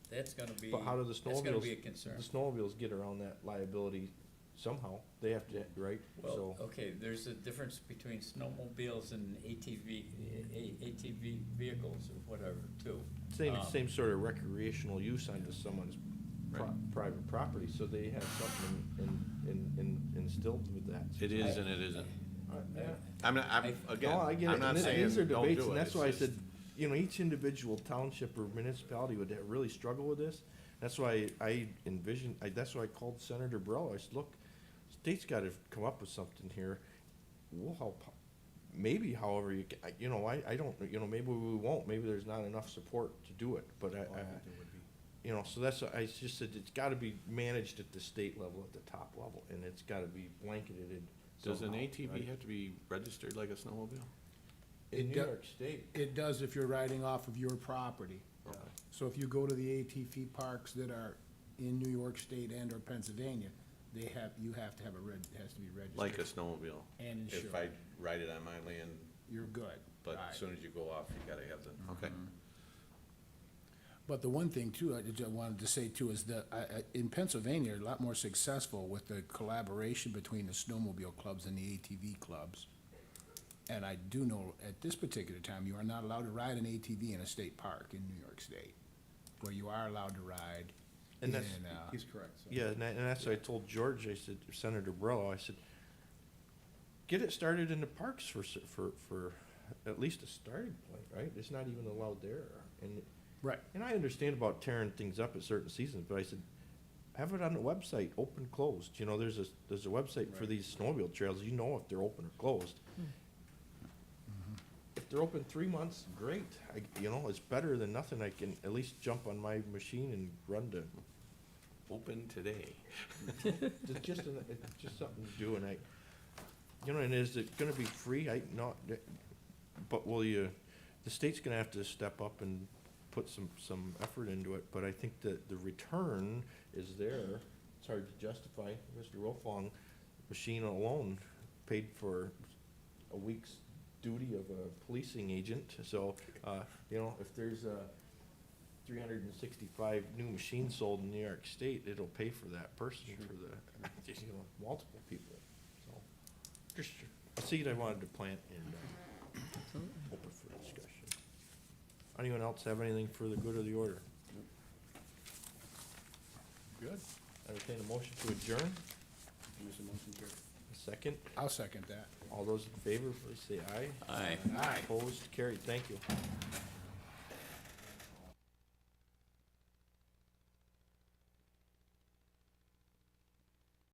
that's gonna be, But how do the that's gonna snowmobiles, be a concern. the snowmobiles get around that liability somehow? They have to, right? Well, So, okay, there's a difference between snowmobiles and ATV vehicles or whatever, too. same sort of recreational use onto someone's private property, so they have something instilled with that. It is and it isn't. Yeah. I'm not, again, No, I get it. I'm not And saying these are don't debates, do and it. that's It's why I just- said, you know, each individual township or municipality would really struggle with this. That's why I envisioned, that's why I called Senator Burrell. I said, look, state's gotta come up with something here. We'll help, maybe however you, you know, I don't, you know, maybe we won't. Maybe there's not enough support to do it, but you know, so that's, I just said, it's gotta be managed at the state level, at the top level, and it's gotta be blanketed. Does an somehow, ATV right? have to be registered like a snowmobile? In New do- York State. It does if you're riding off of your property. Okay. So if you go to the ATV parks that are in New York State and or Pennsylvania, you have to have it has to be registered. Like a snowmobile? And insured. If I ride it on my land, You're good. but Right. as soon as you go off, you gotta have the, okay. But the one thing too, I wanted to say too, is that in Pennsylvania, a lot more successful with the collaboration between the snowmobile clubs and the ATV clubs. And I do know at this particular time, you are not allowed to ride an ATV in a state park in New York State, where you are allowed to ride And in, that's- He's correct. so. Yeah, and that's what I told George, I said, Senator Burrell, I said, get it started in the parks for at least a starting point, right? It's not even allowed there. Right. And I understand about tearing things up at certain seasons, but I said, have it on the website, open, closed. You know, there's a website for Right. these snowmobile trails, you know if they're open or closed. If they're open 3 months, great. You know, it's better than nothing. I can at least jump on my machine and run to Open today. it's just something to do, and you know, and is it gonna be free? But the state's gonna have to step up and put some effort into it, but I think that the return is there. It's hard to justify. Mr. Wolfong, machine alone paid for a week's duty of a policing agent, so, you know, if there's 365 new machines sold in New York State, it'll pay for that person for the, you know, multiple people. So, just a seed I wanted to plant and open for discussion. Anyone else have anything for the good of the order? Good. Entertain a motion to adjourn. A second. I'll second that. All those in favor, please say aye. Aye. Aye. Opposed, carried. Thank you.